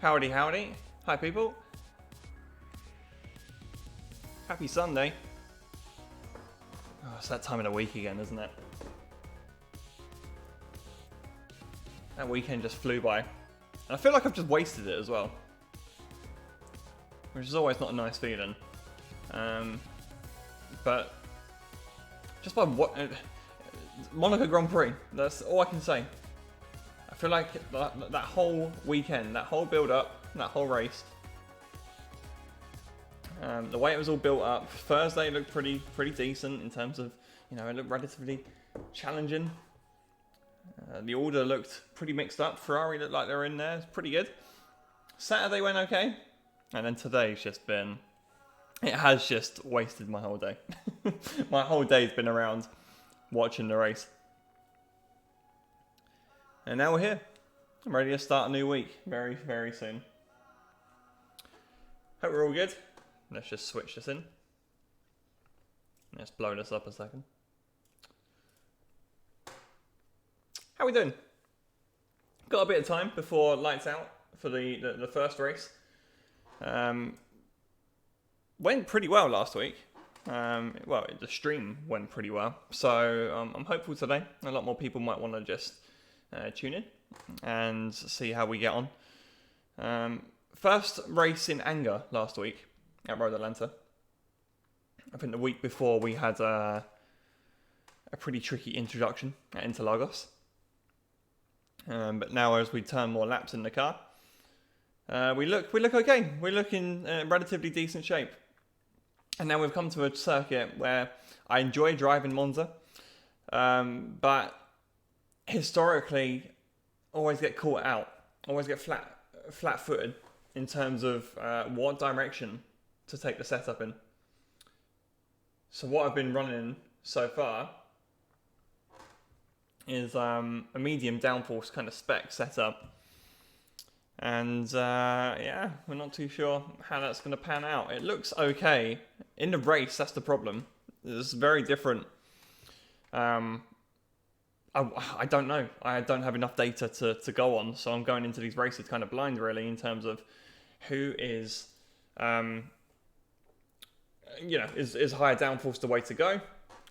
Howdy, howdy. Hi, people. Happy Sunday. Oh, it's that time of the week again, isn't it? That weekend just flew by. And I feel like I've just wasted it as well. Which is always not a nice feeling. But just by what... Monaco Grand Prix, that's all I can say. I feel like that whole weekend, that whole build-up, that whole race, the way it was all built up, Thursday looked pretty decent in terms of, you know, it looked relatively challenging. The order looked pretty mixed up. Ferrari looked like they were in there. It's pretty good. Saturday went okay. And then today's just been... It has just wasted my whole day. My whole day's been around watching the race. And now we're here. I'm ready to start a new week very, very soon. Hope we're all good. Let's just switch this in. Let's blow this up a second. How we doing? Got a bit of time before lights out for the first race. Went pretty well last week. Well, the stream went pretty well. So I'm hopeful today. A lot more people might want to just tune in and see how we get on. First race in anger last week at Road Atlanta. I think the week before we had a pretty tricky introduction at Interlagos. But now as we turn more laps in the car, we look okay. We look in relatively decent shape. And now we've come to a circuit where I enjoy driving Monza, but historically always get caught out, always get flat-footed in terms of what direction to take the setup in. So what I've been running so far is a medium downforce kind of spec setup. And yeah, we're not too sure how that's going to pan out. It looks okay. In the race, that's the problem. It's very different. I don't know. I don't have enough data to go on, so I'm going into these races kind of blind, really, in terms of who is, is higher downforce the way to go?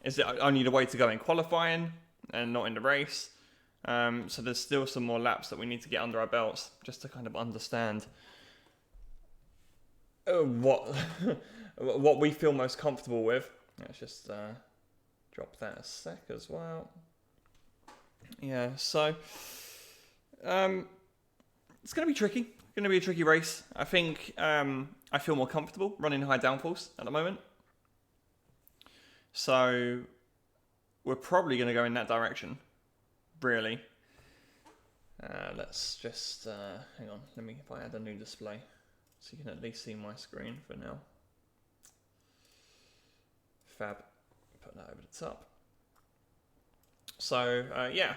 Is it only the way to go in qualifying and not in the race? So there's still some more laps that we need to get under our belts just to kind of understand what we feel most comfortable with. Let's just drop that a sec as well. Yeah, so it's going to be tricky. It's going to be a tricky race. I think I feel more comfortable running high downforce at the moment. So we're probably going to go in that direction. Really. Let's just hang on. Let me, if I add a new display, so you can at least see my screen for now. Fab. Put that over the top. So yeah,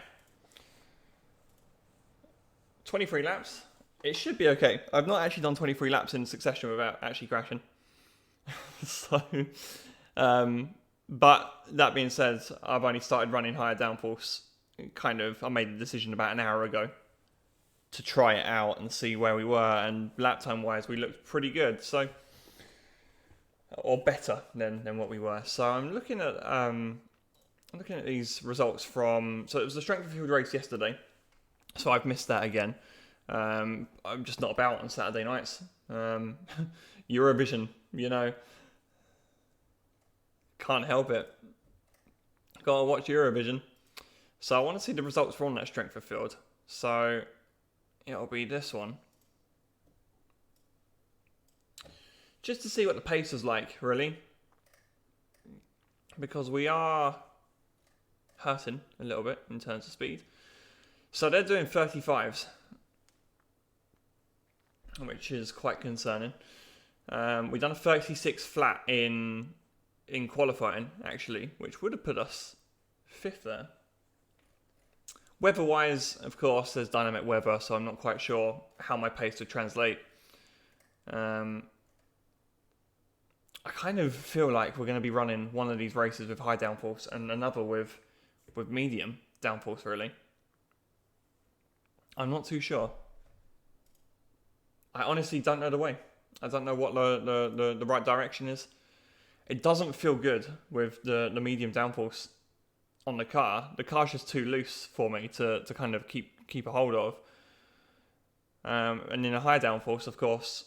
23 laps. It should be okay. I've not actually done 23 laps in succession without actually crashing. So, but that being said, I've only started running higher downforce. I made the decision about an hour ago to try it out and see where we were, and lap time wise we looked pretty good, so, or better than what we were. So I'm looking at these results from, so it was the strength of field race yesterday, so I've missed that again. I'm just not about on Saturday nights. Eurovision, you know, can't help it, gotta watch Eurovision. So I want to see the results from that strength of field. So it'll be this one. Just to see what the pace is like, really. Because we are hurting a little bit in terms of speed. So they're doing 35s, which is quite concerning. We've done a 36 flat in qualifying, actually, which would have put us 5th there. Weather-wise, of course, there's dynamic weather, so I'm not quite sure how my pace would translate. I kind of feel like we're going to be running one of these races with high downforce and another with medium downforce, really. I'm not too sure. I honestly don't know the way. I don't know what the right direction is. It doesn't feel good with the medium downforce on the car. The car's just too loose for me to kind of keep a hold of. And in a high downforce, of course,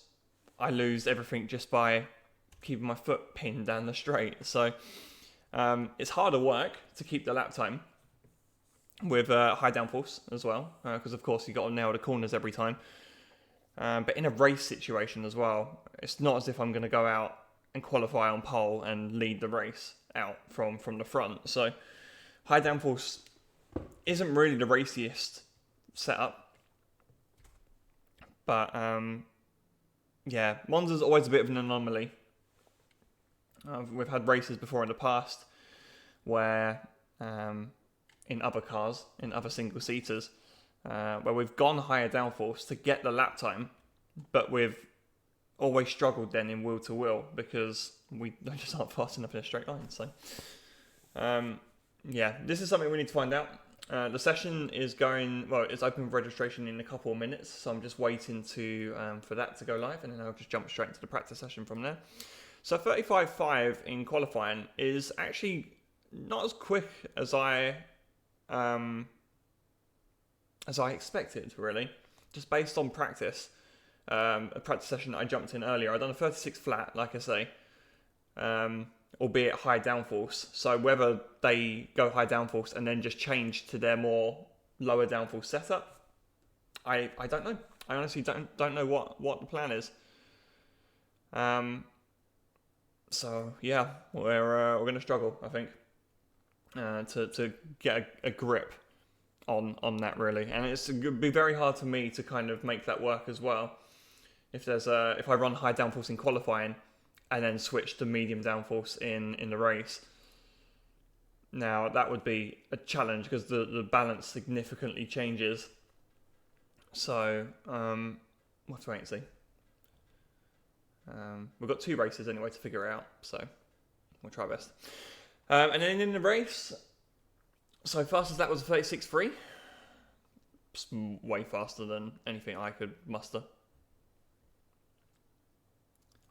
I lose everything just by keeping my foot pinned down the straight. So it's harder work to keep the lap time with high downforce as well, because of course you got to nail the corners every time. But in a race situation as well, it's not as if I'm going to go out and qualify on pole and lead the race out from the front. So high downforce isn't really the raciest setup. But yeah, Monza's always a bit of an anomaly. We've had races before in the past where in other cars, in other single-seaters, where we've gone higher downforce to get the lap time, but we've always struggled then in wheel-to-wheel because we just aren't fast enough in a straight line. So yeah, this is something we need to find out. The session is going, well, it's open for registration in a couple of minutes, so I'm just waiting for that to go live, and then I'll just jump straight into the practice session from there. So 35.5 in qualifying is actually not as quick as I expected, really, just based on practice. A practice session that I jumped in earlier, I'd done a 36 flat, like I say, albeit high downforce. So whether they go high downforce and then just change to their more lower downforce setup, I don't know. I honestly don't know what the plan is. So yeah, we're going to struggle, I think, to get a grip on that, really, and it's going to be very hard for me to kind of make that work as well. If I run high downforce in qualifying and then switch to medium downforce in the race, now that would be a challenge because the balance significantly changes. So we'll have to wait and see. We've got 2 races anyway to figure it out, so we'll try our best. And then in the race, so fastest that was a 36.3. It's way faster than anything I could muster.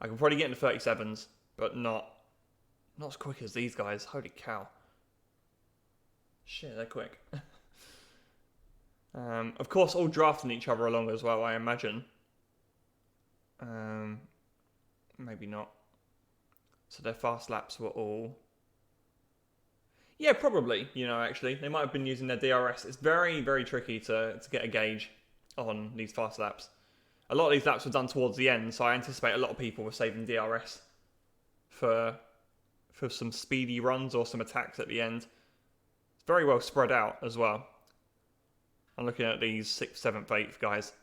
I can probably get into 37s, but not as quick as these guys. Holy cow. Shit, they're quick. Of course, all drafting each other along as well, I imagine. Maybe not. So their fast laps were all... Yeah, probably, actually. They might have been using their DRS. It's very, very tricky to get a gauge on these fast laps. A lot of these laps were done towards the end, so I anticipate a lot of people were saving DRS for some speedy runs or some attacks at the end. It's very well spread out as well. I'm looking at these 6th, 7th, 8th guys.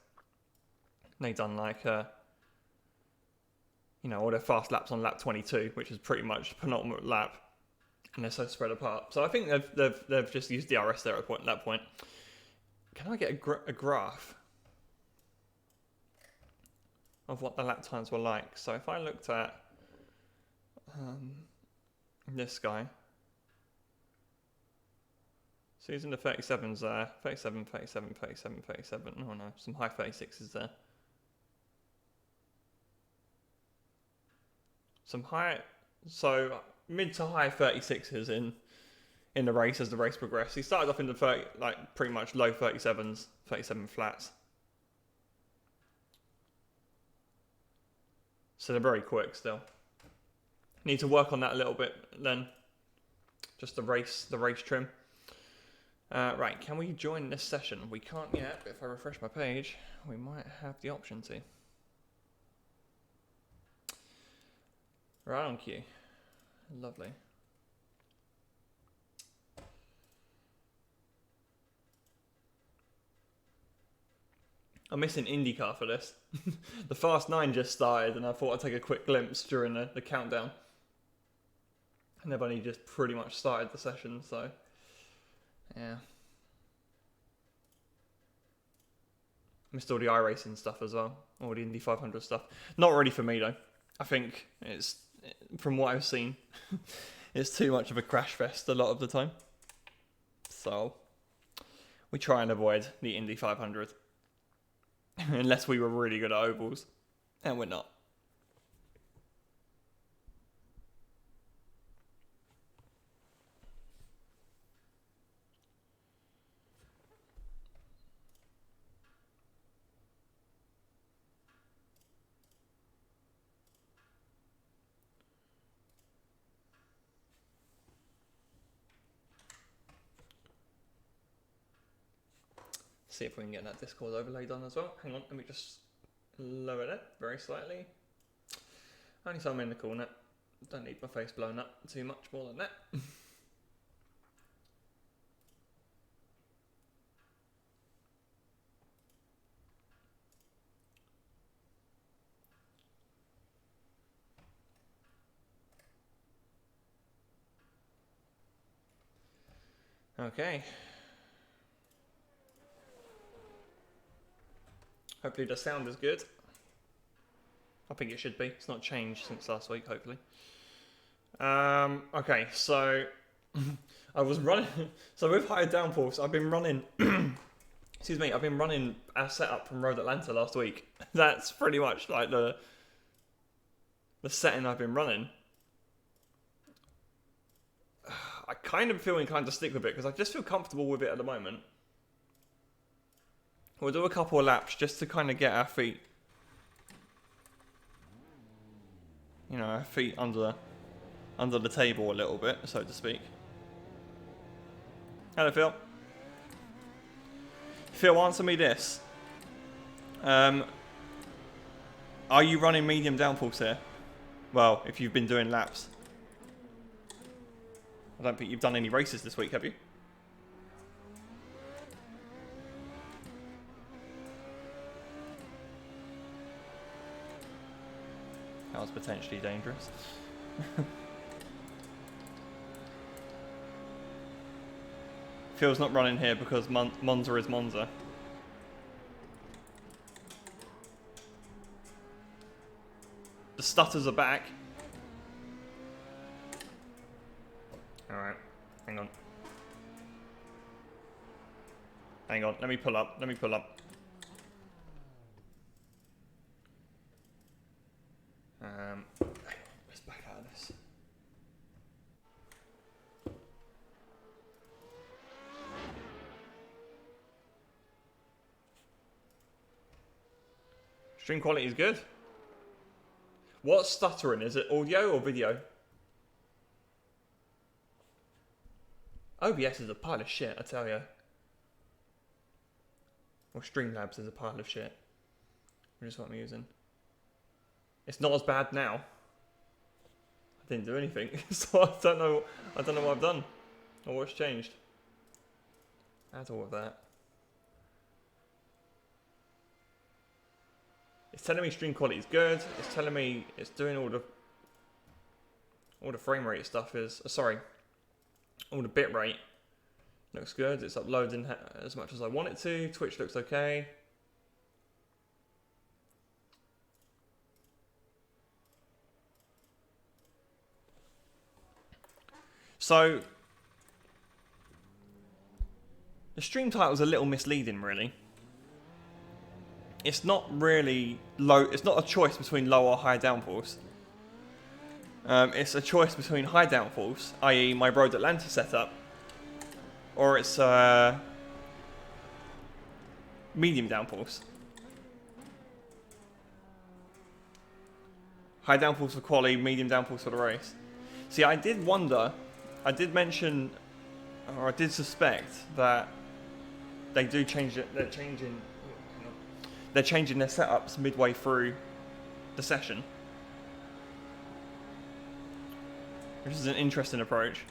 They've done like... all their fast laps on lap 22, which is pretty much the penultimate lap, and they're so spread apart. So I think they've just used DRS there at that point. Can I get a graph of what the lap times were like? So if I looked at this guy, so he's in the 37s there, 37, 37, 37, 37. Oh no, some high 36s there. So mid to high 36s in the race as the race progressed. He started off in the pretty much low 37s, 37 flats. So they're very quick still. Need to work on that a little bit then. Just the race trim. Right, can we join this session? We can't yet, but if I refresh my page, we might have the option to. Right on cue. Lovely. I'm missing IndyCar for this. The Fast 9 just started and I thought I'd take a quick glimpse during the countdown. And they've only just pretty much started the session, so yeah. Missed all the iRacing stuff as well, all the Indy 500 stuff. Not really for me though. I think it's, from what I've seen, it's too much of a crash fest a lot of the time. So we try and avoid the Indy 500. Unless we were really good at ovals. And we're not. See if we can get that Discord overlay done as well. Hang on, let me just lower that very slightly. Only so I'm in the corner. Don't need my face blown up too much more than that. Okay. Hopefully the sound is good. I think it should be. It's not changed since last week, hopefully. Okay, so I was running. So with higher downforce, I've been running. Excuse me. I've been running our setup from Road Atlanta last week. That's pretty much like the setting I've been running. I kind of feel inclined to stick with it because I just feel comfortable with it at the moment. We'll do a couple of laps just to kind of get our feet, our feet under the table a little bit, so to speak. Hello, Phil. Phil, answer me this. Are you running medium downforce here? Well, if you've been doing laps. I don't think you've done any races this week, have you? That was potentially dangerous. Phil's not running here because Monza is Monza. The stutters are back. Alright, hang on. Hang on, let me pull up. Let's back out of this. Stream quality is good. What's stuttering? Is it audio or video? OBS is a pile of shit, I tell you. Or Streamlabs is a pile of shit. Which is what I'm using. It's not as bad now. I didn't do anything, so I don't know what I've done or what's changed. Add all of that. It's telling me stream quality is good. It's telling me it's doing all the frame rate stuff is all the bit rate looks good. It's uploading as much as I want it to. Twitch looks okay. So the stream title's a little misleading, really. It's not really low. It's not a choice between low or high downforce. It's a choice between high downforce, i.e. my Road Atlanta setup, or it's medium downforce. High downforce for quali, medium downforce for the race. See, I did wonder, I did mention, or I did suspect that they do change it. They're changing their setups midway through the session. Which is an interesting approach.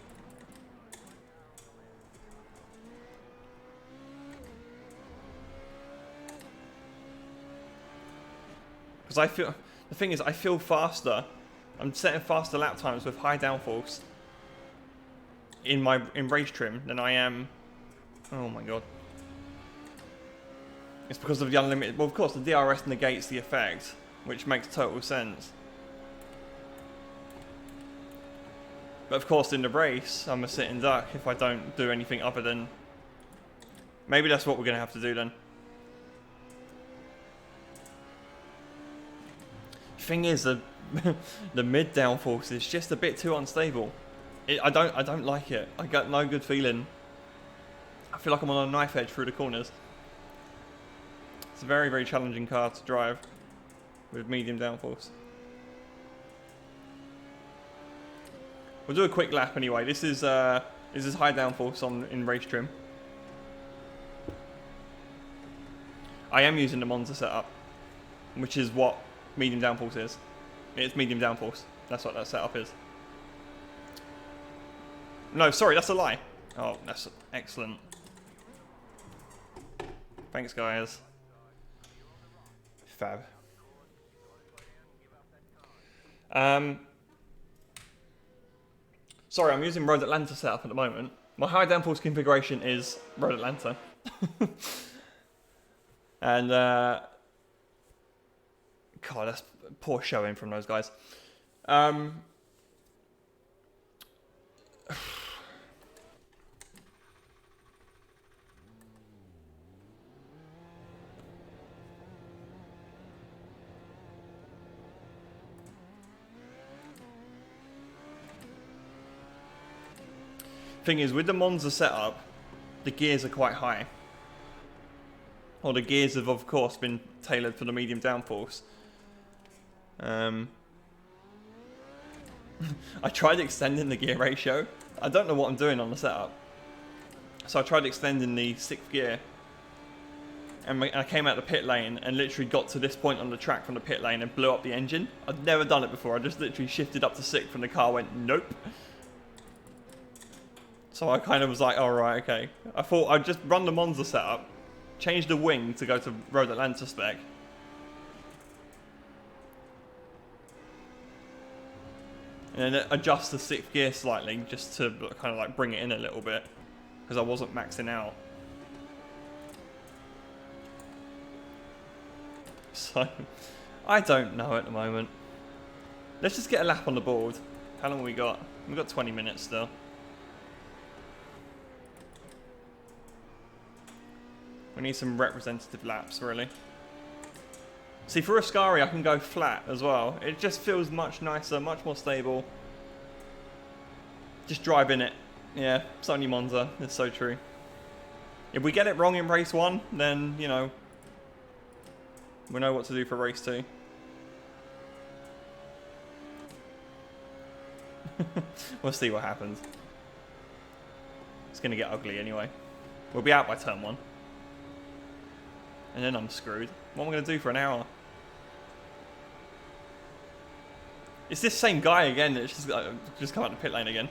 Because the thing is, I feel faster. I'm setting faster lap times with high downforce in race trim than I am. Oh my god. It's because of the unlimited. Well, of course, the DRS negates the effect, which makes total sense. But of course, in the race, I'm a sitting duck if I don't do anything other than. Maybe that's what we're going to have to do then. thing is, the the mid downforce is just a bit too unstable. I don't like it. I got no good feeling. I feel like I'm on a knife edge through the corners. It's a very, very challenging car to drive with medium downforce. We'll do a quick lap anyway. This is high downforce in race trim. I am using the Monza setup, which is what medium downforce is. It's medium downforce. That's what that setup is. No, sorry, that's a lie. Oh, that's excellent. Thanks, guys. Fab. Sorry, I'm using Road Atlanta setup at the moment. My high downforce configuration is Road Atlanta. And, God, that's poor showing from those guys. Thing is, with the Monza setup, the gears are quite high. Or the gears have, of course, been tailored for the medium downforce. I tried extending the gear ratio. I don't know what I'm doing on the setup. So I tried extending the 6th gear. And I came out the pit lane and literally got to this point on the track from the pit lane and blew up the engine. I'd never done it before. I just literally shifted up to 6th and the car went, nope. So I kind of was like, alright, okay. I thought I'd just run the Monza setup, change the wing to go to Road Atlanta spec. And then adjust the 6th gear slightly, just to kind of like bring it in a little bit. Because I wasn't maxing out. So, I don't know at the moment. Let's just get a lap on the board. How long have we got? We've got 20 minutes still. We need some representative laps, really. See, for Ascari, I can go flat as well. It just feels much nicer, much more stable. Just driving it. Yeah, it's only Monza. It's so true. If we get it wrong in race 1, then, you know, we know what to do for race 2. We'll see what happens. It's going to get ugly anyway. We'll be out by turn 1. And then I'm screwed. What am I going to do for an hour? It's this same guy again that's just come out the pit lane again.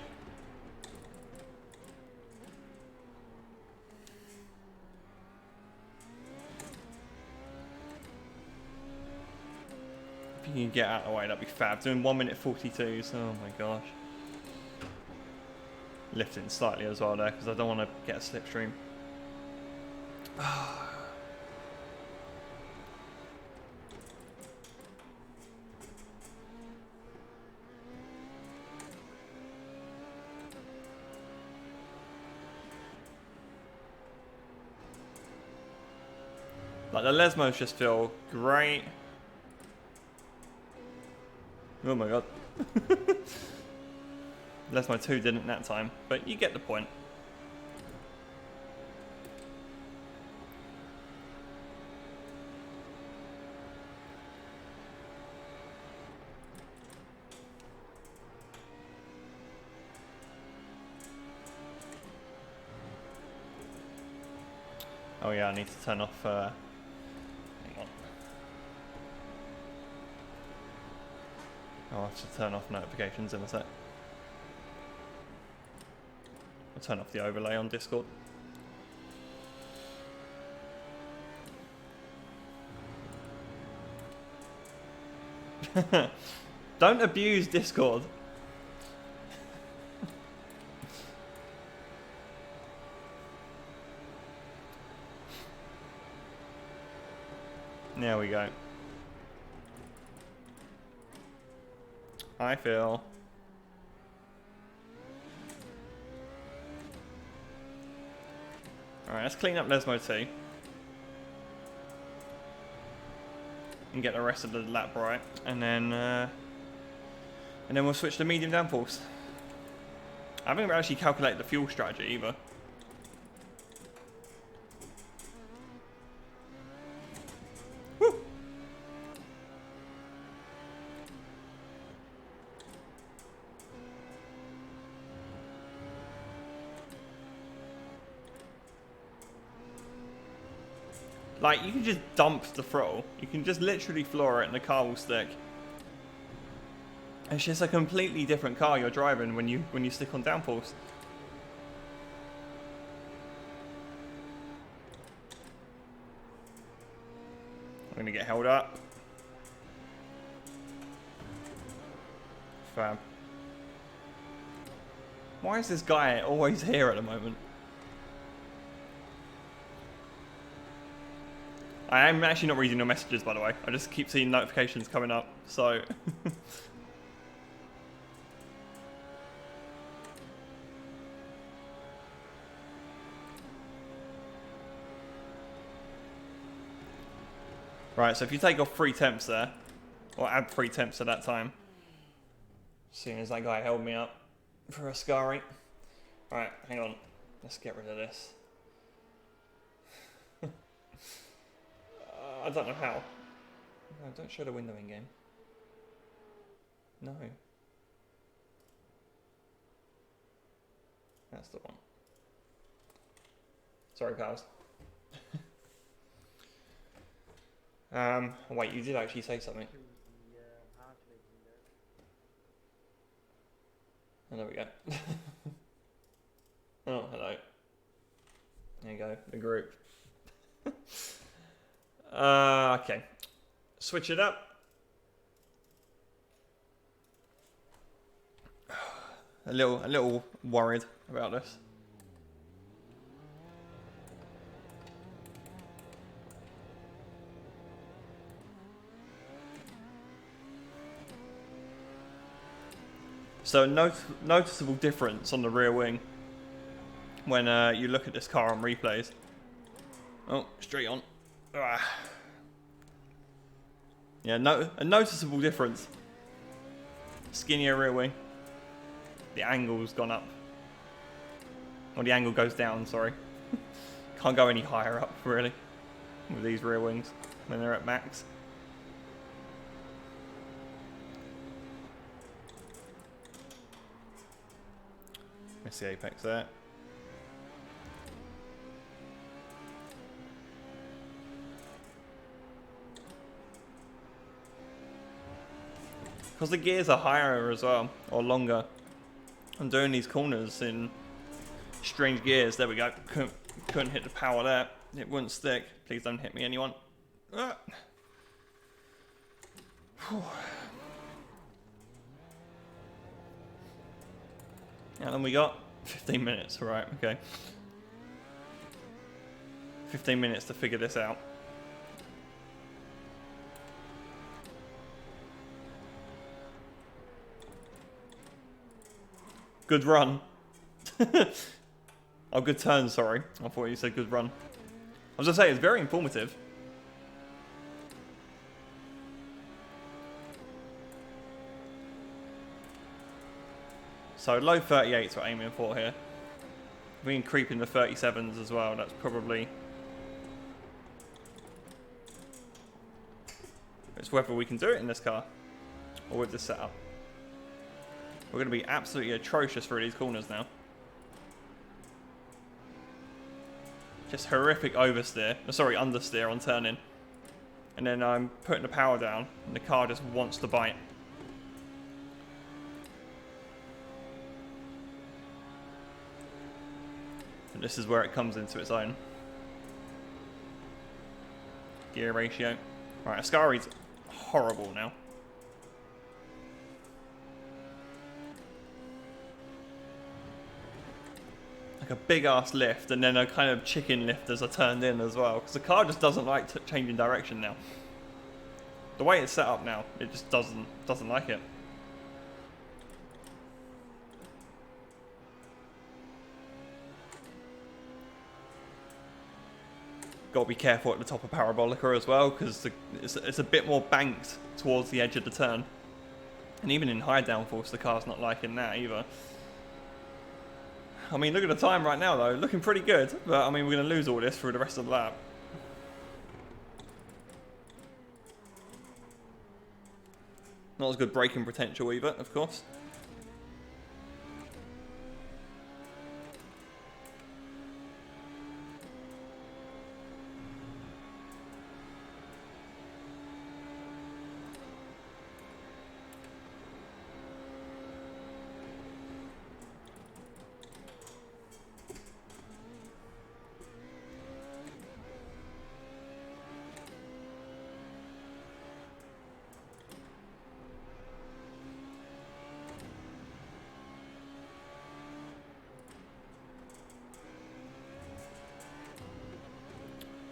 If you can get out of the way, that'd be fab. Doing 1 minute 42s. Oh my gosh. Lifting slightly as well there because I don't want to get a slipstream. Like, the Lesmos just feel great. Oh my god. Lesmo 2 didn't that time, but you get the point. Oh yeah, I need to turn off I'll have to turn off notifications in a sec. I'll turn off the overlay on Discord. Don't abuse Discord. There we go. I feel. Alright, let's clean up Lesmo 2. and get the rest of the lap right, and then we'll switch to medium downforce. I haven't actually calculated the fuel strategy either. Woo! Like, you can just dump the throttle. You can just literally floor it and the car will stick. It's just a completely different car you're driving when you stick on downforce. I'm gonna get held up. Fab. Why is this guy always here at the moment? I am actually not reading your messages, by the way. I just keep seeing notifications coming up, so... Right, so if you take off 3 temps there, or add 3 temps at that time, as soon as that guy held me up for a Ascari. Right, hang on. Let's get rid of this. I don't know how. No, don't show the window in game. No. That's the one. Sorry, pals. Wait, you did actually say something. Oh, there we go. Oh, hello. There you go, the group. Okay. Switch it up. A little worried about this. So noticeable difference on the rear wing when you look at this car on replays. Oh, straight on. Yeah, a noticeable difference. Skinnier rear wing. The angle's gone up. Or the angle goes down, sorry. Can't go any higher up, really, with these rear wings when they're at max. Miss the apex there. Because the gears are higher as well, or longer. I'm doing these corners in strange gears. There we go. Couldn't hit the power there. It wouldn't stick. Please don't hit me, anyone. Ah. How long we got? 15 minutes, right, okay. 15 minutes to figure this out. Good run. Oh, good turn, sorry. I thought you said good run. I was gonna say, it's very informative. So low 38s we're aiming for here. We can creep into 37s as well. That's probably... It's whether we can do it in this car or with this setup. We're going to be absolutely atrocious through these corners now. Just horrific oversteer. Sorry, understeer on turning. And then I'm putting the power down and the car just wants to bite. And this is where it comes into its own. Gear ratio. Right, Ascari's horrible now. Like a big ass lift and then a kind of chicken lift as I turned in as well. Because the car just doesn't like changing direction now. The way it's set up now, it just doesn't like it. got to be careful at the top of Parabolica as well, because it's a bit more banked towards the edge of the turn. And even in high downforce, the car's not liking that either. I mean, look at the time right now, though. Looking pretty good. But, I mean, we're going to lose all this through the rest of the lap. Not as good braking potential either, of course.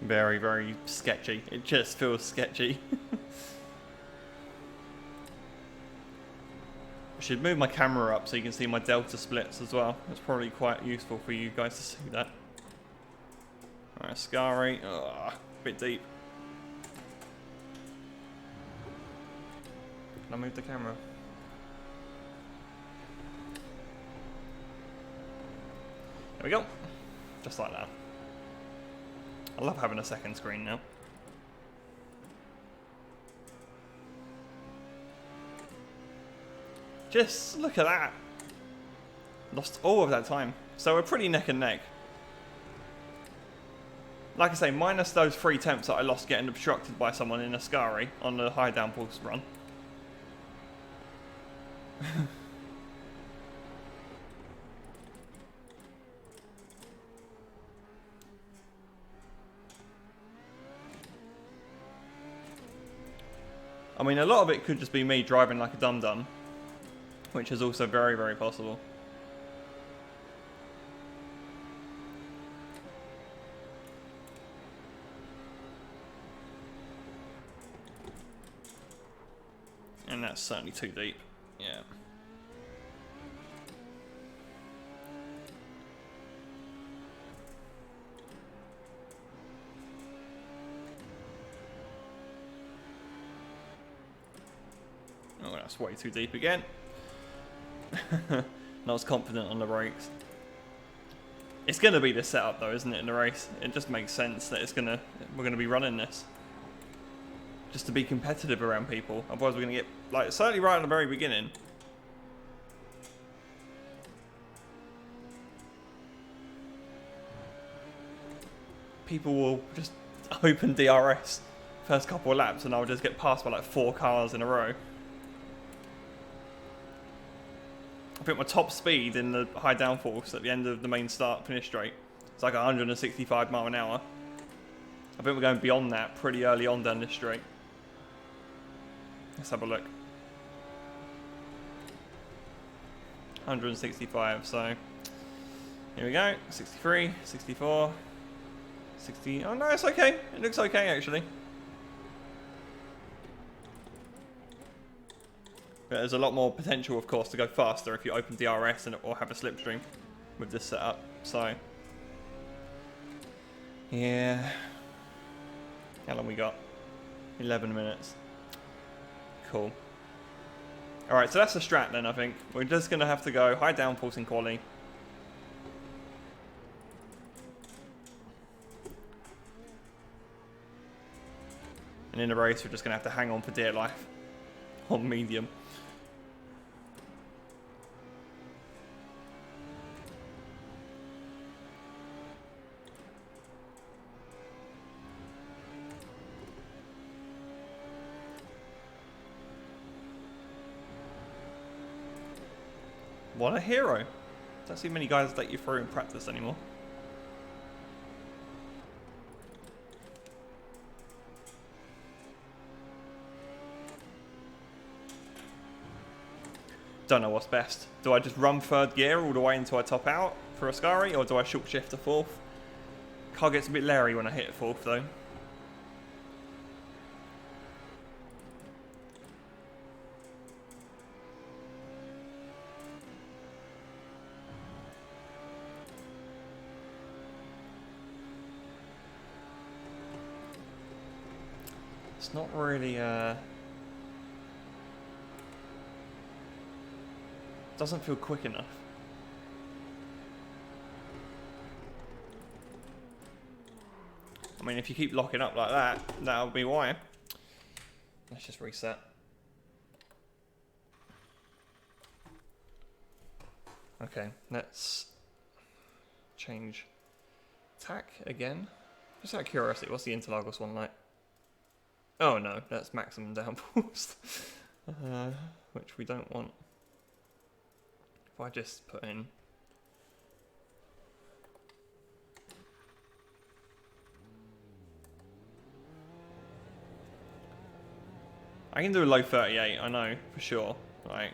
Very, very sketchy. It just feels sketchy. I should move my camera up so you can see my delta splits as well. It's probably quite useful for you guys to see that. Alright, Scary. A bit deep. Can I move the camera? There we go. Just like that. I love having a second screen now. Just look at that. Lost all of that time. So we're pretty neck and neck. Like I say, minus those 3 attempts that I lost getting obstructed by someone in a Scary on the high downforce run. I mean, a lot of it could just be me driving like a dum-dum, which is also very, very possible. And that's certainly too deep. Yeah. Oh, that's way too deep again. Not as confident on the brakes. It's going to be this setup though, isn't it, in the race? It just makes sense that we're going to be running this. Just to be competitive around people. Otherwise we're going to get, like, certainly right at the very beginning. People will just open DRS first couple of laps and I'll just get passed by like 4 cars in a row. I think my top speed in the high downforce at the end of the main start finish straight, it's like 165 mile an hour. I think we're going beyond that pretty early on down this straight. Let's have a look. 165, so here we go. 63, 64, 60. Oh no, it's okay. It looks okay actually. But there's a lot more potential, of course, to go faster if you open DRS or have a slipstream with this setup. So, yeah. How long we got? 11 minutes. Cool. Alright, so that's the strat then, I think. We're just going to have to go high downforce in quali. And in the race, we're just going to have to hang on for dear life. On medium. What a hero. Don't see many guys let you through in practice anymore. Don't know what's best. Do I just run 3rd gear all the way until I top out for a Scary, or do I short shift to 4th? Car gets a bit leery when I hit 4th though. It's not really, doesn't feel quick enough. I mean, if you keep locking up like that, that'll be why. Let's just reset. Okay, let's change tack again. Just out of curiosity, what's the Interlagos one like? Oh no, that's maximum downforce. Which we don't want. If I just put in... I can do a low 38, I know, for sure. Like,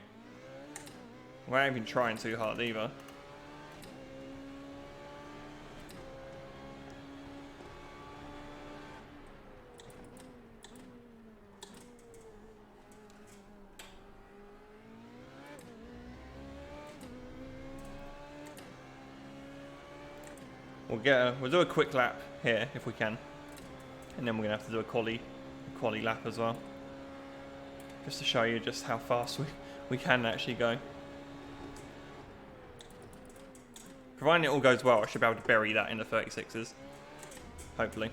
we ain't even trying too hard either. We'll do a quick lap here if we can, and then we're gonna have to do a quali lap as well, just to show you just how fast we can actually go. Providing it all goes well, I should be able to bury that in the 36s, hopefully.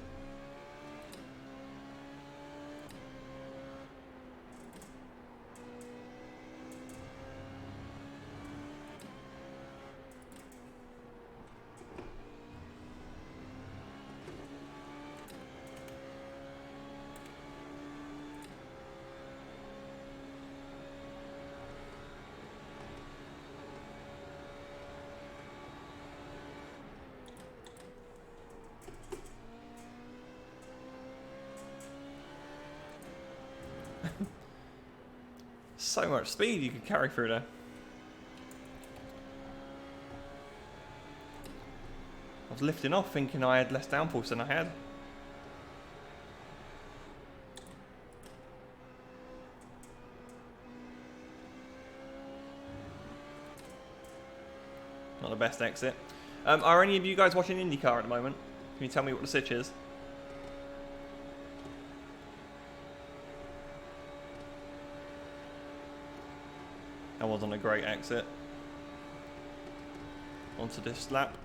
So much speed you can carry through there. I was lifting off thinking I had less downforce than I had. Not the best exit. Are any of you guys watching IndyCar at the moment? Can you tell me what the sitch is? That wasn't a great exit. Onto this lap.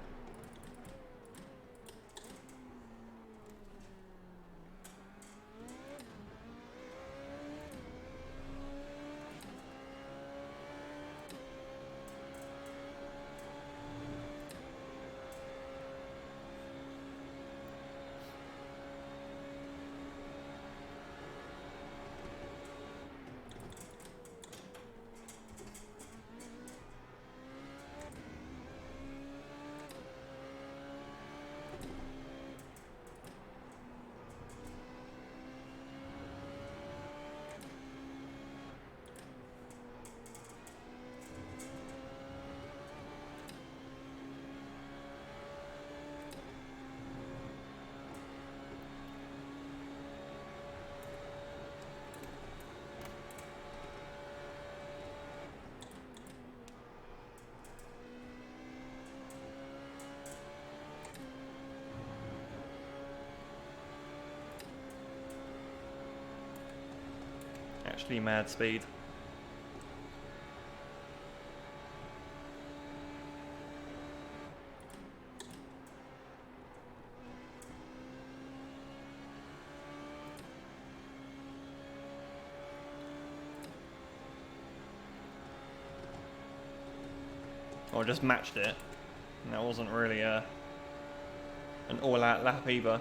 Actually mad speed. Or just matched it. And that wasn't really an all-out lap either.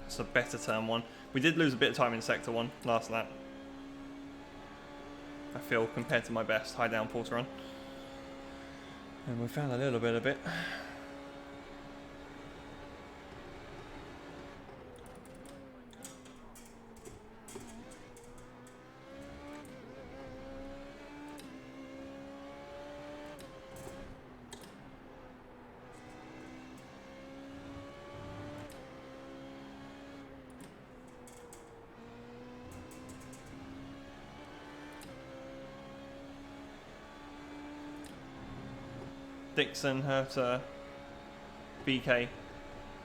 It's a better turn one. We did lose a bit of time in sector one last lap, I feel, compared to my best high downforce run. And we found a little bit of it. Dixon, Herta, BK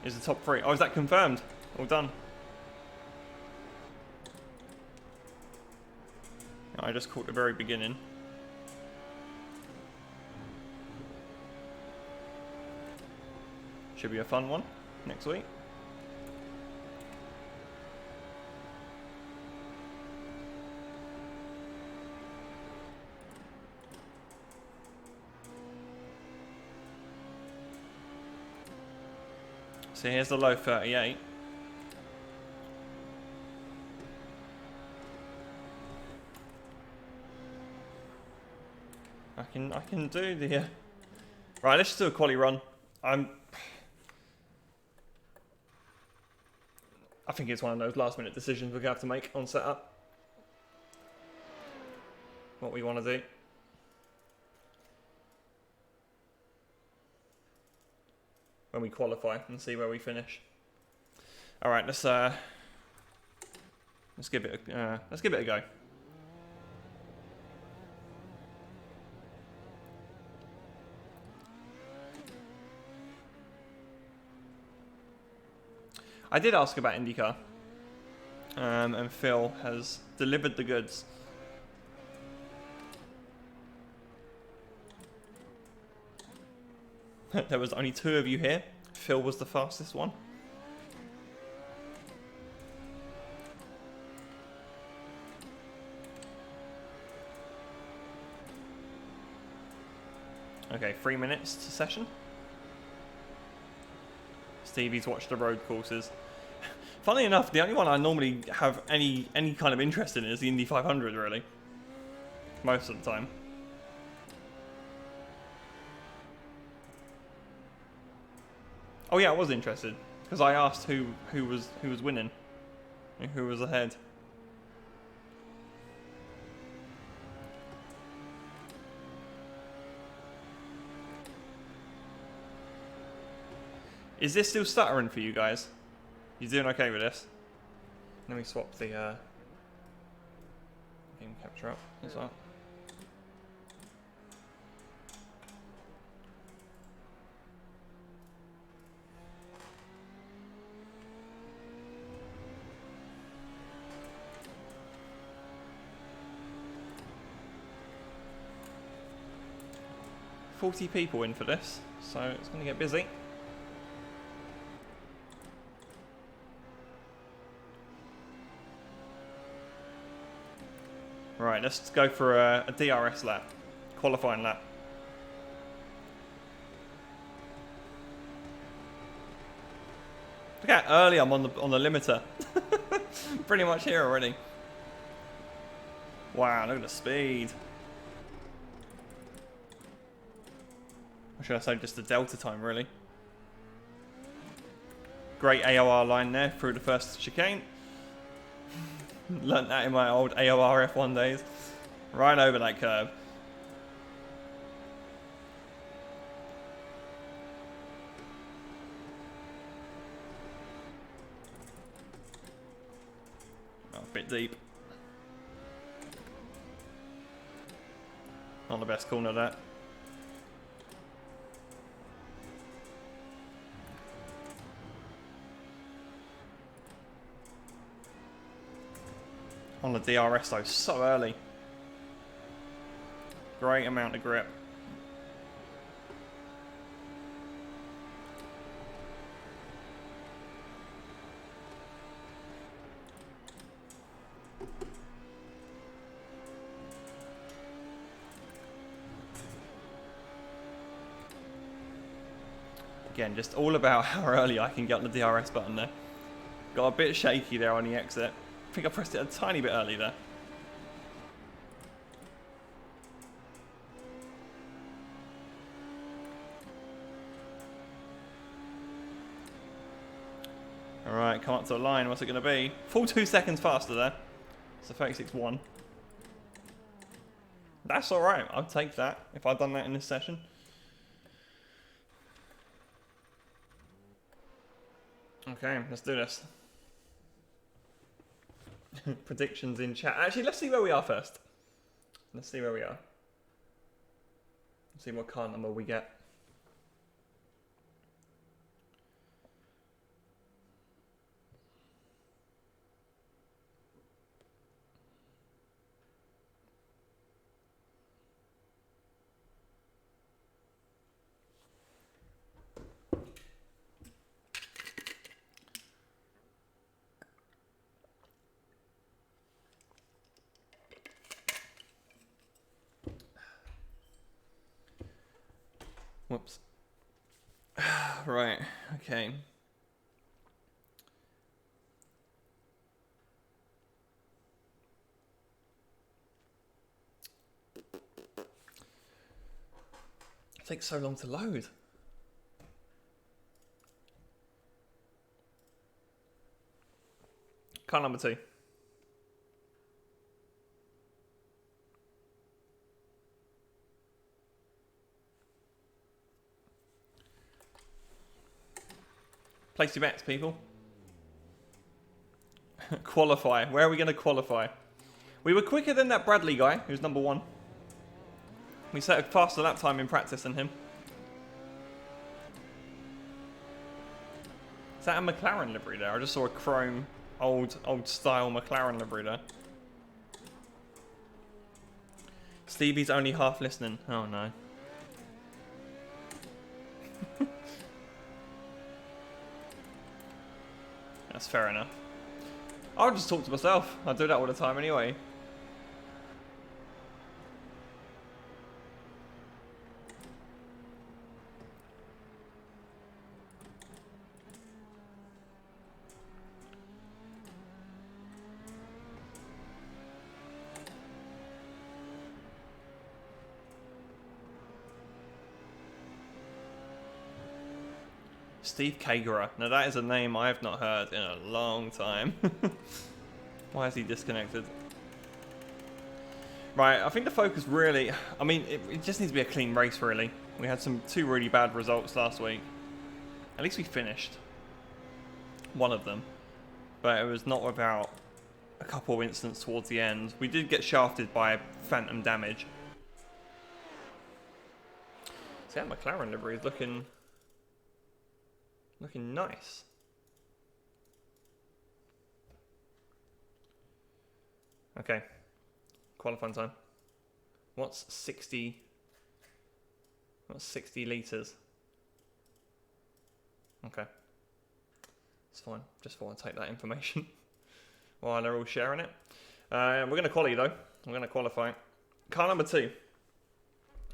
is the top 3. Oh, is that confirmed? All done. I just caught the very beginning. Should be a fun one next week. So here's the low 38. I can do the right. Let's just do a quali run. I think it's one of those last minute decisions we're gonna have to make on setup. What we want to do. When we qualify and see where we finish. All right, let's give it a go. I did ask about IndyCar, and Phil has delivered the goods. There was only 2 of you here. Phil was the fastest one. Okay, 3 minutes to session. Stevie's watched the road courses. Funnily enough, the only one I normally have any kind of interest in is the Indy 500, really. Most of the time. Oh yeah, I was interested because I asked who was winning and who was ahead. Is this still stuttering for you guys? You doing okay with this? Let me swap the game capture up as well. $40 people in for this, so it's going to get busy. Right, let's go for a DRS lap, qualifying lap. Look how early I'm on the limiter. Pretty much here already. Wow, look at the speed. Or should I say just the delta time, really? Great AOR line there through the first chicane. Learnt that in my old AOR F1 days. Right over that curve. Oh, a bit deep. Not the best corner, that. On the DRS though, so early. Great amount of grip. Again, just all about how early I can get on the DRS button there. Got a bit shaky there on the exit. I think I pressed it a tiny bit early there. Alright, come up to the line. What's it going to be? Full 2 seconds faster there. It's a 36.1. That's alright. I'll take that if I'd done that in this session. Okay, let's do this. Predictions in chat. Actually, let's see where we are first. Let's see where we are. Let's see what car number we get. Whoops. Right, okay. It takes so long to load. Car number 2. Place your bets, people. Qualify. Where are we going to qualify? We were quicker than that Bradley guy, who's number 1. We set a faster lap time in practice than him. Is that a McLaren livery there? I just saw a chrome, old style McLaren livery there. Stevie's only half listening. Oh no. That's fair enough. I'll just talk to myself. I do that all the time anyway. Steve Kagerer. Now that is a name I have not heard in a long time. Why is he disconnected? Right, I think the focus really... I mean, it just needs to be a clean race, really. We had 2 really bad results last week. At least we finished. One of them. But it was not without a couple of incidents towards the end. We did get shafted by phantom damage. See, that McLaren livery is looking nice. Okay. Qualifying time. What's 60 litres? Okay. It's fine. Just thought I'd take that information while they're all sharing it. We're going to qualify though. We're going to qualify. Car number 2.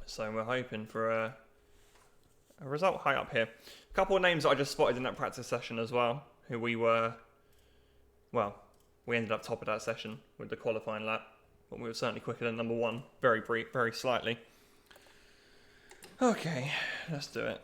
So we're hoping for a result high up here. A couple of names that I just spotted in that practice session as well, who we ended up top of that session with the qualifying lap, but we were certainly quicker than number 1, very slightly. Okay, let's do it.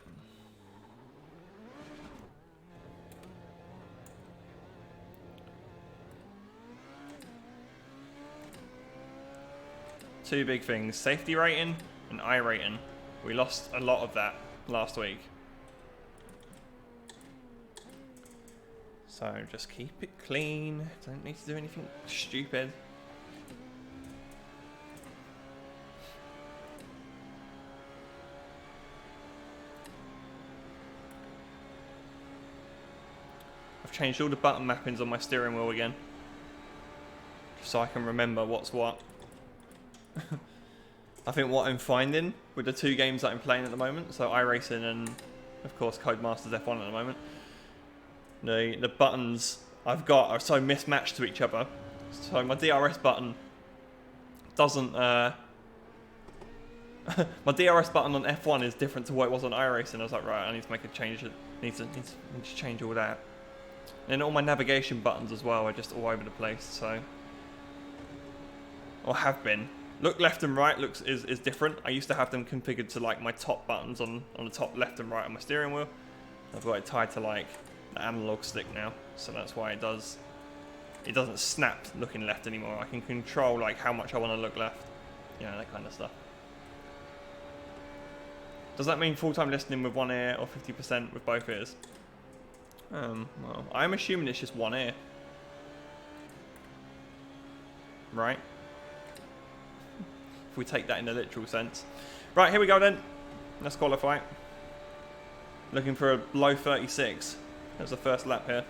Two big things, safety rating and I rating. We lost a lot of that last week. So just keep it clean. Don't need to do anything stupid. I've changed all the button mappings on my steering wheel again, just so I can remember what's what. I think what I'm finding with the 2 games that I'm playing at the moment, so iRacing and of course Codemasters F1 at the moment, the buttons I've got are so mismatched to each other. So my DRS button doesn't my DRS button on F1 is different to what it was on iRacing. I was like, right, I need to make a change. Need to change all that. And all my navigation buttons as well are just all over the place. So, or have been. Look left and right is different. I used to have them configured to like my top buttons on the top left and right on my steering wheel. I've got it tied to like the analog stick now, so that's why it doesn't snap looking left anymore. I can control like how much I want to look left, that kind of stuff. Does that mean full-time listening with one ear or 50% with both ears? Well, I'm assuming it's just one ear, right? If we take that in the literal sense. Right, here we go then. Let's qualify. Looking for a low 36. That's the first lap here.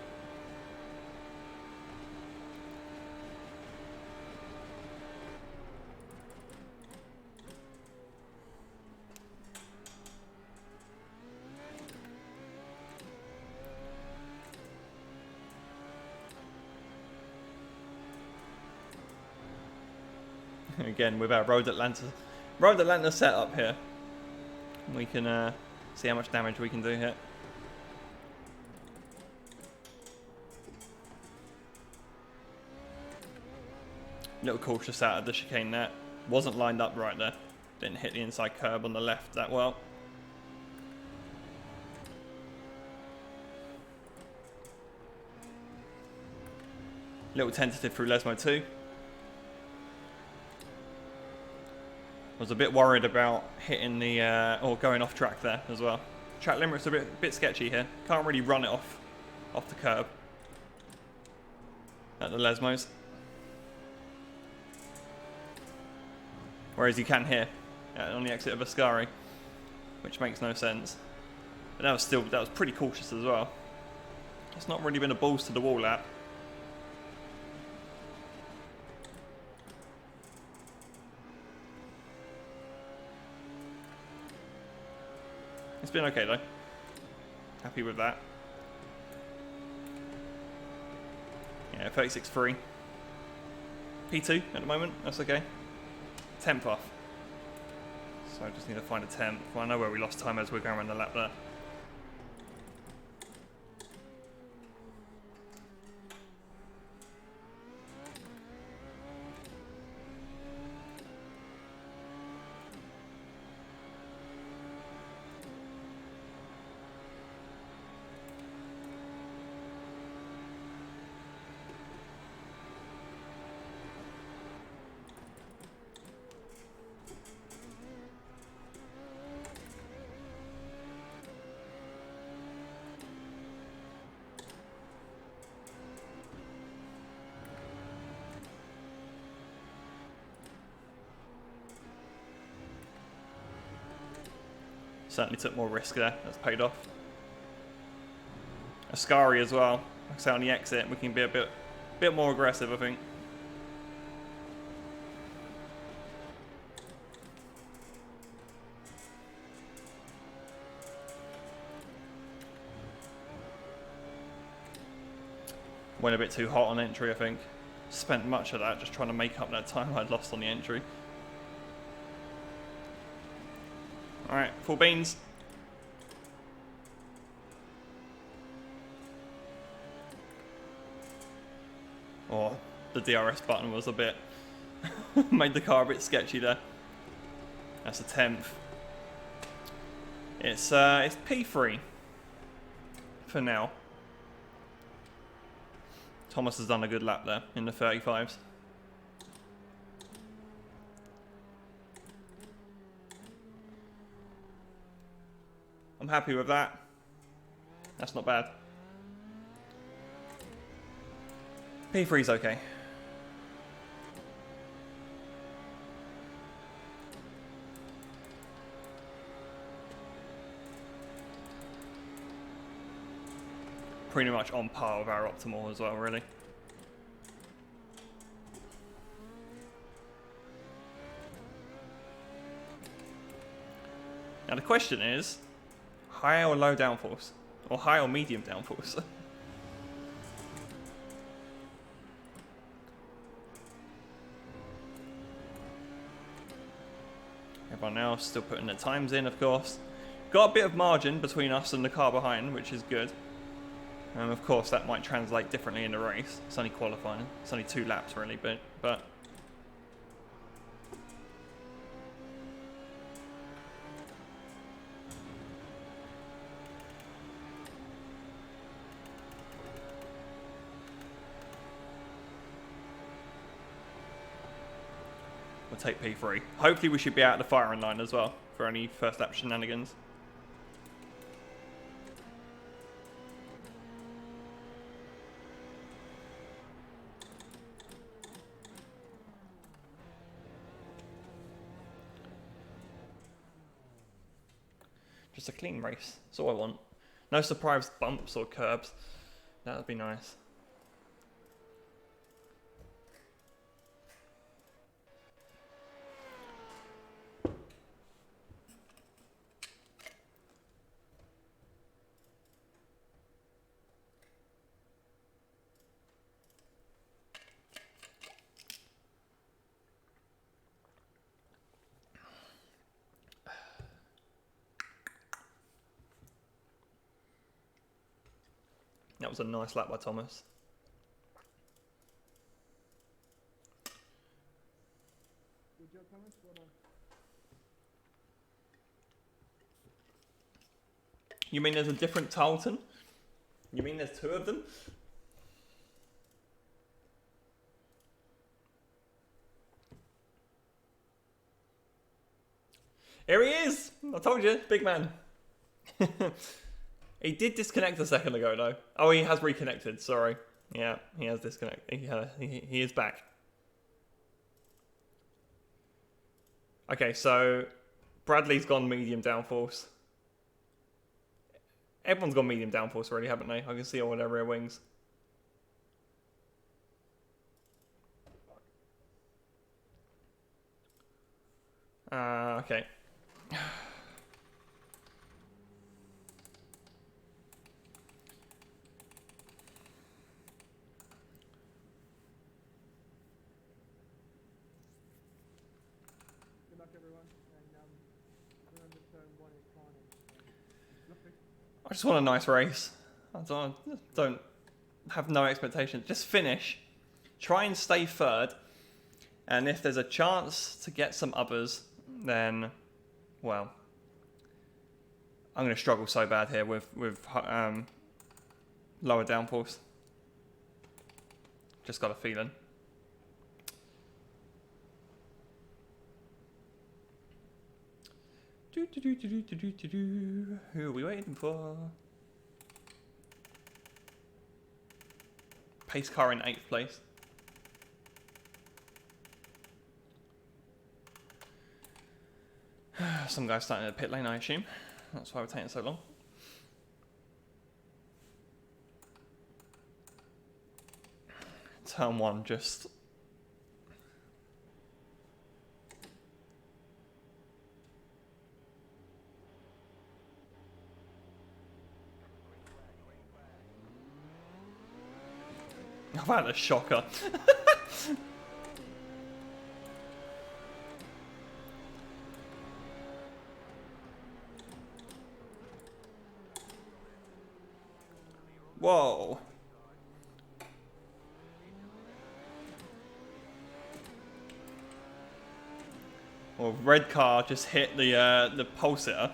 Again, with our Road Atlanta setup here, we can See how much damage we can do here. Little cautious out of the chicane there. Wasn't lined up right there. Didn't hit the inside curb on the left that well. Little tentative through Lesmo too. Was a bit worried about hitting the or going off track there as well. Track limit's a bit sketchy here. Can't really run it off the curb at the Lesmos. Whereas you can here on the exit of Ascari, which makes no sense. But that was pretty cautious as well. It's not really been a balls to the wall lap. It's been okay though. Happy with that. Yeah, 36.3. P2 at the moment, that's okay. 10th off. So I just need to find a 10th. Well, I know where we lost time as we're going around the lap there. Certainly took more risk there. That's paid off. Ascari as well. Like I say, on the exit, we can be a bit more aggressive, I think. Went a bit too hot on entry, I think. Spent much of that just trying to make up that time I'd lost on the entry. Alright, full beans. Oh, the DRS button was a bit... made the car a bit sketchy there. That's a 10th. It's P3 for now. Thomas has done a good lap there in the 35s. I'm happy with that. That's not bad. P3's okay. Pretty much on par with our optimal as well, really. Now the question is, high or low downforce? Or high or medium downforce? Everyone else still putting their times in, of course. Got a bit of margin between us and the car behind, which is good. Of course, that might translate differently in the race. It's only qualifying. It's only 2 laps, really, but we'll take P3. Hopefully we should be out of the firing line as well for any first lap shenanigans. Just a clean race. That's all I want. No surprise bumps or curbs. That would be nice. That was a nice lap by Thomas. Good job, Thomas. Well done. You mean there's a different Tarleton? You mean there's two of them? Here he is! I told you, big man. He did disconnect a second ago though. Oh, he has reconnected, sorry. Yeah, he has disconnected. He is back. Okay, so Bradley's gone medium downforce. Everyone's gone medium downforce already, haven't they? I can see all their rear wings. Okay. Good luck, everyone. And remember, turn 1 is carnage. I just want a nice race. I don't have no expectations. Just finish. Try and stay third. And if there's a chance to get some others, then, well, I'm going to struggle so bad here with lower downforce. Just got a feeling. Who are we waiting for? Pace car in 8th place. Some guy's starting in the pit lane, I assume. That's why we're taking so long. Turn 1 just... I've had a shocker. Whoa. Well, red car just hit the pulse hitter.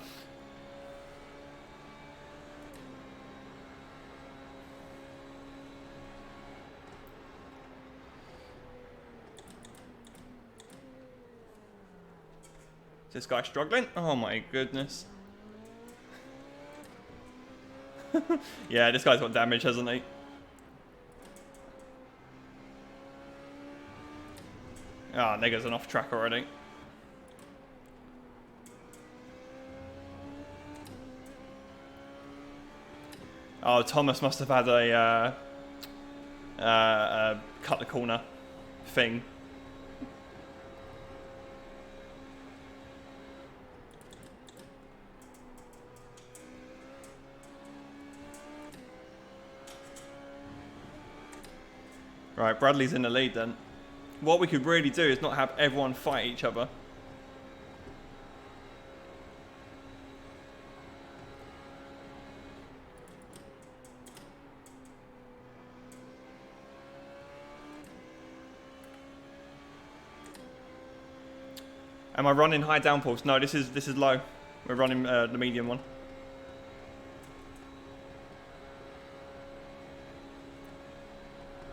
Is this guy struggling? Oh my goodness. Yeah, this guy's got damage, hasn't he? Ah, nigga's an off track already. Oh, Thomas must have had a cut the corner thing. Right, Bradley's in the lead then. What we could really do is not have everyone fight each other. Am I running high downforce? No, this is low. We're running the medium one.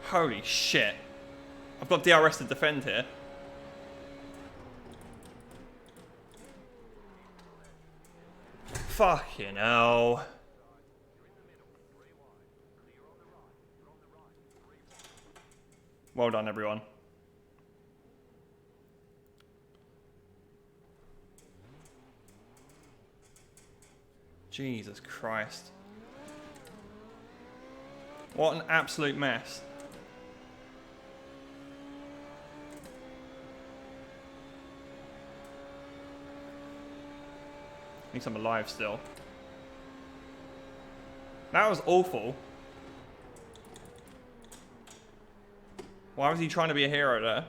Holy shit. I've got DRS to defend here. Fucking hell. Well done, everyone. Jesus Christ. What an absolute mess. At least I'm alive still. That was awful. Why was he trying to be a hero there?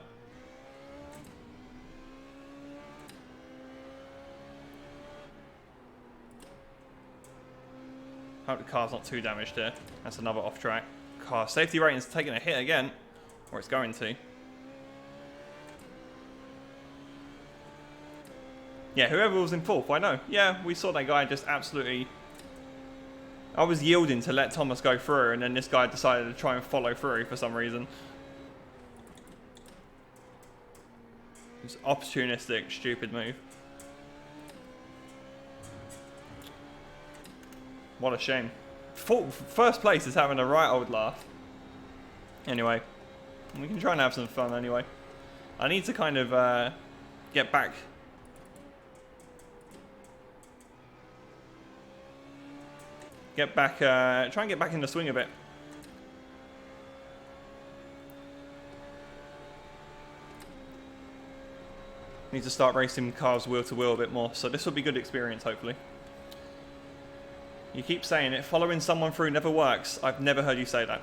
Hope the car's not too damaged here. That's another off track car. Safety rating's taking a hit again, or it's going to. Yeah, whoever was in fourth, I know. Yeah, we saw that guy just absolutely... I was yielding to let Thomas go through, and then this guy decided to try and follow through for some reason. It's opportunistic, stupid move. What a shame. First place is having a right old laugh. Anyway, we can try and have some fun anyway. I need to kind of get back... try and get back in the swing a bit. Need to start racing cars wheel to wheel a bit more, so this will be good experience, hopefully. You keep saying it, following someone through never works. I've never heard you say that.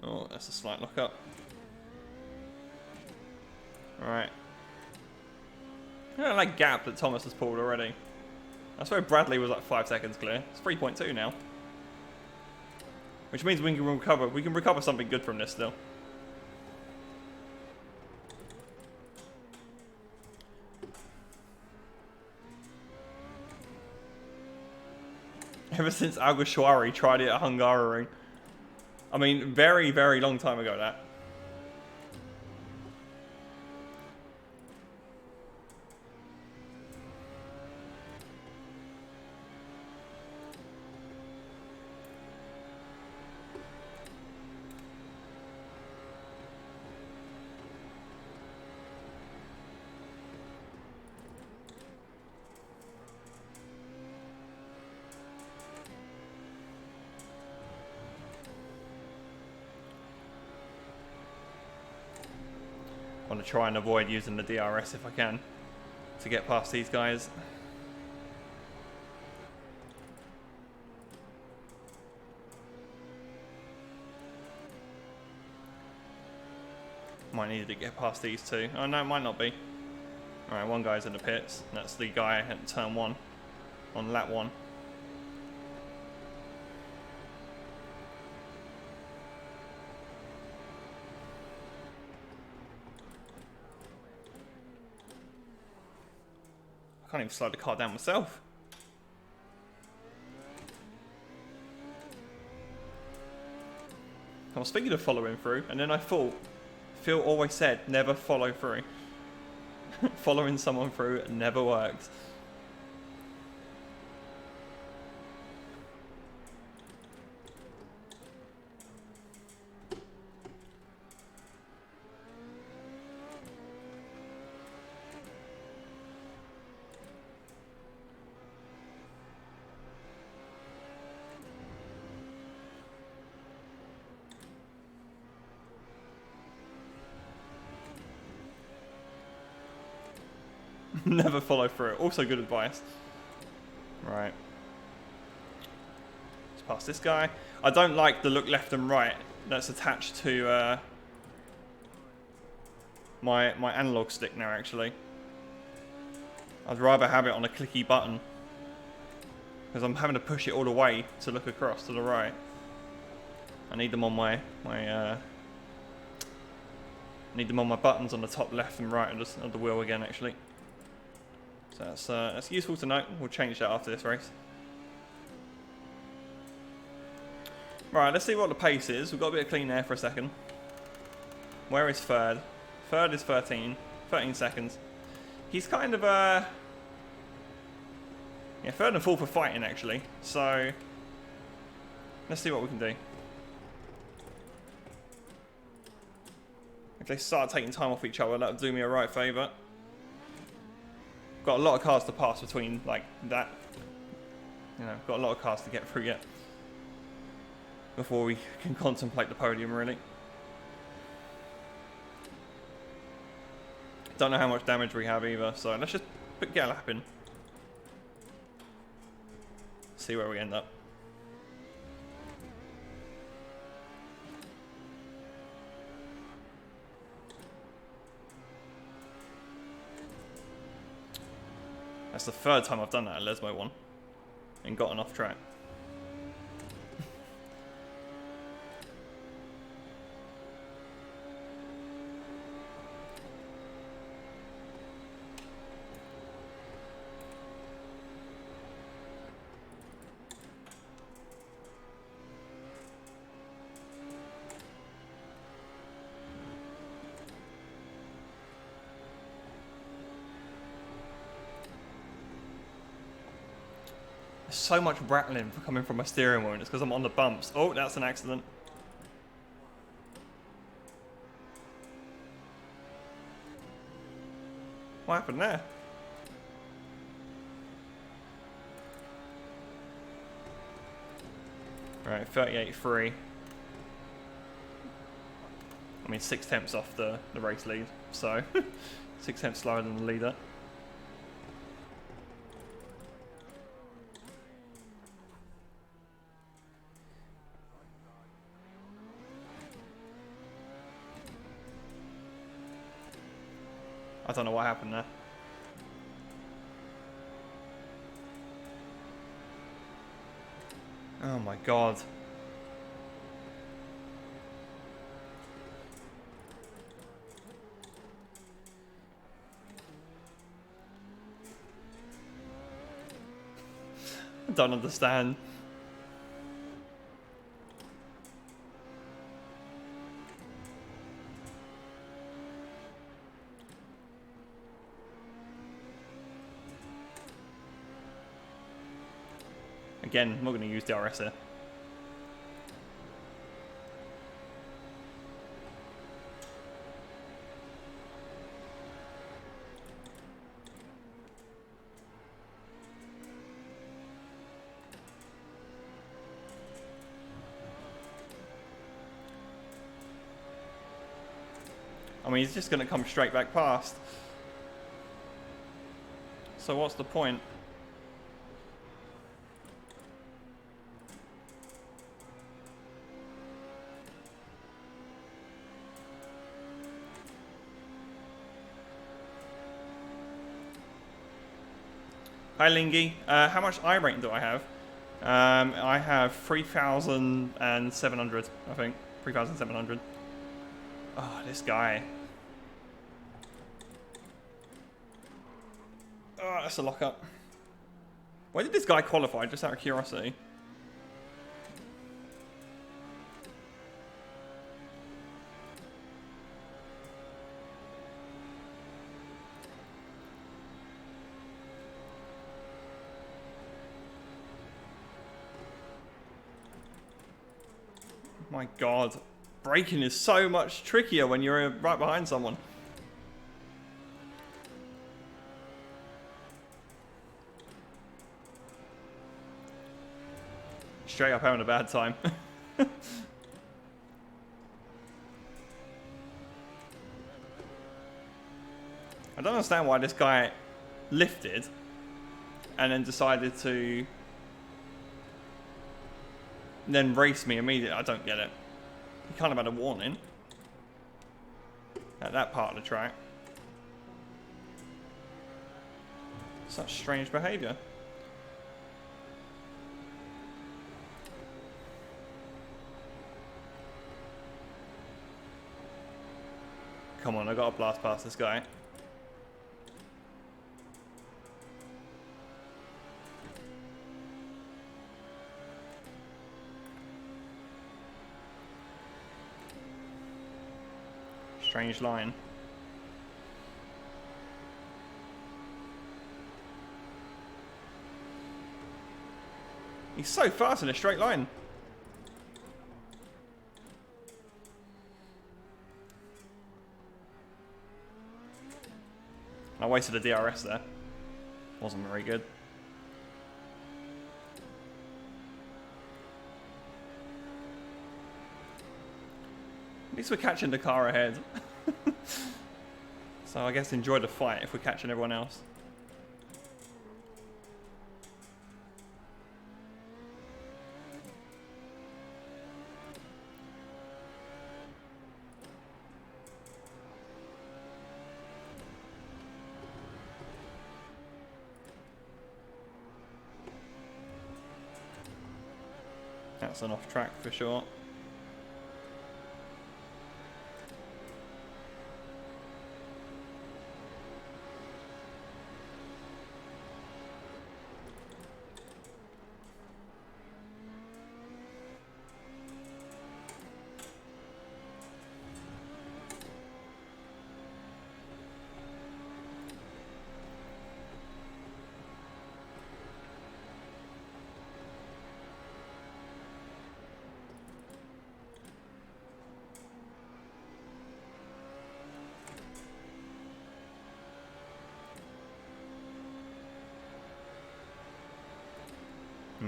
Oh, that's a slight lock up. Alright. Yeah, that gap that Thomas has pulled already. I swear Bradley was like 5 seconds clear. It's 3.2 now. Which means we can recover something good from this still. Ever since Alguersuari tried it at Hungaroring. I mean, very, very long time ago that. I want to try and avoid using the DRS if I can to get past these guys. Might need to get past these two. Oh no, it might not be. Alright, one guy's in the pits. That's the guy at turn 1 on lap 1. I can't even slow the car down myself. I was thinking of following through, and then I thought, Phil always said, never follow through. Following someone through never works. Never follow through. Also good advice. Right. Let's pass this guy. I don't like the look left and right that's attached to my analog stick now, actually. I'd rather have it on a clicky button. Because I'm having to push it all the way to look across to the right. I need them on my need them on my buttons on the top left and right of the wheel again, actually. So that's useful to know. We'll change that after this race. Right, let's see what the pace is. We've got a bit of clean air for a second. Where is third? Third is 13 seconds. He's kind of yeah, third and fourth are fighting actually. So let's see what we can do. If they start taking time off each other, that'll do me a right favour. Got a lot of cars to pass between, like, that. You know, got a lot of cars to get through yet. Before we can contemplate the podium, really. Don't know how much damage we have either, so let's just get a lap in. See where we end up. That's the third time I've done that at Lesmo 1 and gotten off track. So much rattling for coming from my steering wheel, and it's because I'm on the bumps. Oh, that's an accident. What happened there? Right, 38.3. I mean, 6 tenths off the race lead, so 6 tenths slower than the leader. I don't know what happened there. Oh my god. I don't understand. Again, I'm not going to use DRS here. I mean, he's just going to come straight back past. So what's the point? Hi Lingy, how much I rating do I have? I have 3,700, I think. 3,700. Oh, this guy. Oh, that's a lockup. Where did this guy qualify, just out of curiosity? My god. Braking is so much trickier when you're right behind someone. Straight up having a bad time. I don't understand why this guy lifted and then decided to then race me immediately. I don't get it. He kind of had a warning at that part of the track. Such strange behaviour. Come on, I got to blast past this guy. Strange line. He's so fast in a straight line. I wasted a DRS there. Wasn't very good. At least we're catching the car ahead. So I guess enjoy the fight if we're catching everyone else. That's an off track for sure.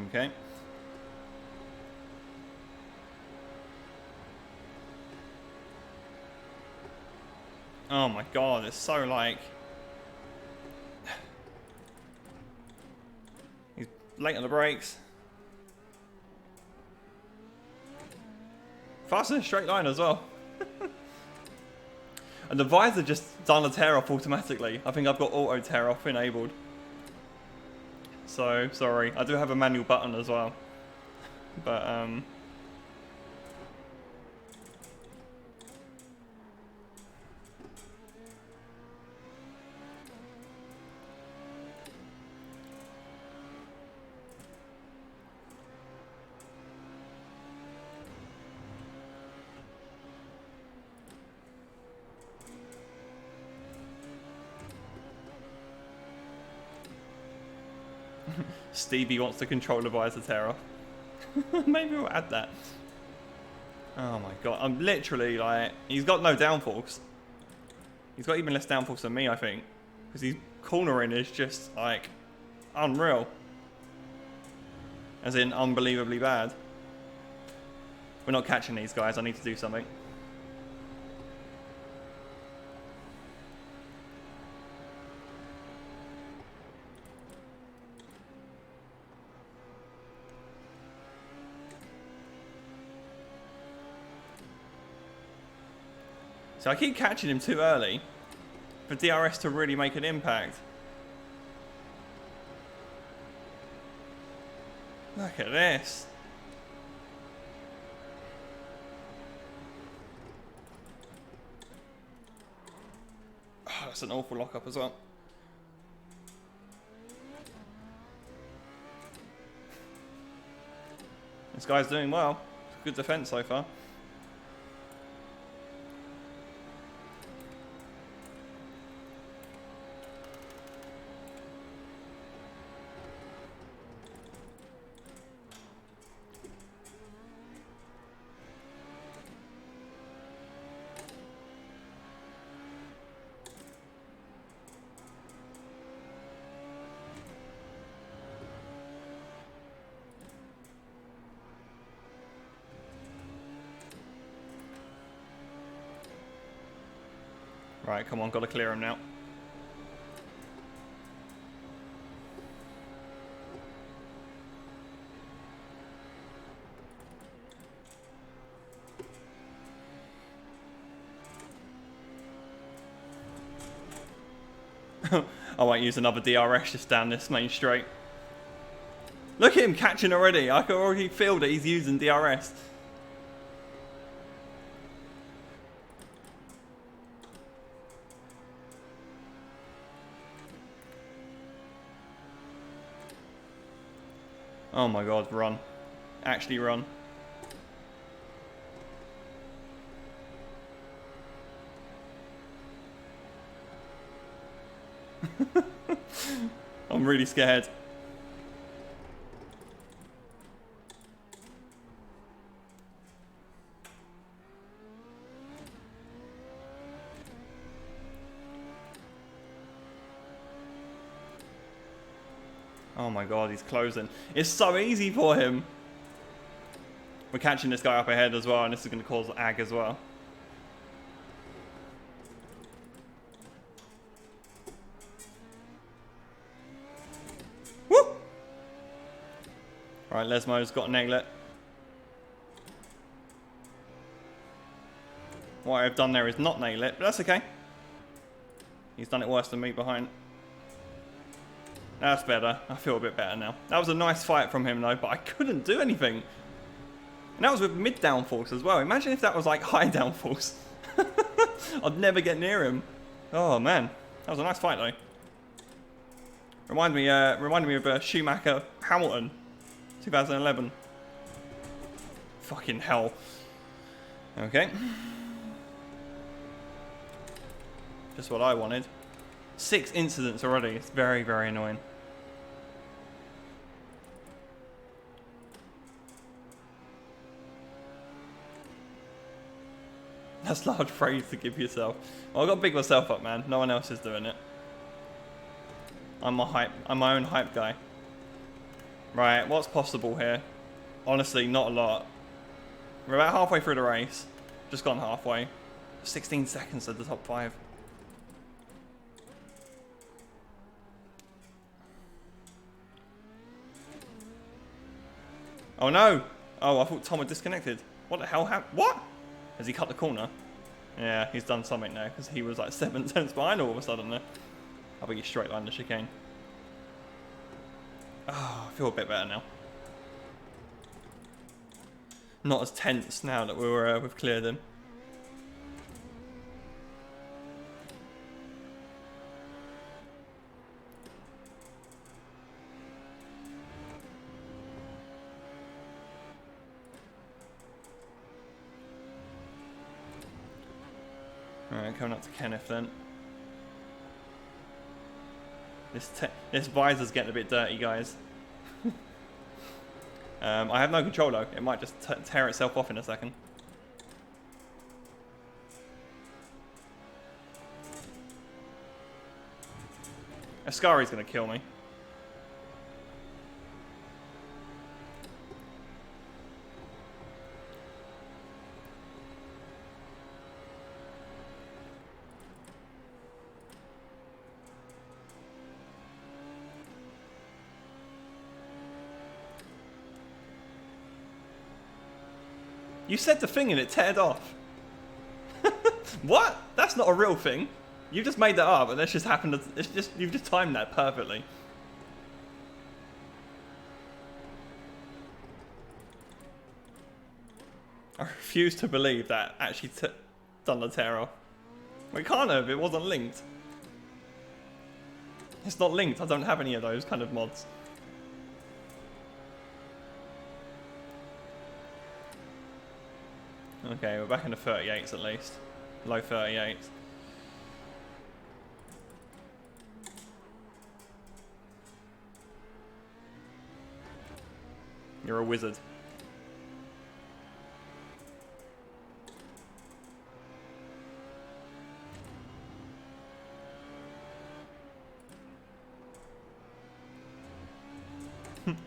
Okay. Oh my god, it's so like... He's late on the brakes. Fast in a straight line as well. And the visor just done a tear off automatically. I think I've got auto tear off enabled. So, sorry. I do have a manual button as well. But, Stevie wants to control the visor tear off. Maybe we'll add that. Oh my god, I'm literally like... He's got no downforce. He's got even less downforce than me, I think. Because his cornering is just, like, unreal. As in, unbelievably bad. We're not catching these guys, I need to do something. So I keep catching him too early for DRS to really make an impact. Look at this. Oh, that's an awful lockup as well. This guy's doing well. Good defense so far. Right, come on, gotta clear him now. I won't use another DRS just down this main straight. Look at him catching already. I can already feel that he's using DRS. Oh my god, run. Actually run. I'm really scared. Oh my god, he's closing. It's so easy for him. We're catching this guy up ahead as well, and this is going to cause ag as well. Woo! Alright, Lesmo's got to nail it. What I've done there is not nail it, but that's okay. He's done it worse than me behind. That's better. I feel a bit better now. That was a nice fight from him though, but I couldn't do anything. And that was with mid downforce as well. Imagine if that was like high downforce. I'd never get near him. Oh man, that was a nice fight though. Reminded me of Schumacher Hamilton, 2011. Fucking hell. Okay. Just what I wanted. 6 incidents already. It's very, very annoying. That's large praise to give yourself. Well, I've got to big myself up, man. No one else is doing it. I'm my own hype guy. Right, what's possible here? Honestly, not a lot. We're about halfway through the race. Just gone halfway. 16 seconds to the top 5. Oh no! Oh, I thought Tom had disconnected. What the hell happened? What? Has he cut the corner? Yeah, he's done something now because he was like 7 tenths behind all of a sudden there. I'll be straight line the chicane. Oh, I feel a bit better now. Not as tense now that we've cleared him. Alright, coming up to Kenneth then. This visor's getting a bit dirty, guys. I have no control though. It might just tear itself off in a second. Ascari's gonna kill me. You said the thing and it teared off. What? That's not a real thing. You just made that up, and that's just happened. You've just timed that perfectly. I refuse to believe that actually done the tear off. We can't have. It wasn't linked. It's not linked. I don't have any of those kind of mods. Okay, we're back in the 38s at least. Low 38s. You're a wizard.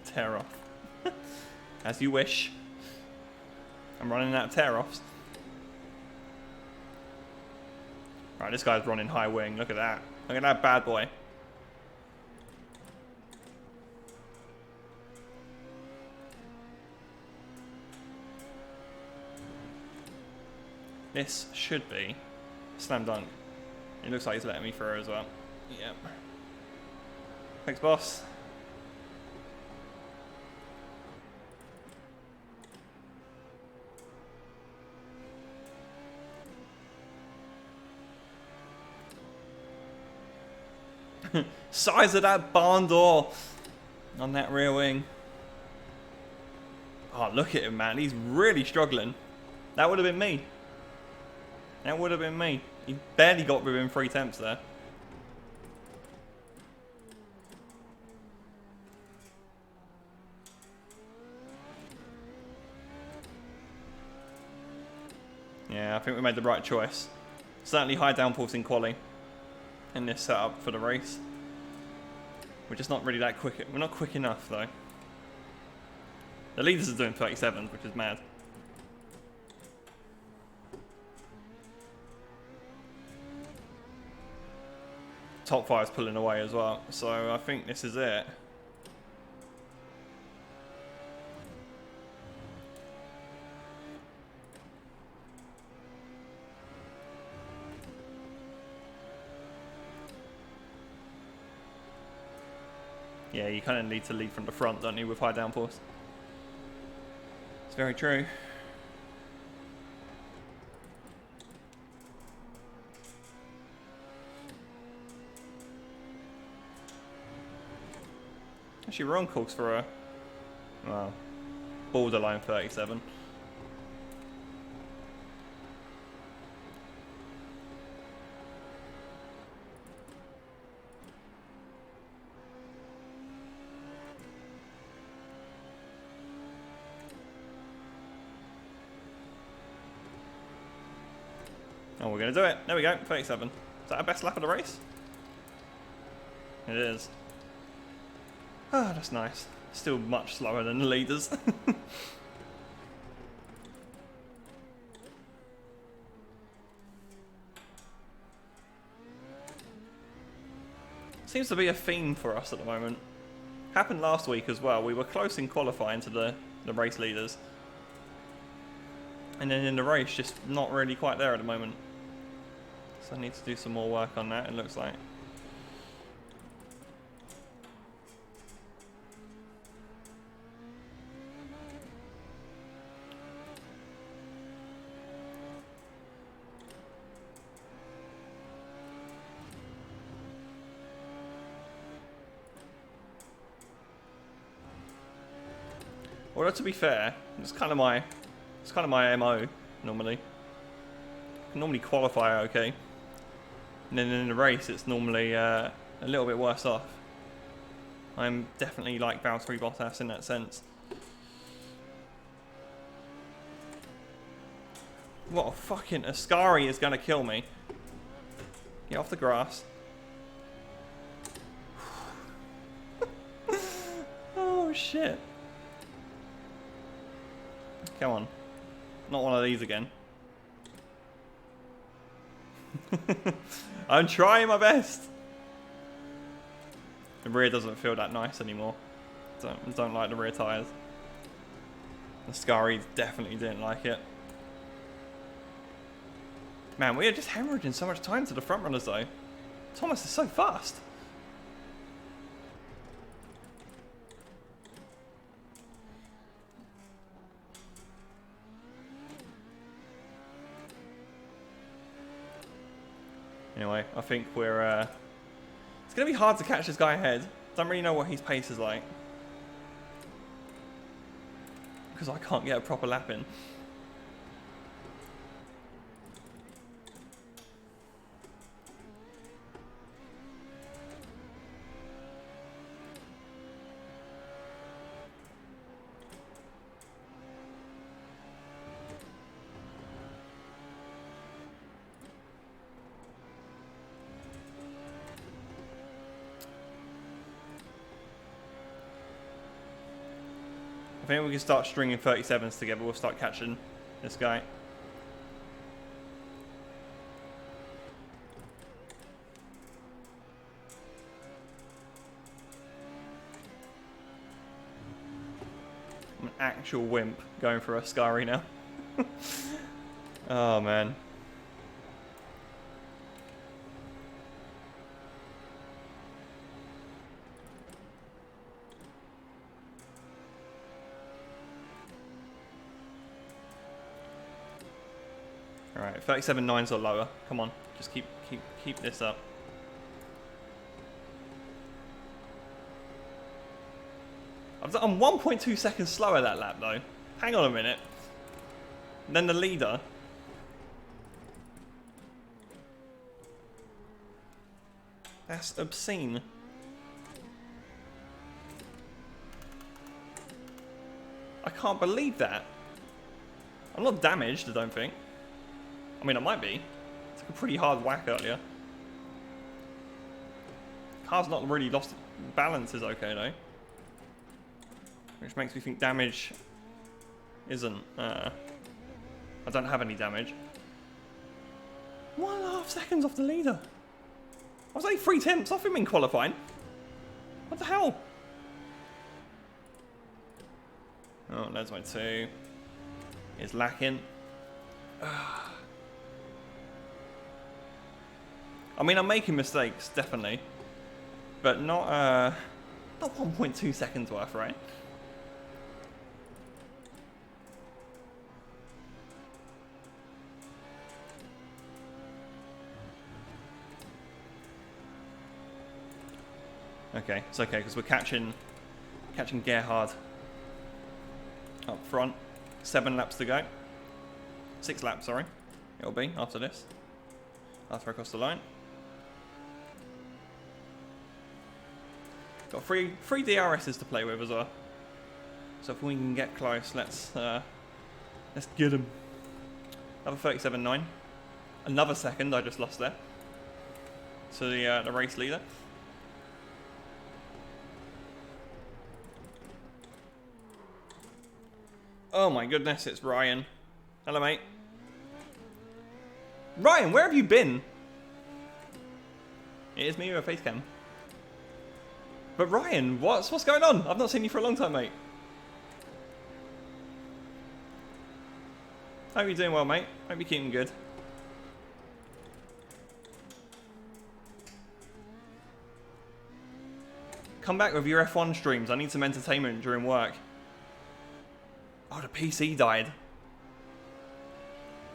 Tear off. As you wish. I'm running out of tear-offs. Right, this guy's running high wing. Look at that. Look at that bad boy. This should be slam dunk. It looks like he's letting me through as well. Yep. Thanks, boss. Size of that barn door on that rear wing. Oh, look at him, man. He's really struggling. That would have been me. That would have been me. He barely got within 3 attempts there. Yeah, I think we made the right choice. Certainly high downforce in quali in this setup for the race. We're just not really that quick. We're not quick enough though. The leaders are doing 37s, which is mad. Top 5's pulling away as well, so I think this is it. Yeah, you kind of need to lead from the front, don't you, with high downforce? very true. Actually, we're on course for a, well, borderline 37. Oh, we're going to do it. There we go, 37. Is that our best lap of the race? It is. Ah, oh, that's nice. Still much slower than the leaders. Seems to be a theme for us at the moment. Happened last week as well. We were close in qualifying to the race leaders. And then in the race, just not really quite there at the moment. So I need to do some more work on that, it looks like. Although to be fair, it's kind of my MO normally. I can normally qualify okay, and then in the race it's normally a little bit worse off. I'm definitely like Valtteri Bottas in that sense. What a fucking Ascari is gonna kill me. Get off the grass. Oh shit. Come on. Not one of these again. I'm trying my best. The rear doesn't feel that nice anymore. Don't like the rear tyres. The Ascari definitely didn't like it. Man, we are just hemorrhaging so much time to the front runners though. Thomas is so fast. Anyway, I think we're... it's going to be hard to catch this guy ahead. Don't really know what his pace is like. Because I can't get a proper lap in. I think we can start stringing 37s together. We'll start catching this guy. I'm an actual wimp going for a Ascari now. Oh man. Alright, 37.9s or lower. Come on, just keep this up. I'm 1.2 seconds slower that lap though. Hang on a minute. And then the leader. That's obscene. I can't believe that. I'm not damaged, I don't think. I mean, I might be. It's like a pretty hard whack earlier. Car's not really lost. Balance is okay though. Which makes me think damage isn't. I don't have any damage. 1.5 seconds off the leader. I was only 3/10 off him in qualifying. What the hell? Oh, there's my 2. It's lacking. I mean, I'm making mistakes, definitely. But not 1.2 seconds worth, right? Okay, it's okay because we're catching Gerhard up front. 7 laps to go. 6 laps, sorry. It'll be after this. After I cross the line. Got three DRSs to play with as well. So if we can get close, let's get him. Another 37.9. Another second I just lost there. So the race leader. Oh my goodness, it's Ryan. Hello, mate. Ryan, where have you been? It is me with a face cam. But Ryan, what's going on? I've not seen you for a long time, mate. Hope you're doing well, mate. Hope you're keeping good. Come back with your F1 streams. I need some entertainment during work. Oh, the PC died.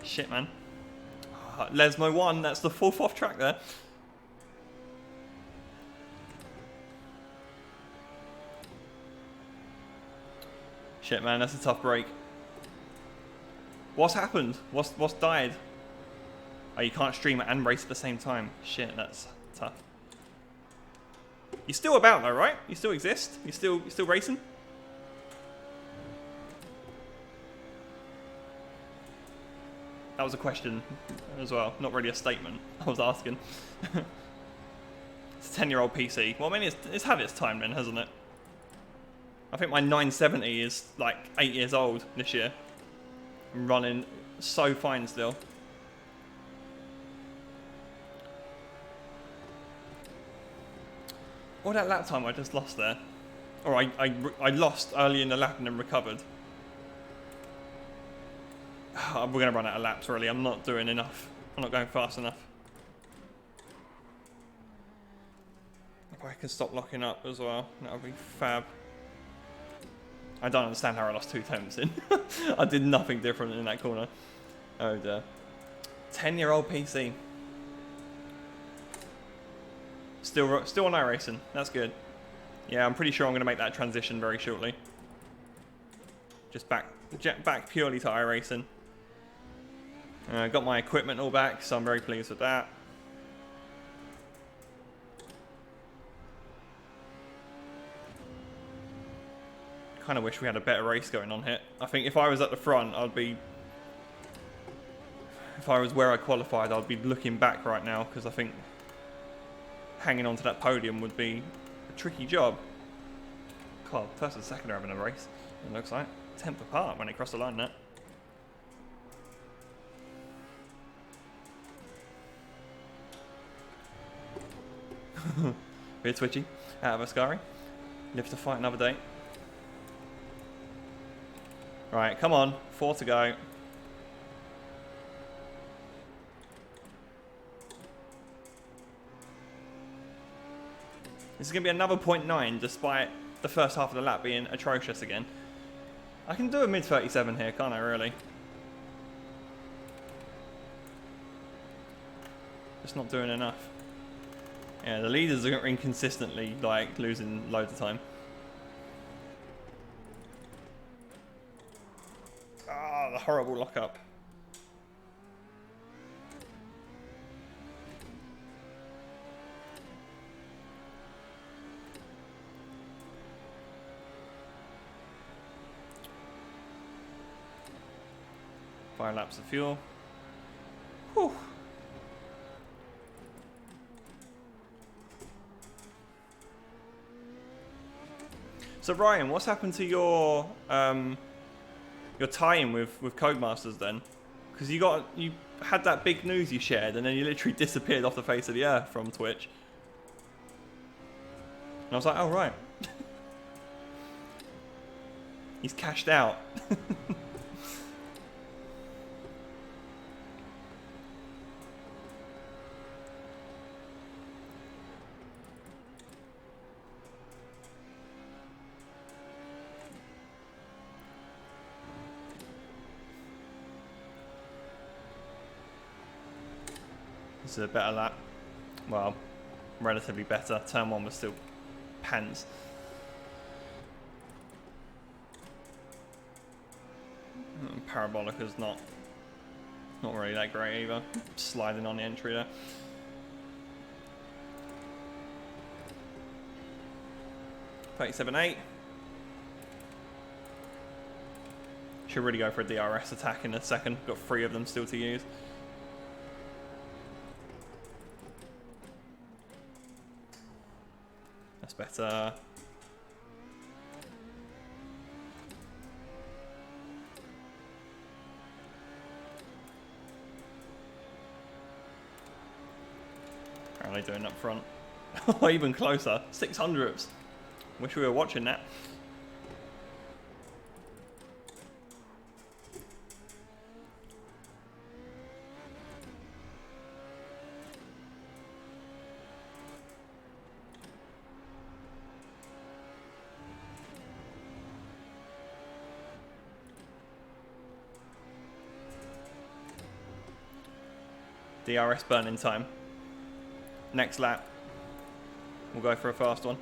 Shit, man. Oh, Lesmo 1, that's the 4th off track there. Shit, man, that's a tough break. What's happened? What's died? Oh, you can't stream it and race at the same time. Shit, that's tough. You're still about though, right? You still exist? You still racing? That was a question as well, not really a statement. I was asking. It's a 10-year-old PC. Well, I mean, it's had its time then, hasn't it? I think my 970 is like 8 years old this year. I'm running so fine still. All that lap time I just lost there. Or I lost early in the lap and then recovered. We're going to run out of laps, really. I'm not doing enough. I'm not going fast enough. If I can stop locking up as well, that would be fab. I don't understand how I lost 2 tenths in. I did nothing different in that corner. Oh dear. 10-year-old PC. Still on iRacing. That's good. Yeah, I'm pretty sure I'm going to make that transition very shortly. Just back purely to iRacing. Got my equipment all back, so I'm very pleased with that. Kind of wish we had a better race going on here. I think if I was at the front, if I was where I qualified, I'd be looking back right now, because I think hanging on to that podium would be a tricky job. God, first and second are having a race, it looks like. 10th apart when they cross the line there. Bit twitchy out of Ascari. Live to fight another day. Right, come on. 4 to go. This is going to be another 0.9 despite the first half of the lap being atrocious again. I can do a mid 37 here, can't I, really? Just not doing enough. Yeah, the leaders are inconsistently, like, losing loads of time. Ah, the horrible lockup. Fire laps of fuel. Whew. So Ryan, what's happened to your tie-in with Codemasters then? Because you had that big news you shared, and then you literally disappeared off the face of the earth from Twitch. And I was like, oh right, he's cashed out. This is a better lap. Well, relatively better. Turn 1 was still pants. Parabolica's not really that great either. Sliding on the entry there. .37.8. Should really go for a DRS attack in a second. Got 3 of them still to use. That's better. How are they doing up front? Oh, even closer. 600ths. Wish we were watching that. DRS burning time. Next lap, we'll go for a fast one.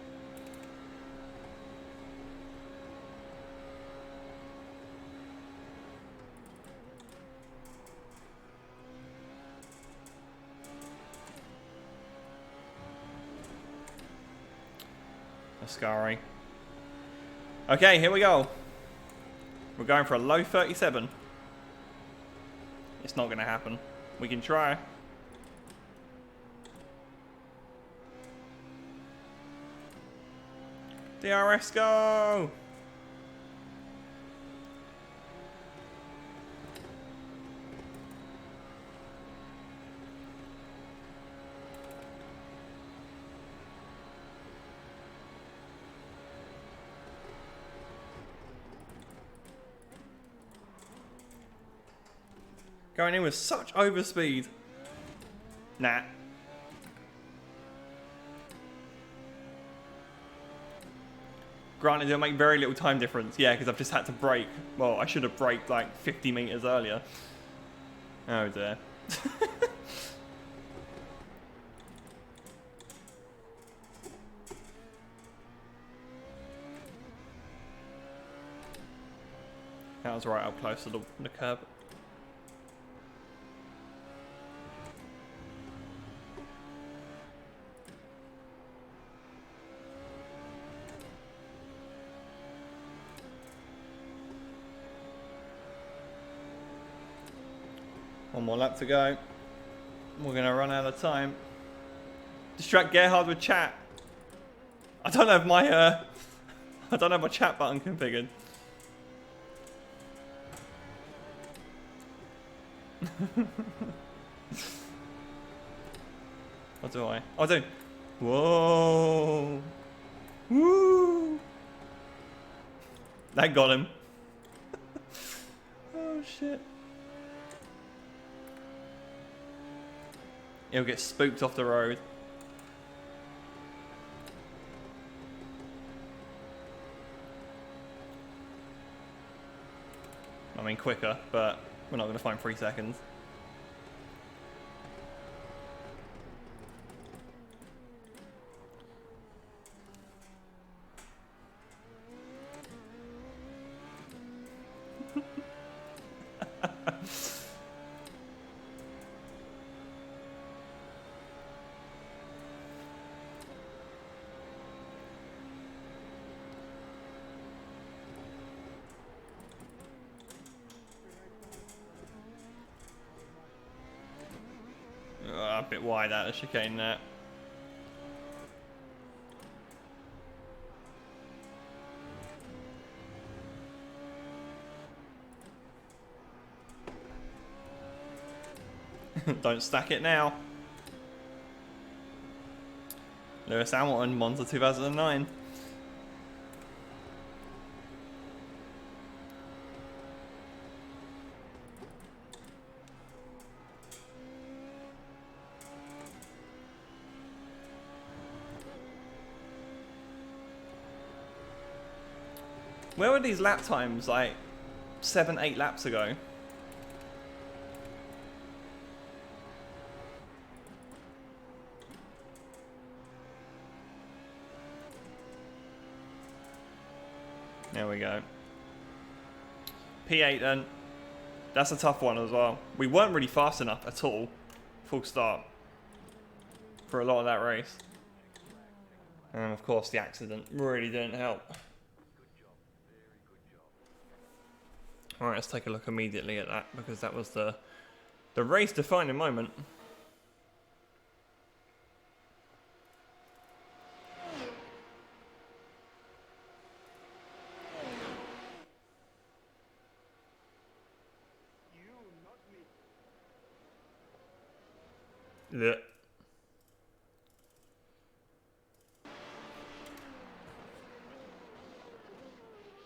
Ascari. Okay, here we go. We're going for a low 37. It's not going to happen. We can try. DRS go! Going in with such overspeed. Nah. Granted, it'll make very little time difference. Yeah, because I've just had to brake. Well, I should have braked like 50 meters earlier. Oh dear. That was right up close to the curb. One more lap to go. We're gonna run out of time. Distract Gerhard with chat. I don't have my chat button configured. What do I? Oh, I do. Whoa. Woo. That got him. Oh shit. He'll get spooked off the road. I mean quicker, but we're not going to find 3 seconds. A bit wide out of chicane there. Don't stack it now. Lewis Hamilton, Monza 2009. Where were these lap times like 7-8 laps ago? There we go. P8 then. That's a tough one as well. We weren't really fast enough at all. Full start. For a lot of that race. And of course the accident really didn't help. Alright, let's take a look immediately at that, because that was the race defining moment. Yeah.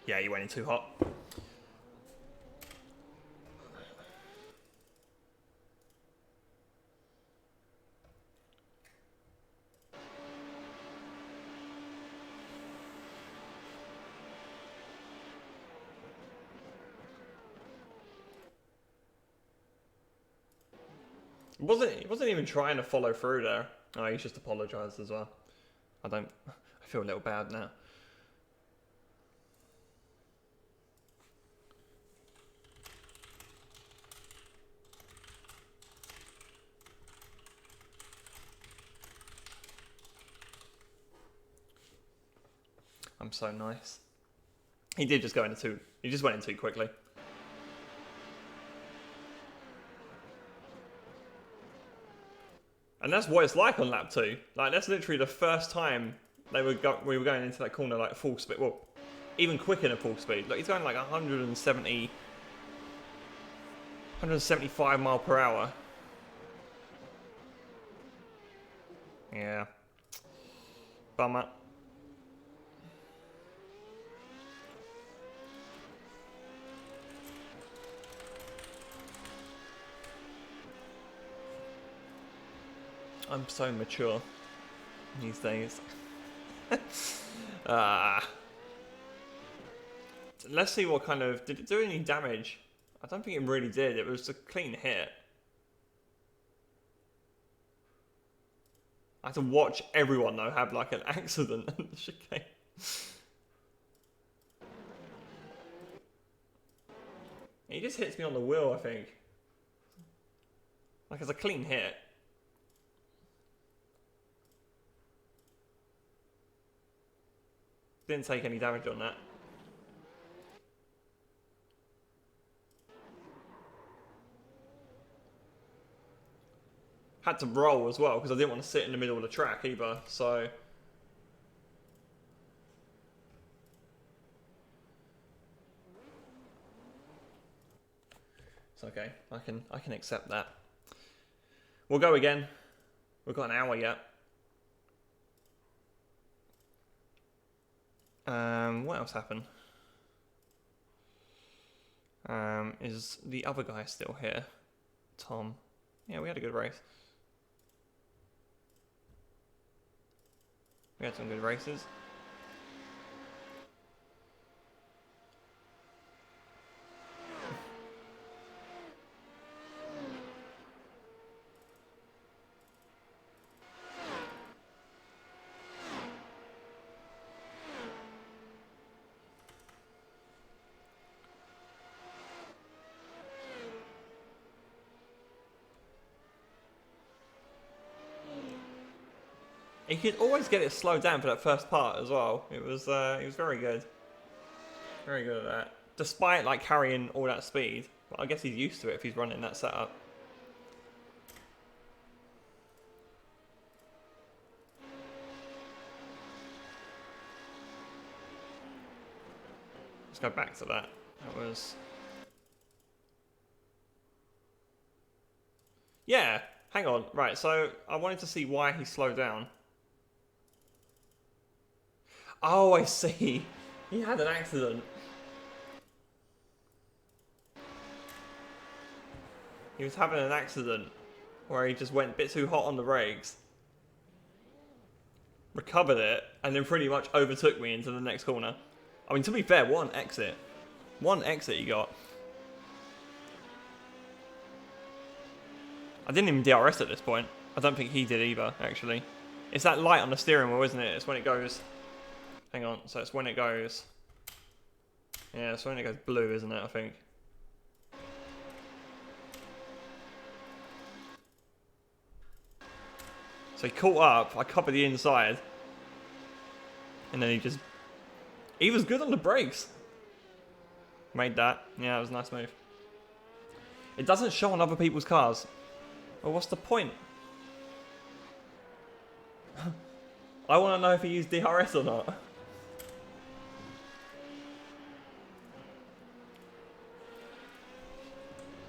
Yeah, you went in too hot. He wasn't even trying to follow through there. Oh, he's just apologised as well. I feel a little bad now. I'm so nice. He did just go into too. He just went in too quickly. And that's what it's like on lap 2. Like, that's literally the first time we were going into that corner like full speed. Well, even quicker than full speed. Like, he's going like 175 mile per hour. Yeah. Bummer. I'm so mature these days. Let's see what kind of... Did it do any damage? I don't think it really did. It was a clean hit. I had to watch everyone, though, have like an accident at the chicane. He just hits me on the wheel, I think. Like, it's a clean hit. Didn't take any damage on that. Had to roll as well, because I didn't want to sit in the middle of the track either, so... It's okay, I can accept that. We'll go again. We've got an hour yet. What else happened? Is the other guy still here? Tom. Yeah, we had a good race. We had some good races. He could always get it slowed down for that first part as well. It was very good. Very good at that. Despite like carrying all that speed. But I guess he's used to it if he's running that setup. Let's go back to that. That was... Yeah, hang on. Right, so I wanted to see why he slowed down. Oh, I see. He had an accident. He was having an accident where he just went a bit too hot on the brakes. Recovered it, and then pretty much overtook me into the next corner. I mean, to be fair, one exit. One exit he got. I didn't even DRS at this point. I don't think he did either, actually. It's that light on the steering wheel, isn't it? It's when it goes... Hang on, so it's when it goes... Yeah, it's when it goes blue, isn't it, I think? So he caught up, I covered the inside. And then he was good on the brakes. Made that. Yeah, it was a nice move. It doesn't show on other people's cars. Well, what's the point? I want to know if he used DRS or not.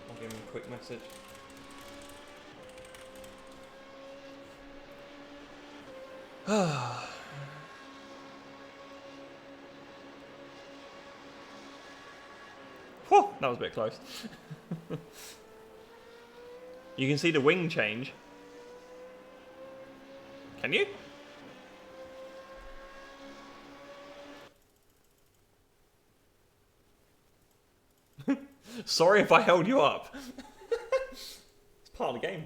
I'll give him a quick message. Whew, that was a bit close. You can see the wing change. Can you? Sorry if I held you up. It's part of the game.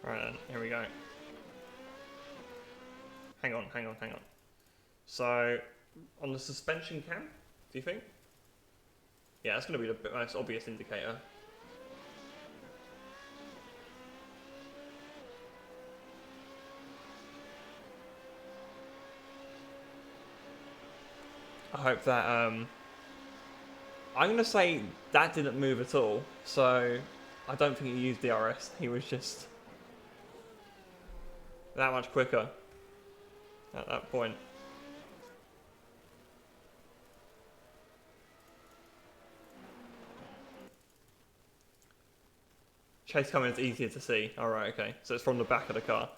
Right then, here we go. Hang on. So, on the suspension cam, do you think? Yeah, that's going to be the most obvious indicator. I hope that, I'm going to say that didn't move at all, so I don't think he used DRS, he was just that much quicker at that point. Chase coming is easier to see. Alright, okay. So it's from the back of the car.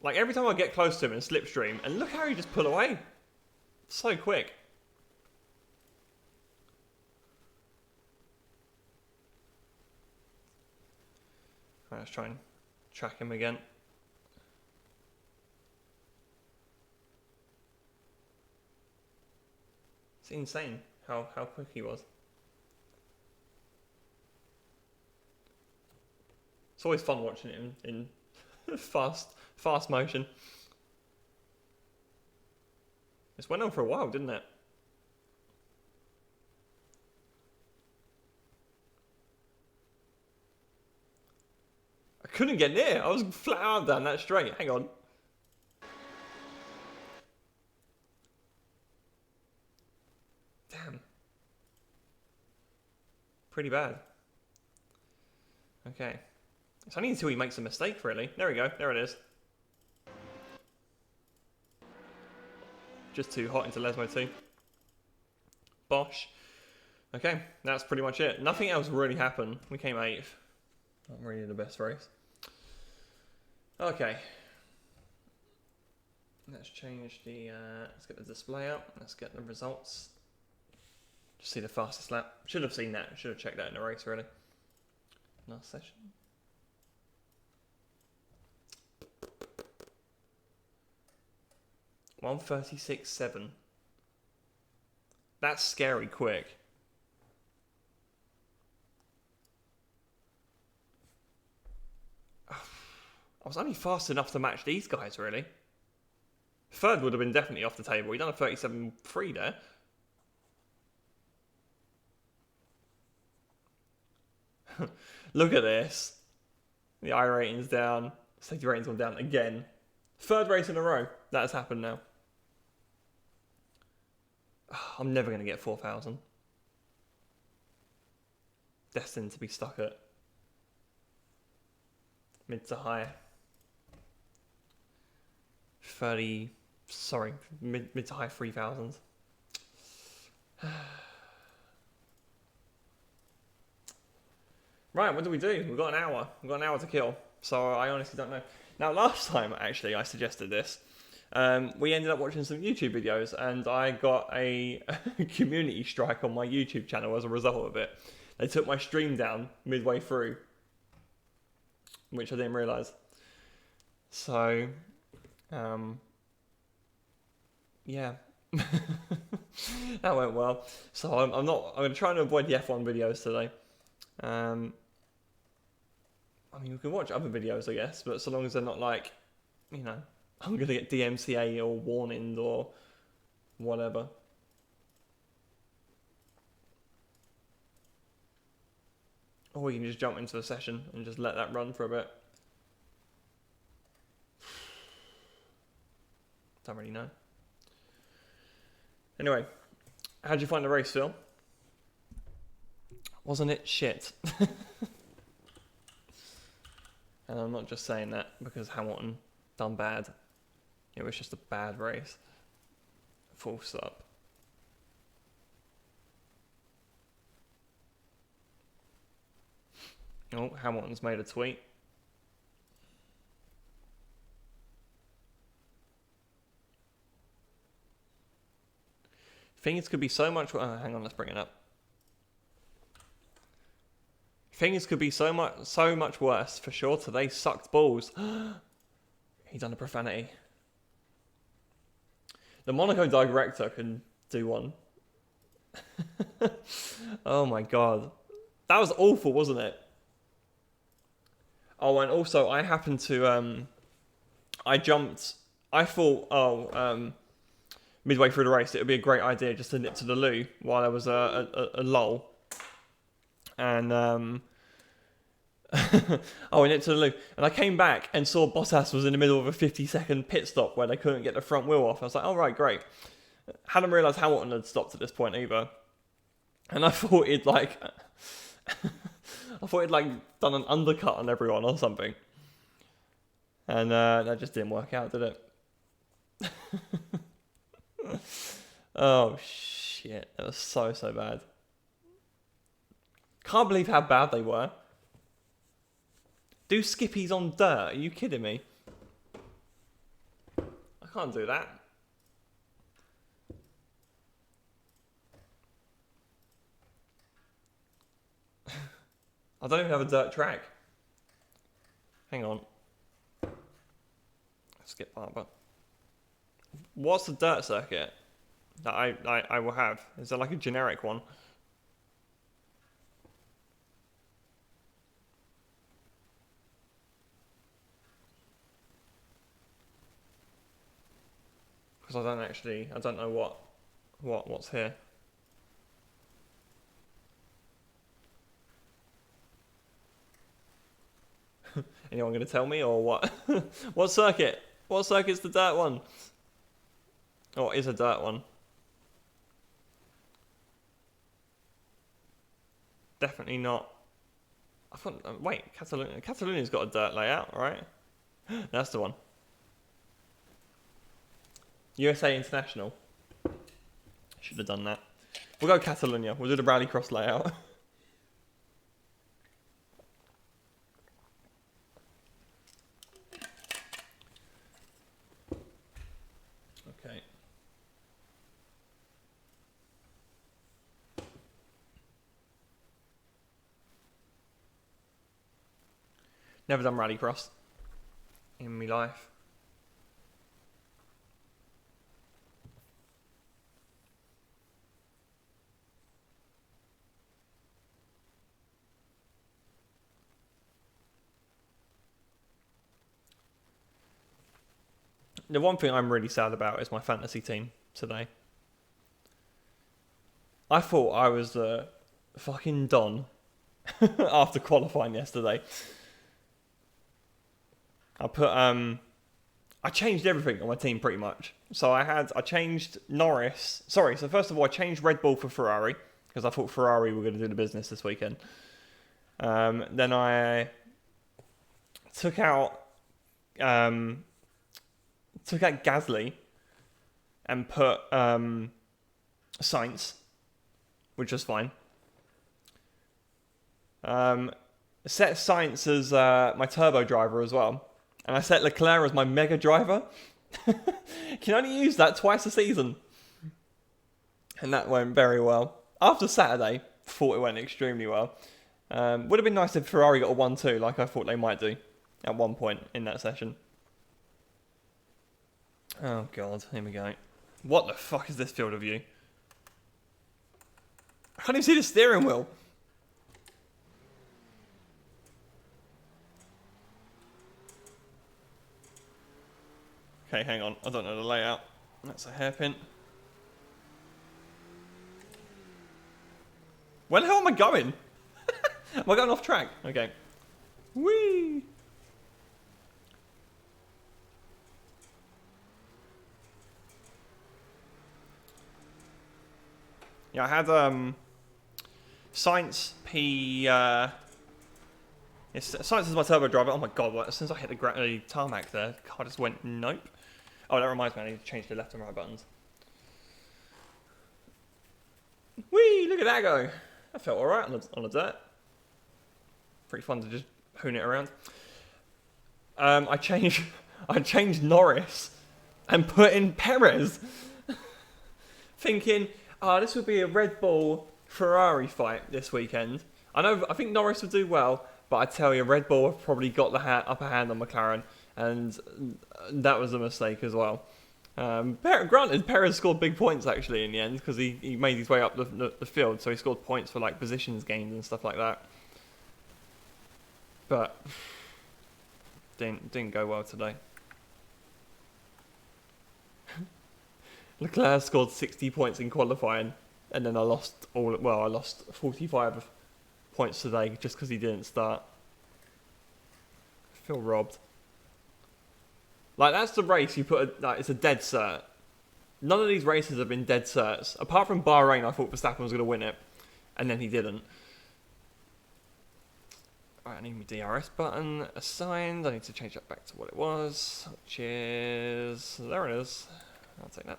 Like every time I get close to him in slipstream, and look how he just pulled away. So quick. Alright, let's try and track him again. It's insane how quick he was. It's always fun watching him in fast motion. This went on for a while, didn't it? I couldn't get near. I was flat out down that straight. Hang on. Damn. Pretty bad. Okay. It's only until he makes a mistake, really. There we go. There it is. Just too hot into Lesmo 2. Bosh. Okay, that's pretty much it. Nothing else really happened. We came 8th. Not really the best race. Okay. Let's change the... let's get the display up. Let's get the results. Just see the fastest lap. Should have seen that. Should have checked that in the race, really. Last session. .136.7. That's scary quick. I was only fast enough to match these guys, really. Third would have been definitely off the table. He done a 37.3 there. Look at this. The I rating's down. Safety rating's gone down again. Third race in a row. That has happened now. I'm never going to get 4,000. Destined to be stuck at mid to high 30. Sorry, mid to high 3,000s. Right, what do? We've got an hour. We've got an hour to kill. So I honestly don't know. Now, last time, actually, I suggested this. We ended up watching some YouTube videos, and I got a community strike on my YouTube channel as a result of it. They took my stream down midway through, which I didn't realise. So, yeah, That went well. So I'm not. I'm going to try and avoid the F1 videos today. I mean, we can watch other videos, I guess, but so long as they're not like, you know, I'm going to get DMCA or warnings or whatever. Or we can just jump into a session and just let that run for a bit. Don't really know. Anyway, how'd you find the race, Phil? Wasn't it shit? And I'm not just saying that because Hamilton done bad. It was just a bad race. Full stop. Oh, Hamilton's made a tweet. Things could be so much. Hang on, let's bring it up. Things could be so much worse for sure. Today sucked balls. He done a profanity. The Monaco director can do one. Oh my god, that was awful, wasn't it? Oh, and also I happened to I jumped. I thought midway through the race it would be a great idea just to nip to the loo while there was a lull. And I went into the loo and I came back and saw Bottas was in the middle of a 50-second pit stop where they couldn't get the front wheel off. I was like, oh right, great. Hadn't realised Hamilton had stopped at this point either. And I thought he'd like done an undercut on everyone or something. And that just didn't work out, did it? Oh shit, that was so bad. Can't believe how bad they were. Do skippies on dirt? Are you kidding me? I can't do that. I don't even have a dirt track. Hang on. Skip Barber. What's the dirt circuit that I will have? Is there like a generic one? Because I don't know what's here. Anyone going to tell me or what? What circuit? What circuit's the dirt one? Or is a dirt one? Definitely not. I thought. Wait, Catalonia. Catalonia's got a dirt layout, right? That's the one. USA International. Should have done that. We'll go Catalonia. We'll do the Rallycross layout. Okay. Never done Rallycross in my life. The one thing I'm really sad about is my fantasy team today. I thought I was the fucking Don after qualifying yesterday. I changed everything on my team pretty much. So I changed Norris. Sorry, so first of all I changed Red Bull for Ferrari because I thought Ferrari were going to do the business this weekend. Then I took out Gasly and put Sainz, which was fine. Set Sainz as my turbo driver as well. And I set Leclerc as my mega driver. Can only use that twice a season. And that went very well. After Saturday, thought it went extremely well. Would have been nice if Ferrari got a 1-2 like I thought they might do at one point in that session. Oh god, here we go. What the fuck is this field of view? I can't even see the steering wheel. Okay, hang on. I don't know the layout. That's a hairpin. Where the hell am I going? Am I going off track? Okay. Whee! Yeah, I had Science P. Science is my turbo driver. Oh my god! As soon as I hit the tarmac there, the car just went nope. Oh, that reminds me. I need to change the left and right buttons. Whee! Look at that go. That felt alright on the dirt. Pretty fun to just hoon it around. I changed Norris and put in Perez, thinking, oh, this would be a Red Bull Ferrari fight this weekend. I think Norris would do well, but I tell you, Red Bull have probably got the upper hand on McLaren, and that was a mistake as well. Granted, Perez scored big points actually in the end because he made his way up the field, so he scored points for like positions gained and stuff like that. But didn't go well today. Leclerc scored 60 points in qualifying, and then I lost 45 points today just because he didn't start. I feel robbed. Like, that's the race you put, it's a dead cert. None of these races have been dead certs. Apart from Bahrain, I thought Verstappen was going to win it, and then he didn't. Right, I need my DRS button assigned. I need to change that back to what it was, which is, there it is. I'll take that.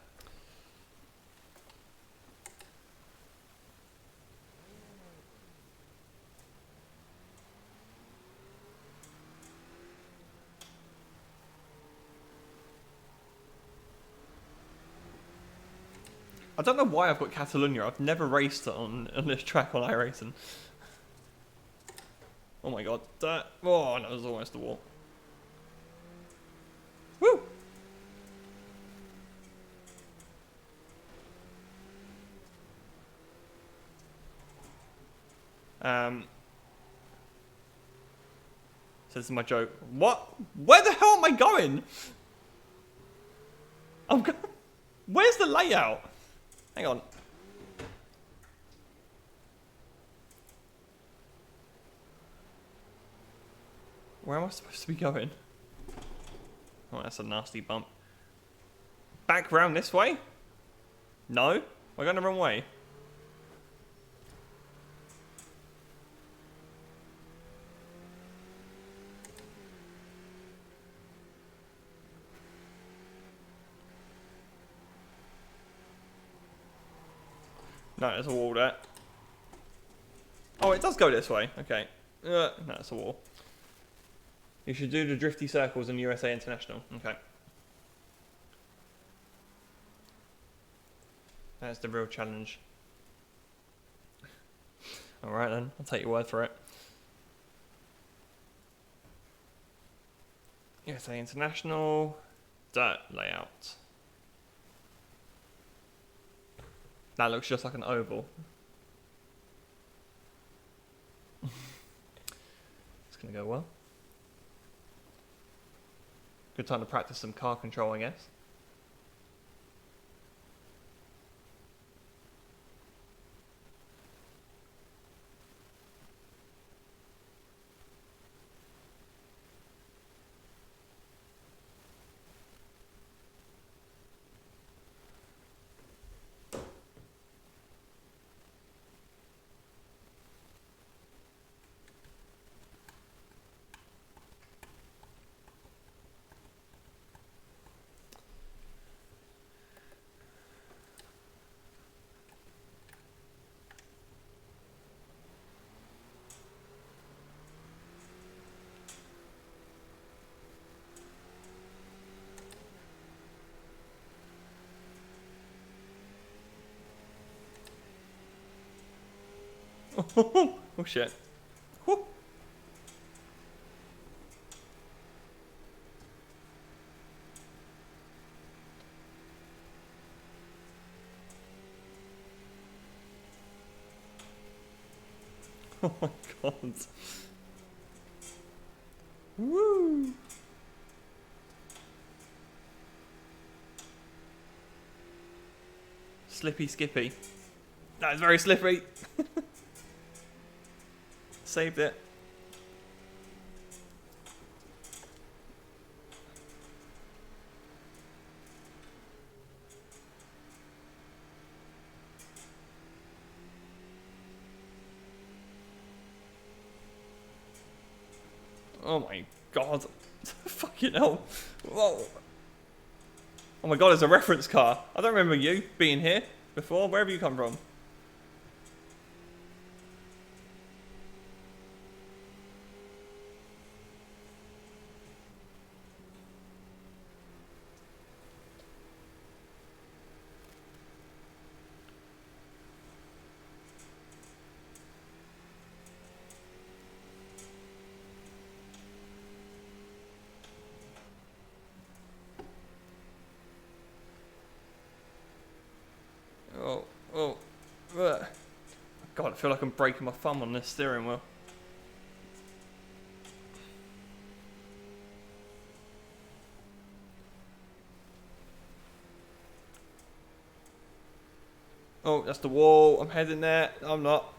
I don't know why I've got Catalonia. I've never raced on this track on iRacing. Oh my god. That was almost a wall. Woo! So this is my joke. What? Where the hell am I going? Where's the layout? Hang on. Where am I supposed to be going? Oh, that's a nasty bump. Back round this way? No? We're going the wrong way. No, there's a wall there. Oh, it does go this way. Okay. No, it's a wall. You should do the drifty circles in USA International. Okay. That's the real challenge. Alright then, I'll take your word for it. USA International. Dirt layout. That looks just like an oval. It's gonna go well. Good time to practice some car control, I guess. Oh shit. Whew. Oh my god. Woo! Slippy Skippy. That is very slippery. Saved it. Oh my god. Fucking hell. Whoa. Oh my god, there's a reference car. I don't remember you being here before. Where have you come from? Oh, oh. Ugh. God, I feel like I'm breaking my thumb on this steering wheel. Oh, that's the wall. I'm heading there. I'm not.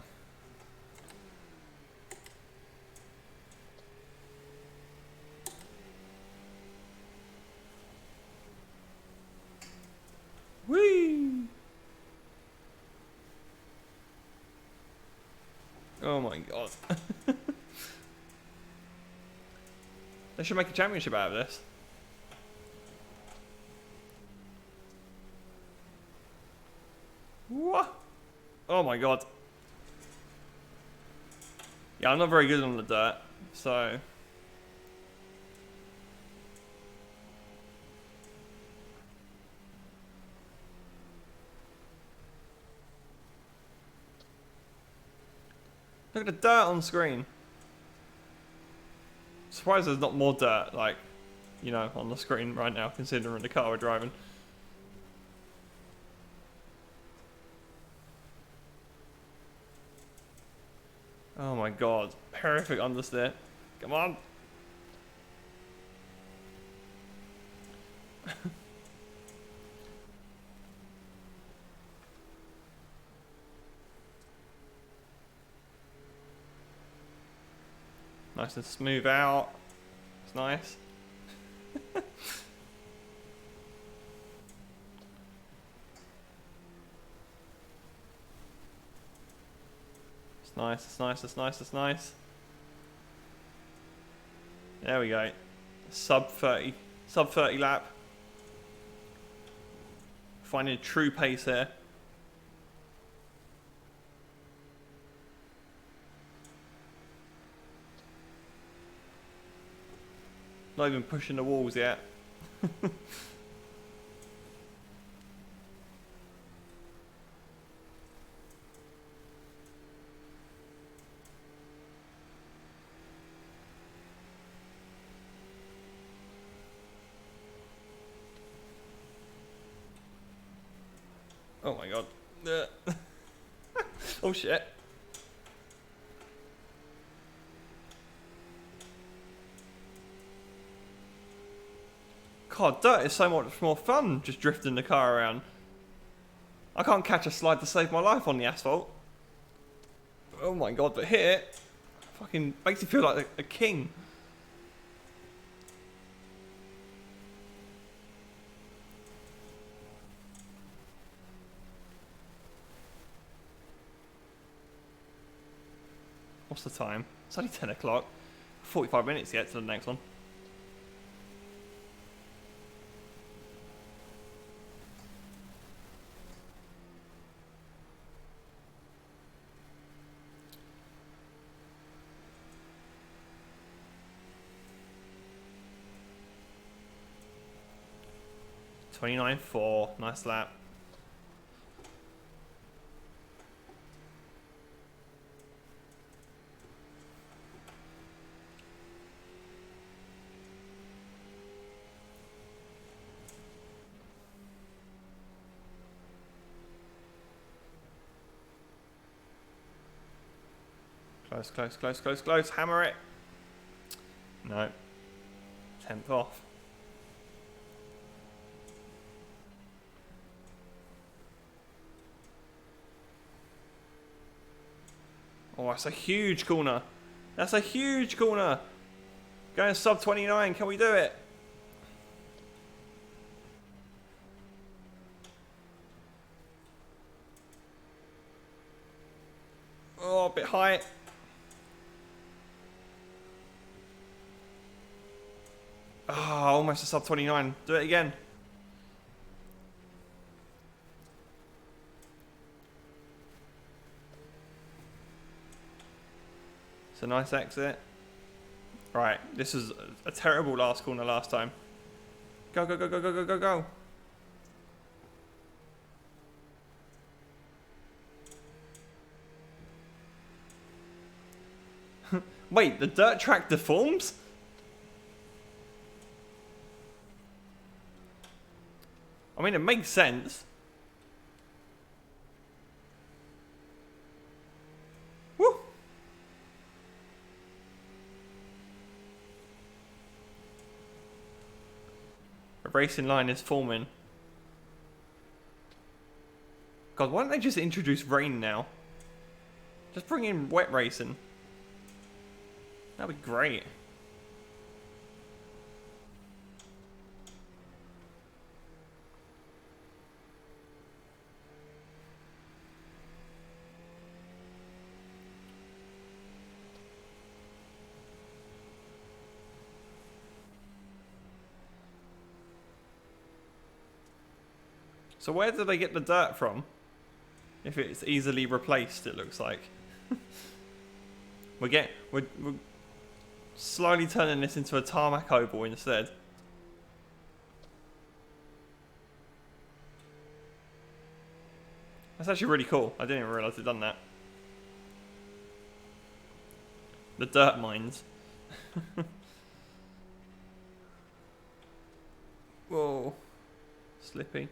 Whee! Oh my god. They should make a championship out of this. What? Oh my god. Yeah, I'm not very good on the dirt, so... Look at the dirt on screen. Surprised there's not more dirt, like, you know, on the screen right now, considering the car we're driving. Oh my god. Horrific understeer. Come on. Nice and smooth out. It's nice. It's nice, it's nice, it's nice, it's nice. There we go. Sub 30 lap. Finding true pace here. Not even pushing the walls yet. Oh my god. Oh shit. God, dirt is so much more fun just drifting the car around. I can't catch a slide to save my life on the asphalt. Oh my god, but here, fucking makes you feel like a king. What's the time? It's only 10 o'clock. 45 minutes yet to the next one. .29.4, nice lap. Close, close, close, close, close. Hammer it. No. 10th off. Oh, that's a huge corner. That's a huge corner. Going sub 29. Can we do it? Oh, a bit high. Oh, almost a sub 29. Do it again. It's a nice exit. Right, this is a terrible last corner last time. Go, go, go, go, go, go, go, go. Wait, the dirt track deforms? I mean, it makes sense. Woo! A racing line is forming. God, why don't they just introduce rain now? Just bring in wet racing. That'd be great. So where do they get the dirt from? If it's easily replaced, it looks like. We're slowly turning this into a tarmac oval instead. That's actually really cool. I didn't even realise they'd done that. The dirt mines. Whoa. Slippy.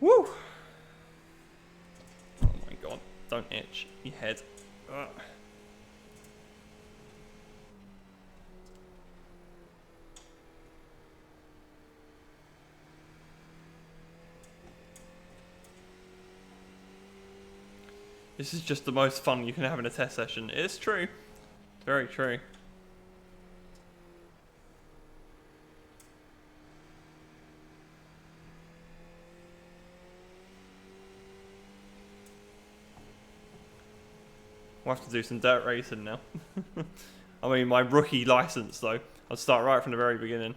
Woo! Oh my god. Don't itch your head. Ugh. This is just the most fun you can have in a test session. It's true. Very true. We'll have to do some dirt racing now. I mean, my rookie license though. I'll start right from the very beginning.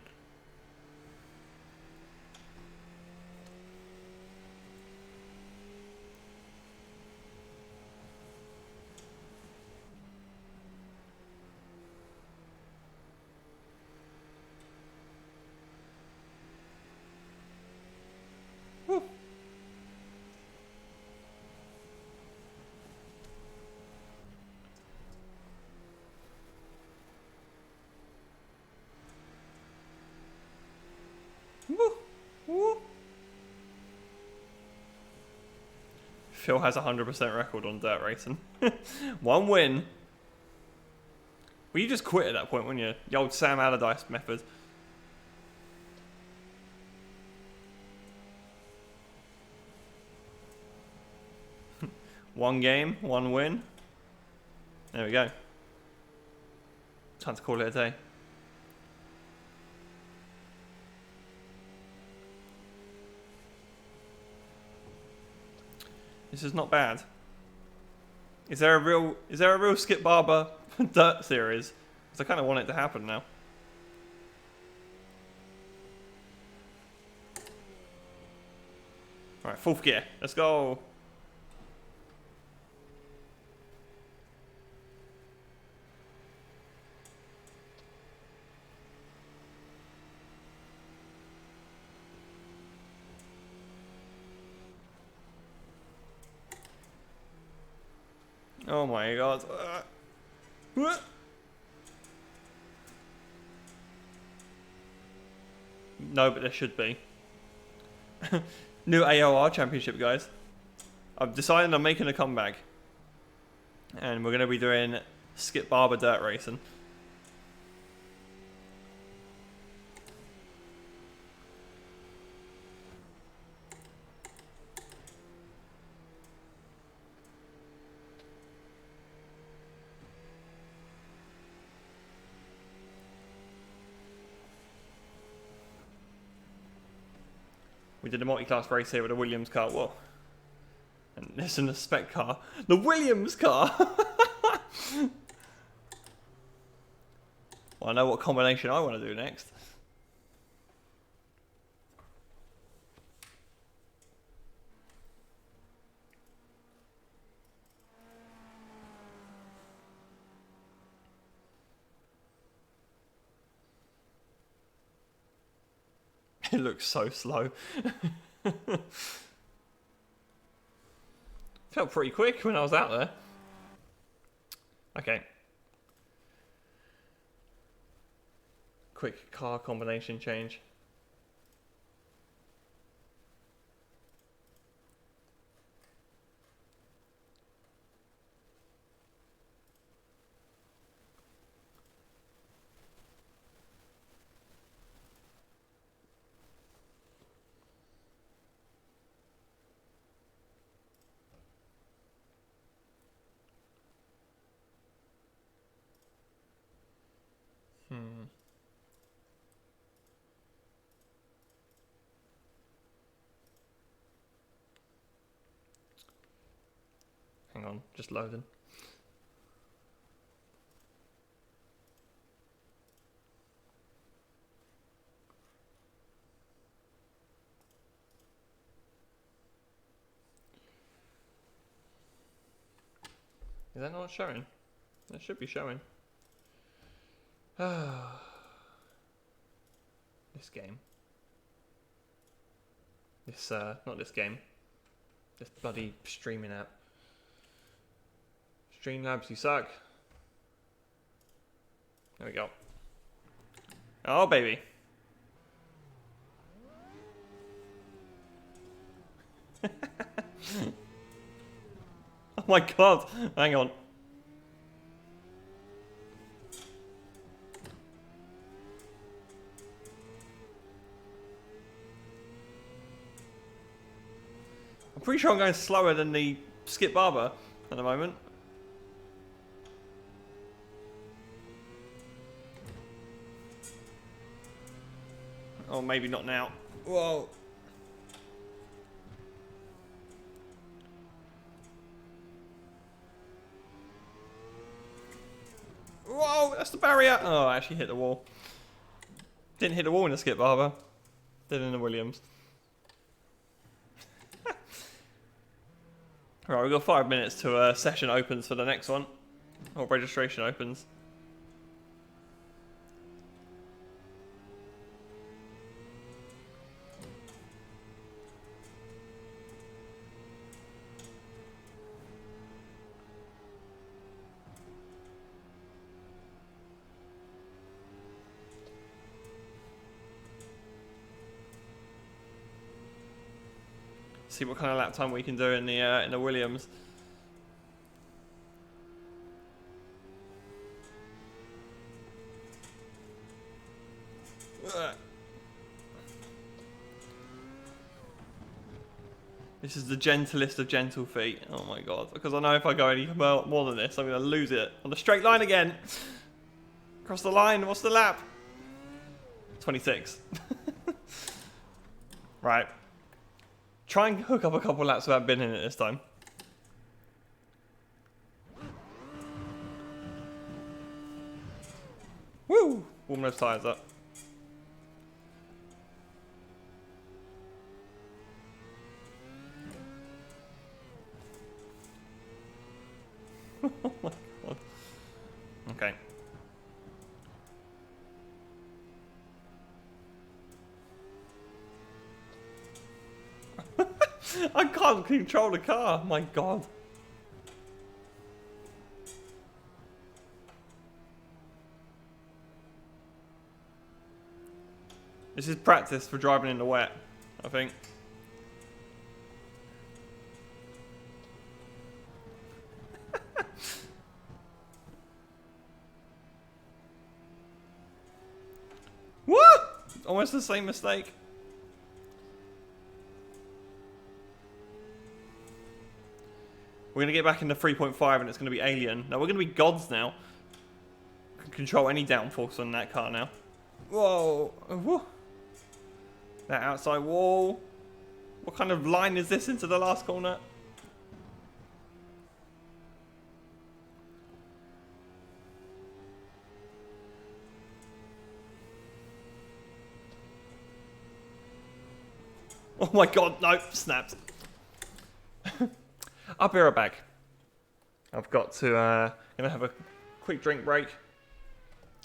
Woo. Woo. Woo. Phil has a 100% record on dirt racing. One win. Well, you just quit at that point, wouldn't you? The old Sam Allardyce method. One game, one win. There we go. Time to call it a day. This is not bad. Is there a real Skip Barber dirt series? Because I kind of want it to happen now. Alright, fourth gear. Let's go. Oh my god. No, but there should be. New AOR championship, guys. I've decided I'm making a comeback. And we're going to be doing Skip Barber dirt racing. We did a multi-class race here with a Williams car. Whoa. And this is a spec car. The Williams car! Well, I know what combination I want to do next. It looks so slow. Felt pretty quick when I was out there. Okay. Quick car combination change. Hang on, just loading. Is that not showing? It should be showing. This game. This, not this game. This bloody streaming app. Streamlabs, you suck. There we go. Oh, baby. Oh my god. Hang on. I'm pretty sure I'm going slower than the Skip Barber at the moment. Oh, maybe not now. Whoa. Whoa, that's the barrier. Oh, I actually hit the wall. Didn't hit the wall in the Skip Barber. Did in the Williams. Right, we've got 5 minutes to session opens for the next one. Or registration opens. See what kind of lap time we can do in the Williams. This is the gentlest of gentle feet. Oh my god. Because I know if I go any more than this, I'm going to lose it. On the straight line again. Across the line. What's the lap? 26. Right. Try and hook up a couple laps without binning it this time. Woo! Warm those tyres up. Oh my god. Okay. I can't control the car. My god. This is practice for driving in the wet, I think. almost the same mistake. We're going to get back into 3.5 and it's going to be alien. Now we're going to be gods now. Can control any downforce on that car now. Whoa. Whoa. That outside wall. What kind of line is this into the last corner? Oh my god, no, snapped. I'll be right back. I've got to, gonna have a quick drink break.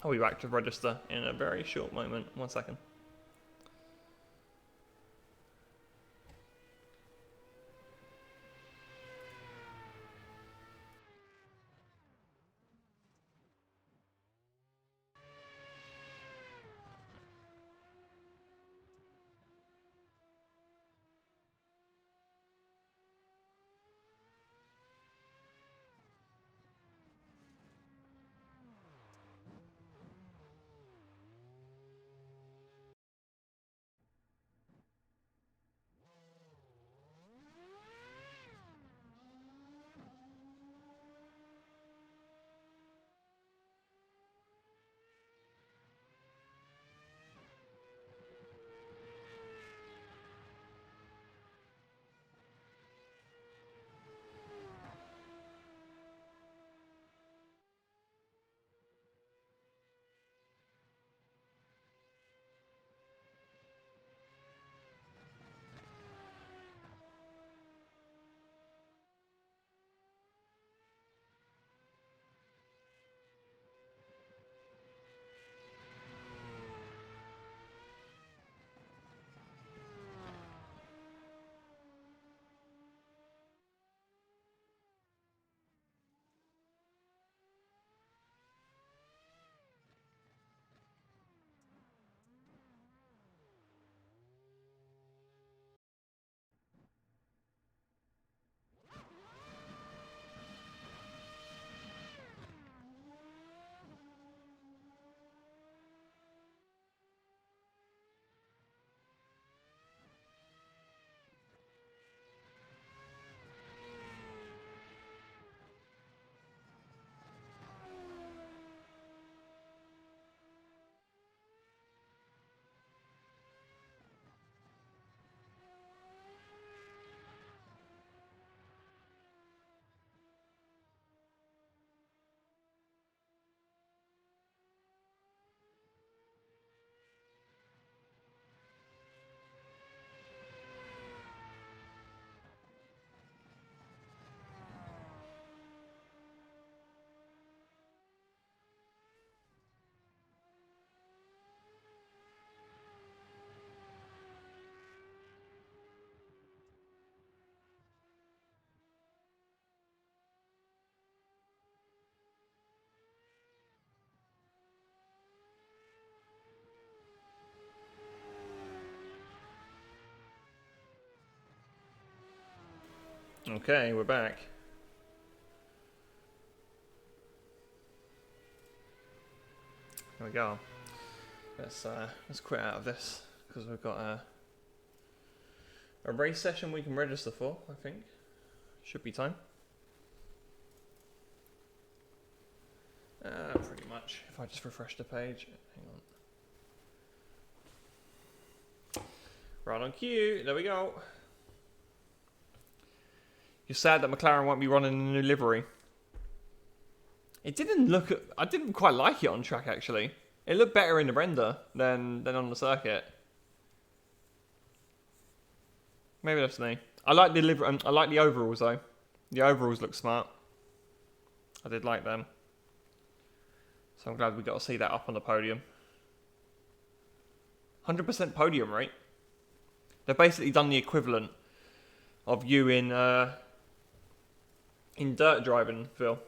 I'll be back to register in a very short moment. 1 second. Okay, we're back. There we go. Let's quit out of this because we've got a race session we can register for. I think should be time. Pretty much. If I just refresh the page, hang on. Right on cue. There we go. You're sad that McLaren won't be running a new livery. It didn't look. I didn't quite like it on track actually. It looked better in the render than on the circuit. Maybe that's me. I like the livery. I like the overalls though. The overalls look smart. I did like them. So I'm glad we got to see that up on the podium. 100% podium rate. They've basically done the equivalent of you in dirt driving, Phil.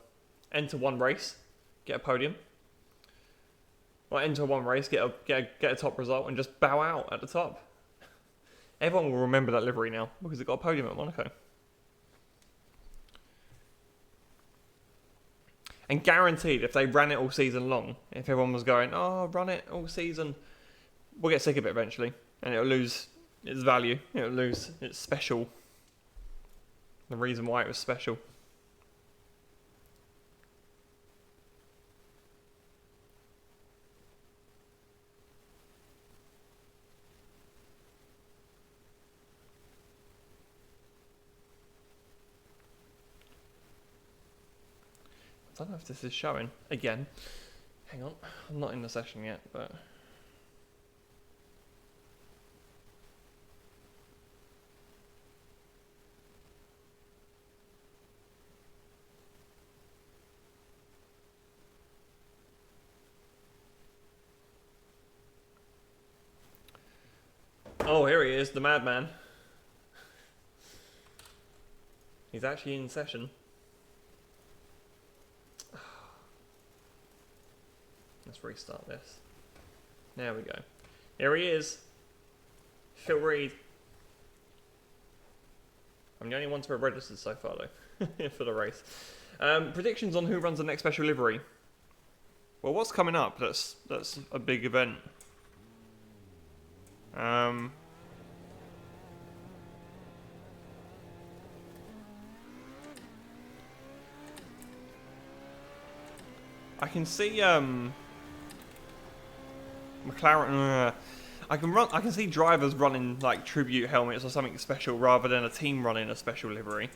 Enter one race, get a podium. Or enter one race, get a top result, and just bow out at the top. Everyone will remember that livery now because it got a podium at Monaco. And guaranteed, if they ran it all season long, if everyone was going, oh, run it all season, we'll get sick of it eventually, and it'll lose its value. It'll lose its special. The reason why it was special. I don't know if this is showing again. Hang on, I'm not in the session yet, but. Oh, here he is, the madman. He's actually in session. Let's restart this. There we go. Here he is. Phil Reed. I'm the only one to have registered so far though, for the race. Predictions on who runs the next special livery. Well, what's coming up? That's a big event. I can see McLaren. I can see drivers running like tribute helmets or something special rather than a team running a special livery.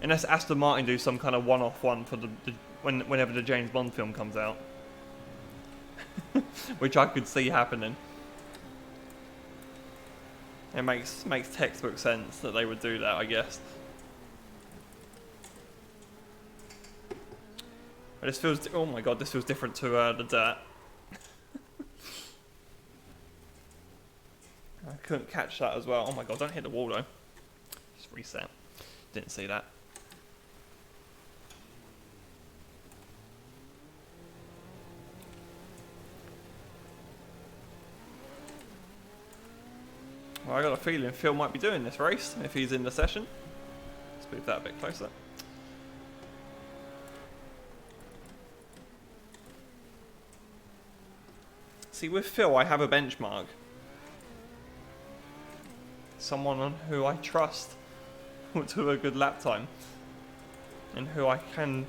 Unless Aston Martin do some kind of one-off one for whenever the James Bond film comes out, which I could see happening. It makes textbook sense that they would do that, I guess. But this feels, oh my god, this feels different to the dirt. I couldn't catch that as well. Oh my god, don't hit the wall though. Just reset. Didn't see that. Well, I got a feeling Phil might be doing this race if he's in the session. Let's move that a bit closer. See, with Phil, I have a benchmark. Someone on who I trust will do a good lap time. And who I can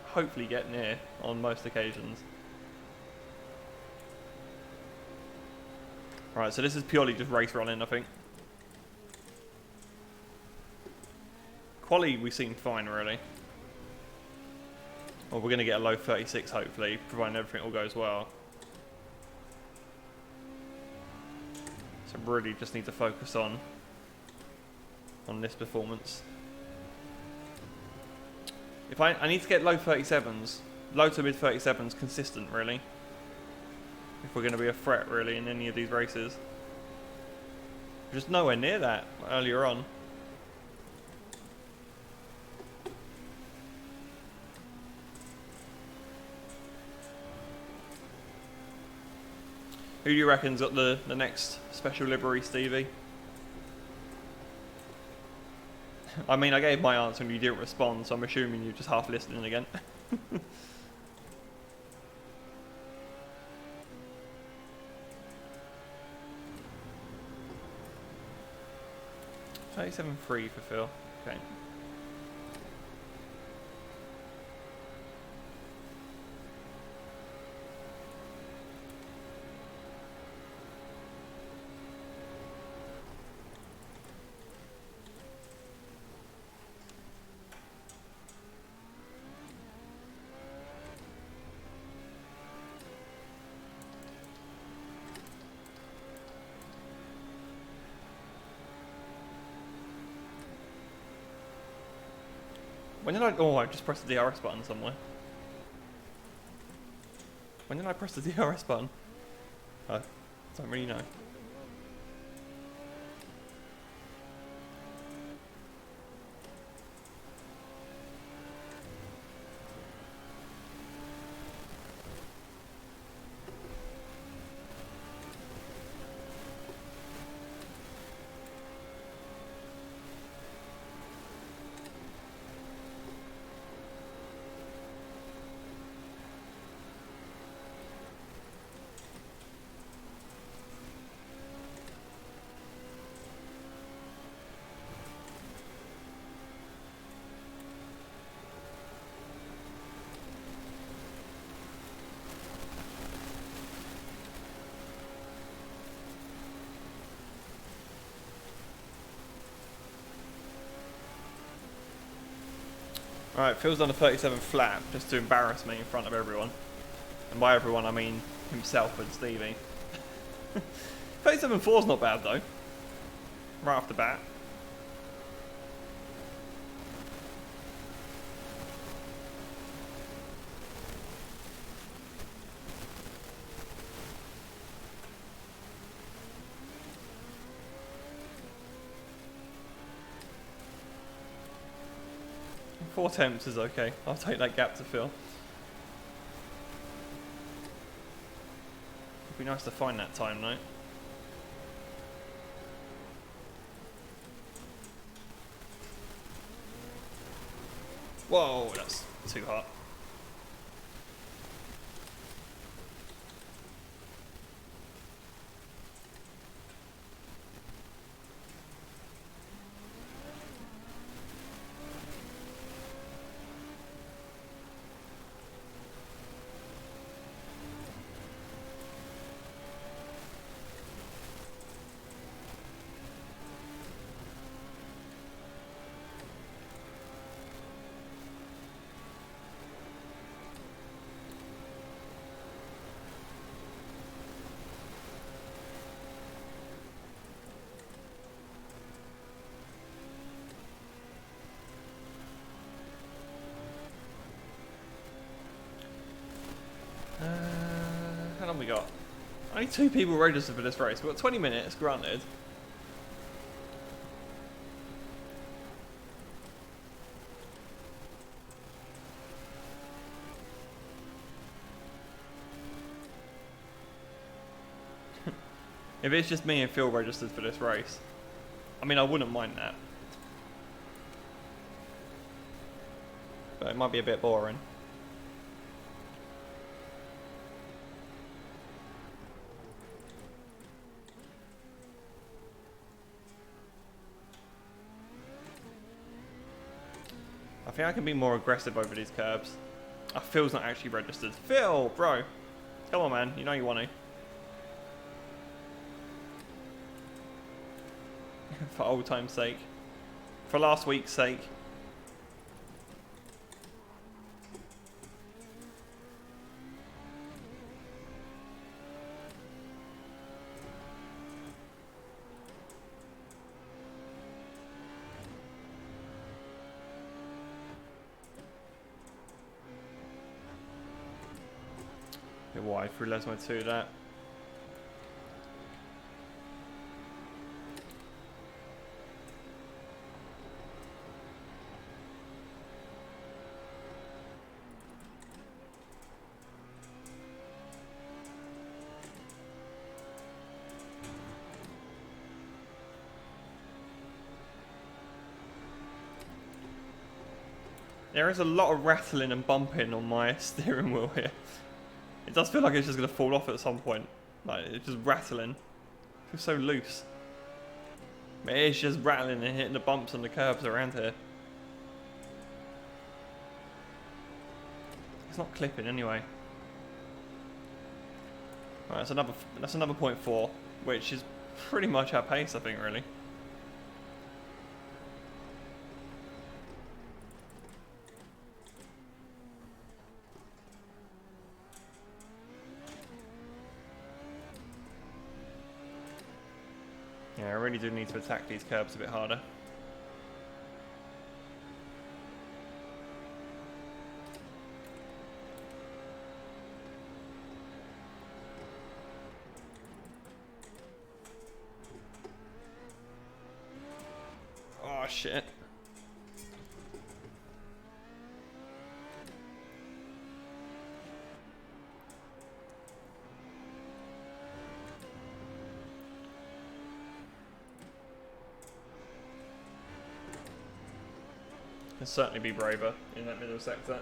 hopefully get near on most occasions. Right, so this is purely just race running, I think. Quali, we seem fine, really. Well, we're going to get a low 36, hopefully, providing everything all goes well. So really just need to focus on this performance. If I need to get low 37s, low to mid 37s consistent, really. If we're going to be a threat, really, in any of these races. We're just nowhere near that earlier on. Who do you reckon's got the next special livery, Stevie? I mean, I gave my answer and you didn't respond, so I'm assuming you're just half listening again. 37.3 for Phil. Okay. When did I... Oh, I just pressed the DRS button somewhere. When did I press the DRS button? I don't really know. Alright, Phil's done a 37 flat just to embarrass me in front of everyone. And by everyone, I mean himself and Stevie. 37.4's not bad though. Right off the bat. Four temps is okay. I'll take that gap to Phil. It'd be nice to find that time though. Whoa, that's too hot. How long we got? Only 2 people registered for this race. We've got 20 minutes, granted. If it's just me and Phil registered for this race, I mean, I wouldn't mind that. But it might be a bit boring. I think I can be more aggressive over these curbs. Oh, Phil's not actually registered. Phil, bro. Come on, man. You know you want to. For old time's sake. For last week's sake. Bit wide through Lesmo 2 that. There is a lot of rattling and bumping on my steering wheel here. It does feel like it's just going to fall off at some point. Like, it's just rattling. It feels so loose. But it is just rattling and hitting the bumps and the curbs around here. It's not clipping anyway. Right, that's another 0.4, which is pretty much our pace, I think, really. Yeah, I really do need to attack these curbs a bit harder. Oh shit. Can certainly be braver in that middle sector.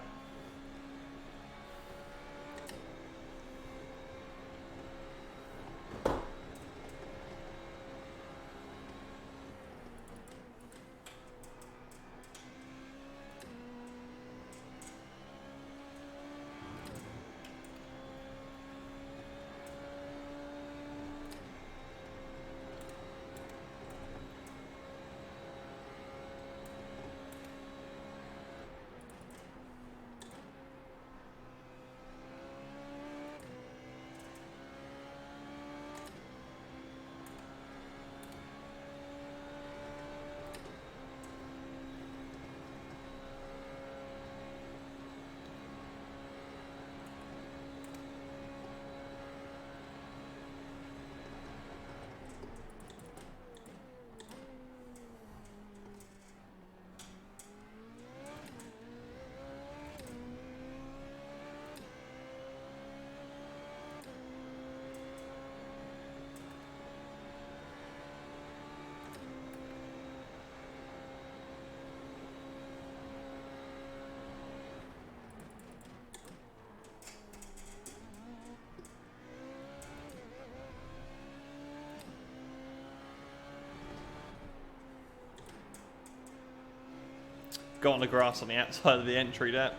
got on the grass on the outside of the entry there.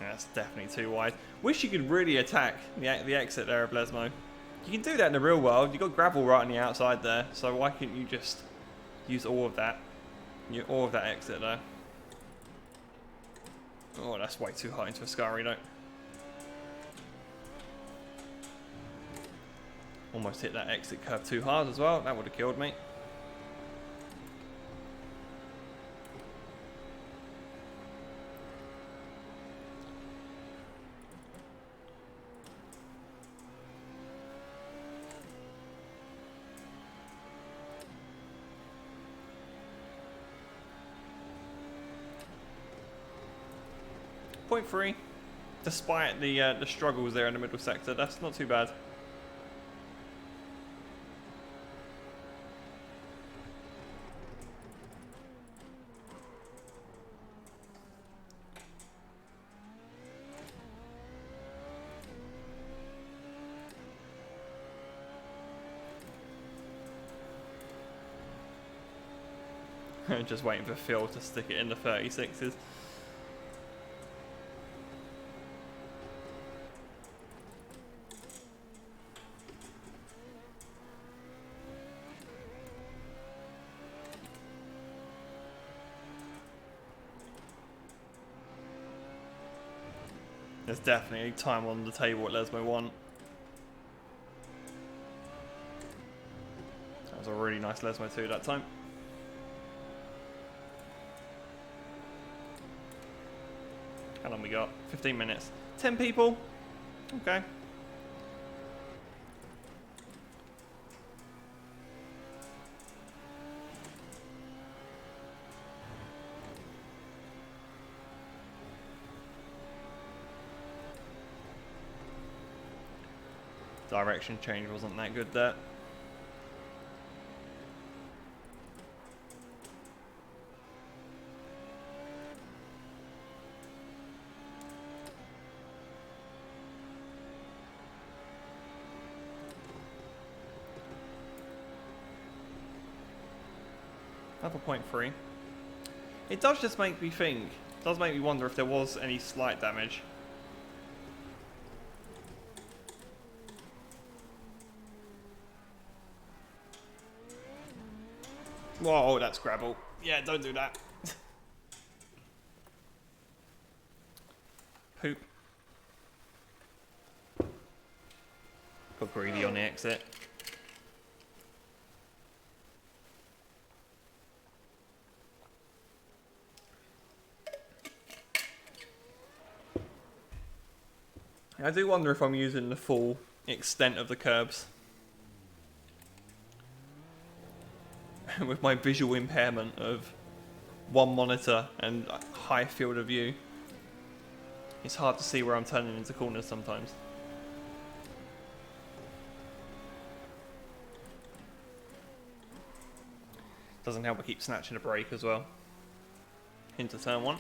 That's definitely too wide. Wish you could really attack the exit there of Lesmo. You can do that in the real world. You've got gravel right on the outside there, so why couldn't you just use all of that? All of that exit there. Oh, that's way too high into a scurry, though. Almost hit that exit curve too hard as well. That would have killed me. Point 3, despite the struggles there in the middle sector, that's not too bad. Just waiting for Phil to stick it in the 36s. There's definitely time on the table at Lesmo 1. That was a really nice Lesmo 2 that time. How long we got? 15 minutes. 10 people? Okay. Direction change wasn't that good there. Another point 3. It does just make me think. It does make me wonder if there was any slight damage. Whoa, that's gravel. Yeah, don't do that. Poop. Got greedy on the exit. I do wonder if I'm using the full extent of the curbs. With my visual impairment of one monitor and high field of view, it's hard to see where I'm turning into corners sometimes. Doesn't help I keep snatching a brake as well. Into turn 1.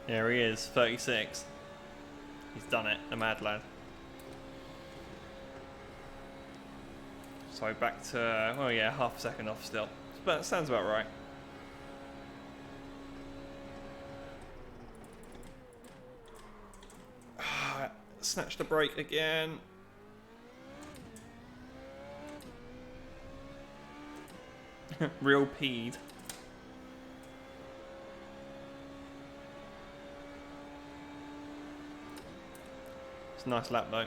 There he is, 36. He's done it, the mad lad. So back to, well, yeah, half a second off still. But sounds about right. Snatch the brake again. Real peed. It's a nice lap though.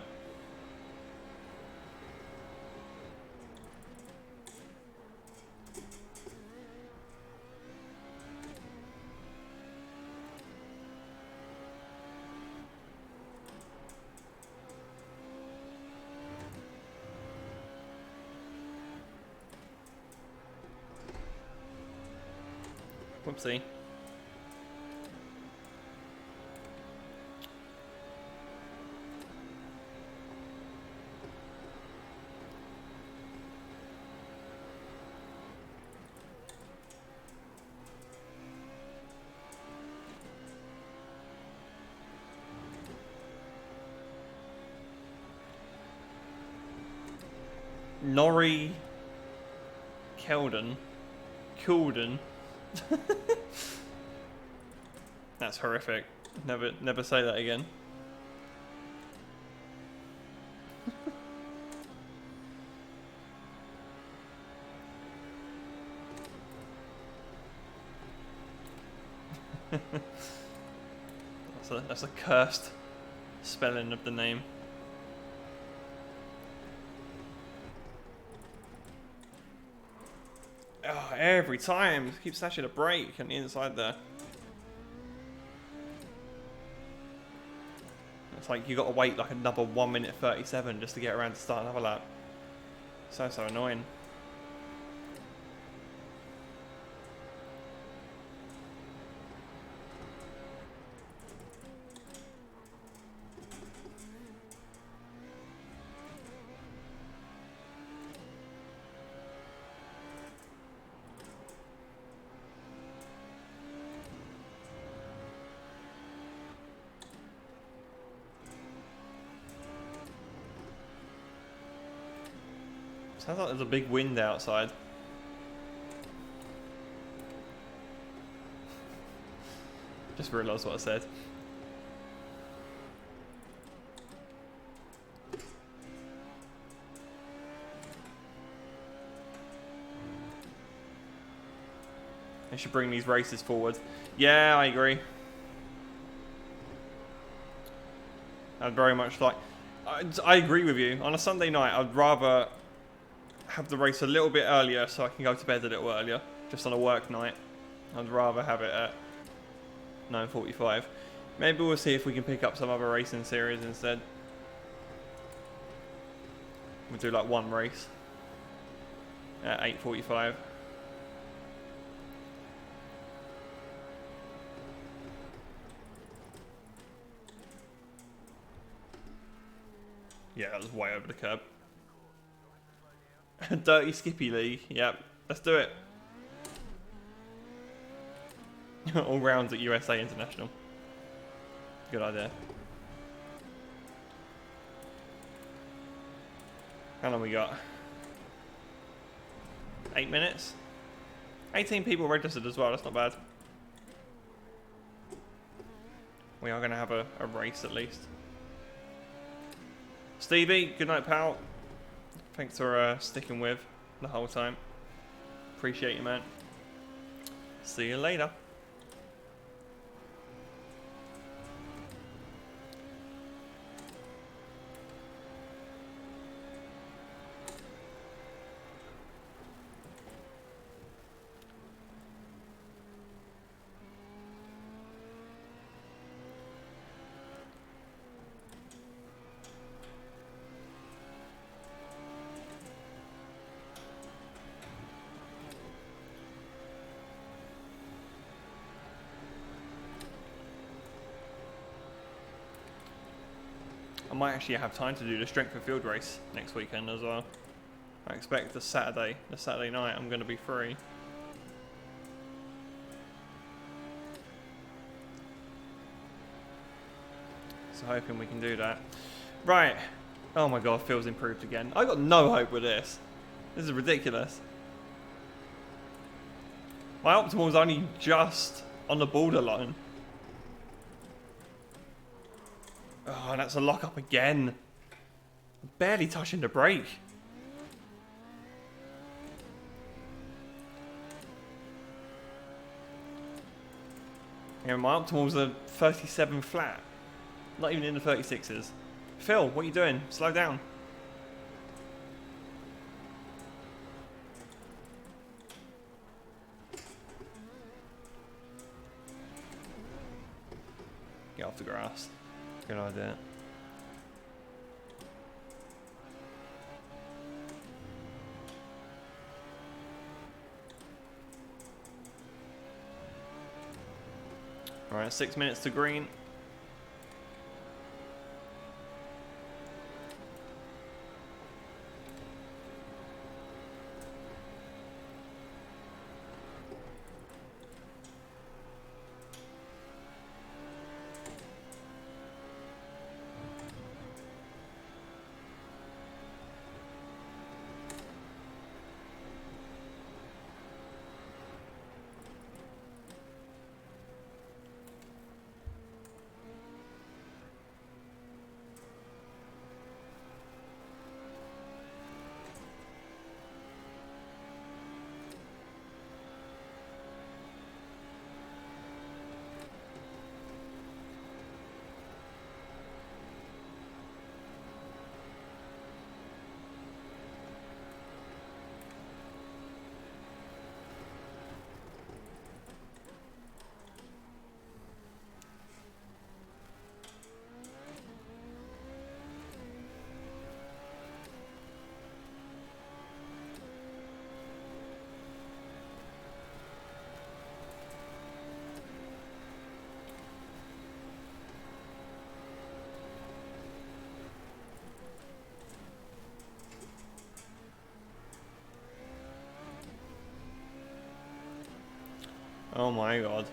Whoopsie. Norrie Kelden. That's horrific. Never say that again. That's a cursed spelling of the name. Oh, every time you keep snatching a brake on the inside there. It's like you got to wait like another 1 minute 37 just to get around to start another lap. So annoying. Sounds like there's a big wind outside. Just realised what I said. They should bring these races forward. Yeah, I agree. I'd very much like... I agree with you. On a Sunday night, I'd rather have the race a little bit earlier so I can go to bed a little earlier. Just on a work night. I'd rather have it at 9:45. Maybe we'll see if we can pick up some other racing series instead. We'll do like one race at 8:45. Yeah, that was way over the curb. Dirty Skippy League. Yep, let's do it. All rounds at USA International. Good idea. How long we got? 8 minutes? 18 people registered as well, that's not bad. We are going to have a race at least. Stevie, good night pal. Thanks for sticking with the whole time. Appreciate you, man. See you later. I might actually have time to do the strength of field race next weekend as well. I expect the Saturday night I'm going to be free. So hoping we can do that. Right. Oh my god, feels improved again. I got no hope with this. This is ridiculous. My optimal's only just on the borderline. Oh, and that's a lock up again. Barely touching the brake. Yeah, my optimal's a 37 flat. Not even in the 36s. Phil, what are you doing? Slow down. Get off the grass. Good idea. Alright, 6 minutes to green. Oh my god.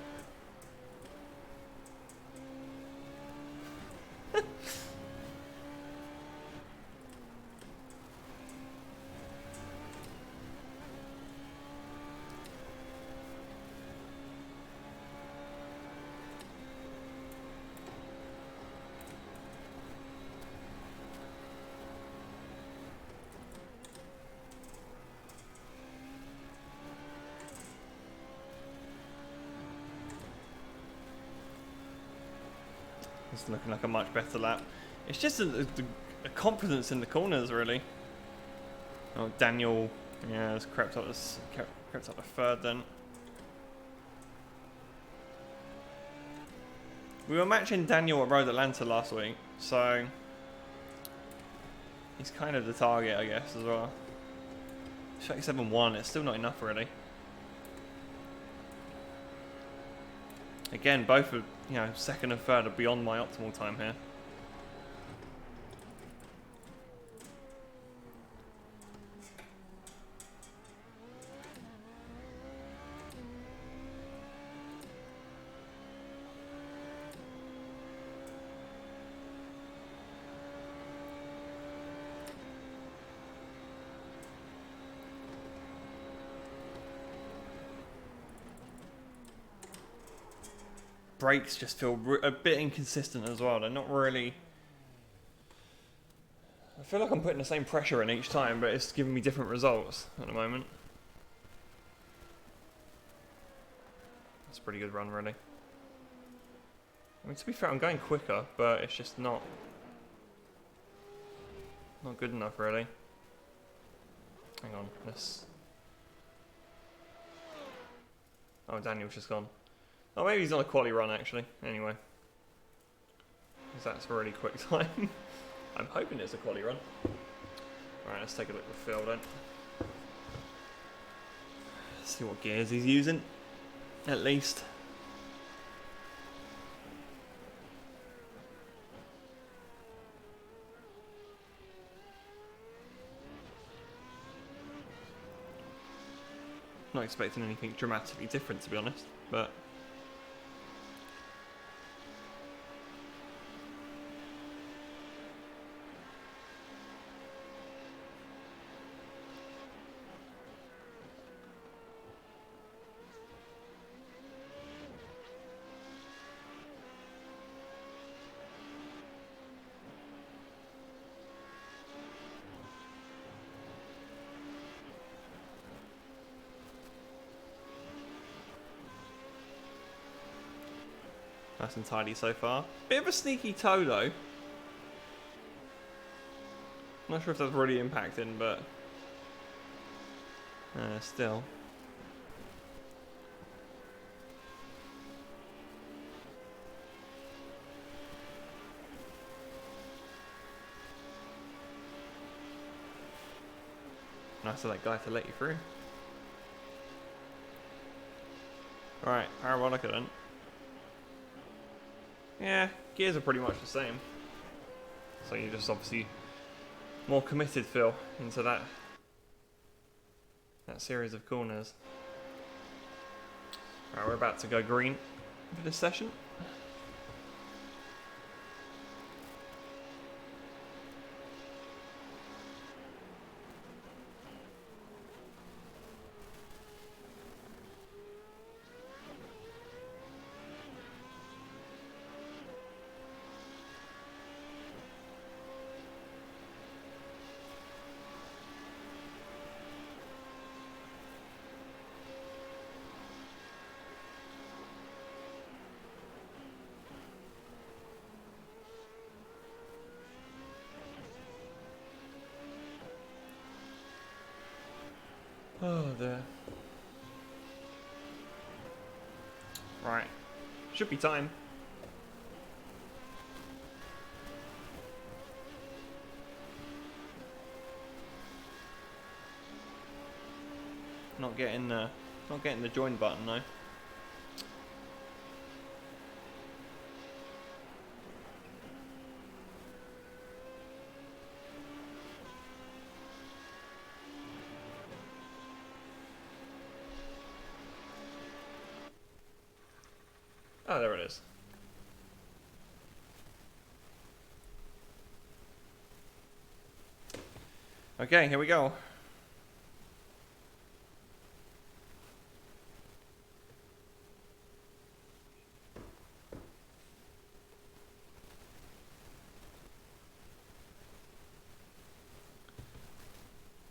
It's looking like a much better lap. It's just the confidence in the corners, really. Oh, Daniel, yeah, has crept up to third then. We were matching Daniel at Road Atlanta last week, so he's kind of the target, I guess, as well. 37.1, it's still not enough, really. Again, both are, you know, second and third are beyond my optimal time here. Brakes just feel a bit inconsistent as well. They're not really... I feel like I'm putting the same pressure in each time, but it's giving me different results at the moment. That's a pretty good run, really. I mean, to be fair, I'm going quicker, but it's just not good enough, really. Hang on, let's... Oh, Daniel's just gone. Oh, maybe he's on a quali run, actually. Anyway. Because that's a really quick time. I'm hoping it's a quali run. Alright, let's take a look at the field then. See what gears he's using. At least. Not expecting anything dramatically different, to be honest, but... Nice and tidy so far. Bit of a sneaky toe though. Not sure if that's really impacting, but still. Nice of that guy to let you through. Alright, Parabolica then. Yeah, gears are pretty much the same. So you're just obviously more committed, Phil, into that series of corners. Alright, we're about to go green for this session. Oh dear. Right. Should be time. Not getting the join button though. Oh, there it is. Okay, here we go.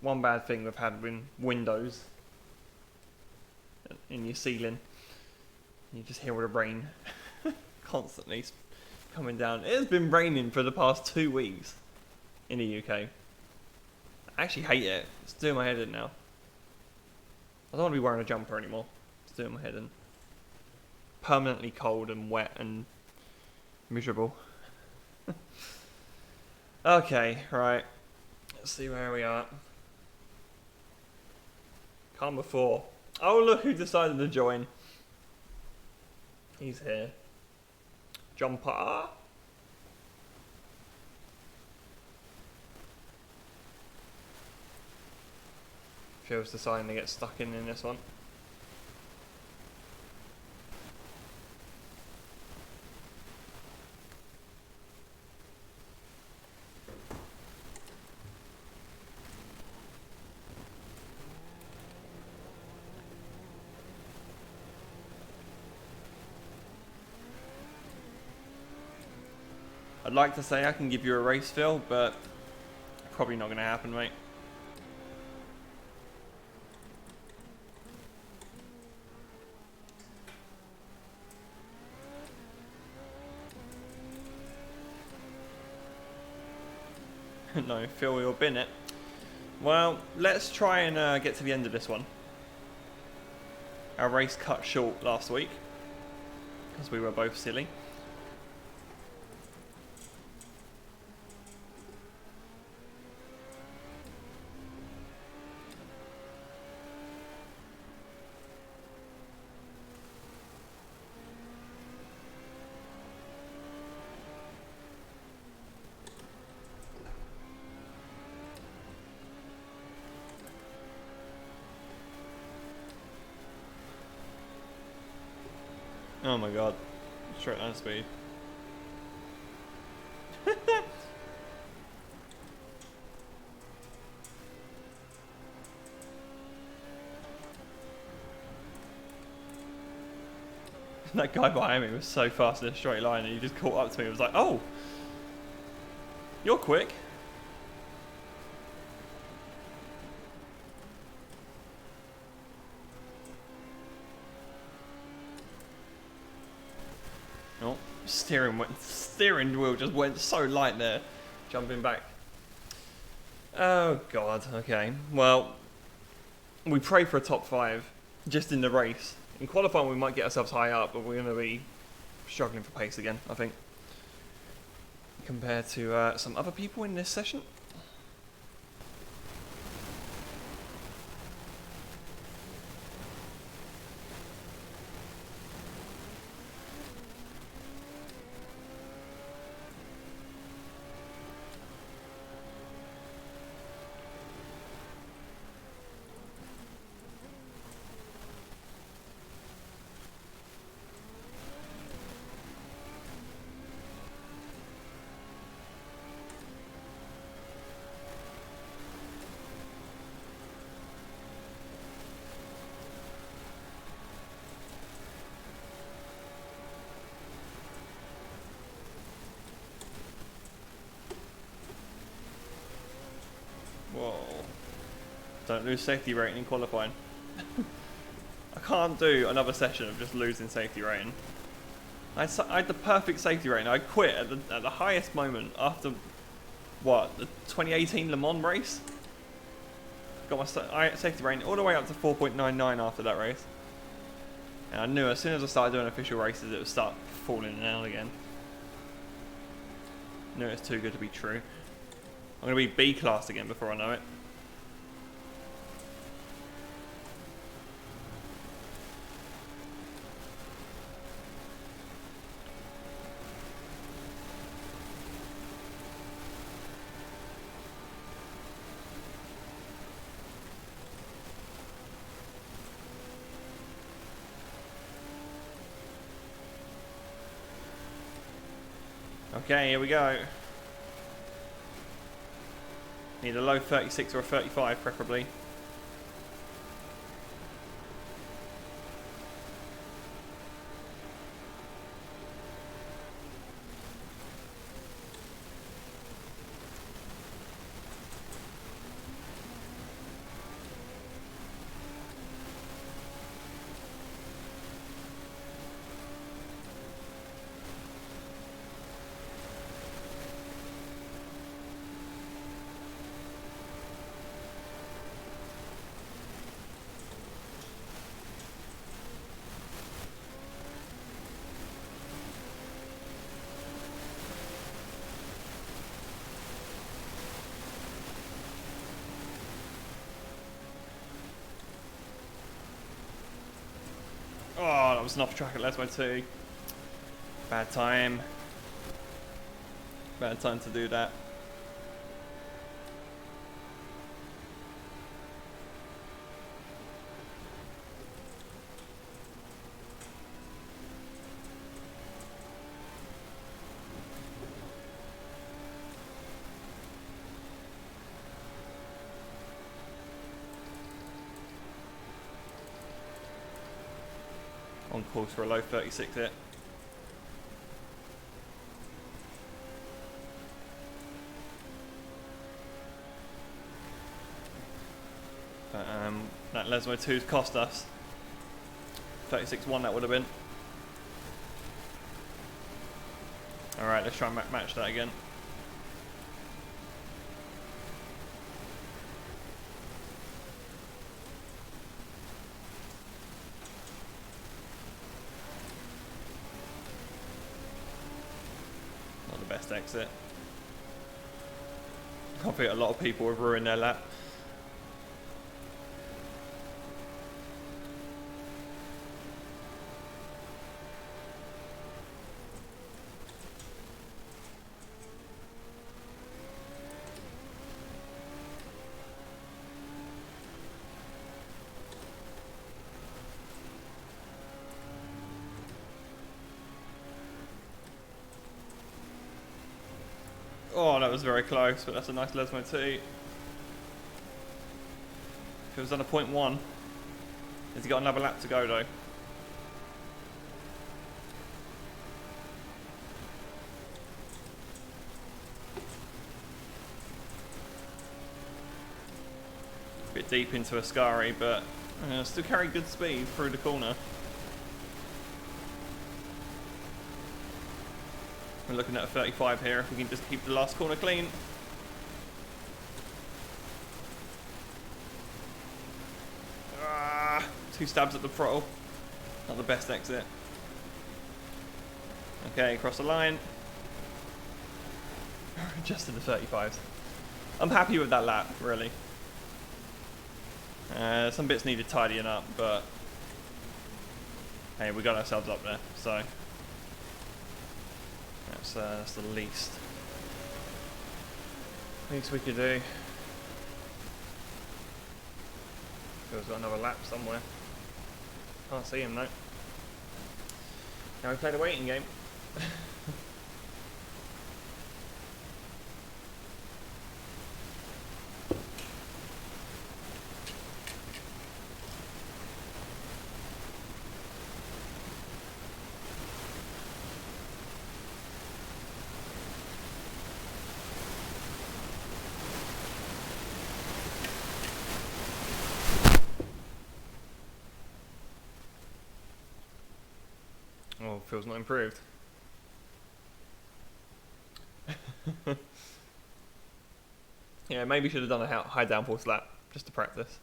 One bad thing we've had with windows in your ceiling. You just hear all the rain constantly coming down. It has been raining for the past 2 weeks in the UK. I actually hate it. It's doing my head in now. I don't want to be wearing a jumper anymore. It's doing my head in. Permanently cold and wet and miserable. Okay, right. Let's see where we are. Calm before. Oh, look who decided to join. He's here. Jumper. Phil's deciding to get stuck in this one. I'd like to say I can give you a race, Phil, but probably not going to happen, mate. No, Phil, you'll bin it. Well, let's try and get to the end of this one. Our race cut short last week because we were both silly. Oh my god. Straight line speed. That guy behind me was so fast in a straight line and he just caught up to me and was like, oh! You're quick. Oh, Steering wheel just went so light there, jumping back. Oh god. Okay. Well, we pray for a top 5 just in the race. In qualifying, we might get ourselves high up, but we're going to be struggling for pace again, I think, compared to some other people in this session. Whoa. Don't lose safety rating in qualifying. I can't do another session of just losing safety rating. I had the perfect safety rating. I quit at the highest moment after, what, the 2018 Le Mans race? Got my safety rating all the way up to 4.99 after that race. And I knew as soon as I started doing official races it would start falling down again. I knew it was too good to be true. I'm going to be B class again before I know it. Okay, here we go. Need a low 36 or a 35 preferably. Oh, that was an off track at Lesmo 2. Bad time. Bad time to do that. On course for a low 36 hit. But that Lesmo 2's cost us 36-1 that would have been. Alright, let's try and match that again. Best exit. I think a lot of people have ruined their lap. Oh, that was very close, but that's a nice Lesmo 2. If it was on a 0.1, has he got another lap to go though? A bit deep into Ascari, but still carry good speed through the corner. We're looking at a 35 here if we can just keep the last corner clean. Ah, 2 stabs at the throttle. Not the best exit. Okay, across the line. Just in the 35s. I'm happy with that lap, really. Some bits needed tidying up, but hey, we got ourselves up there, so that's the least we could do. Feels got another lap somewhere. Can't see him though. Now we played a waiting game. Oh, feels not improved. Yeah, maybe should have done a high downforce lap just to practice.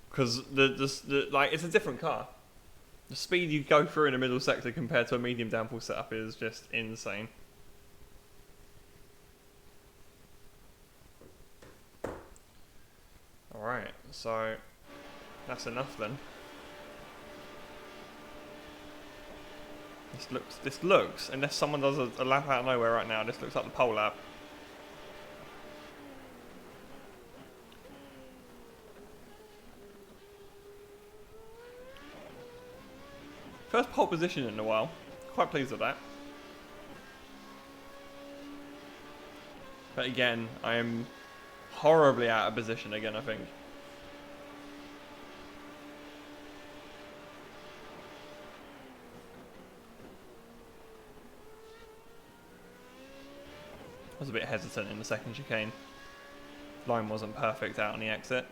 Because like it's a different car. The speed you go through in a middle sector compared to a medium downforce setup is just insane. Alright, so that's enough then. This looks, unless someone does a lap out of nowhere right now, this looks like the pole lap. First pole position in a while. Quite pleased with that. But again, I am horribly out of position again, I think. I was a bit hesitant in the second chicane. Line wasn't perfect out on the exit.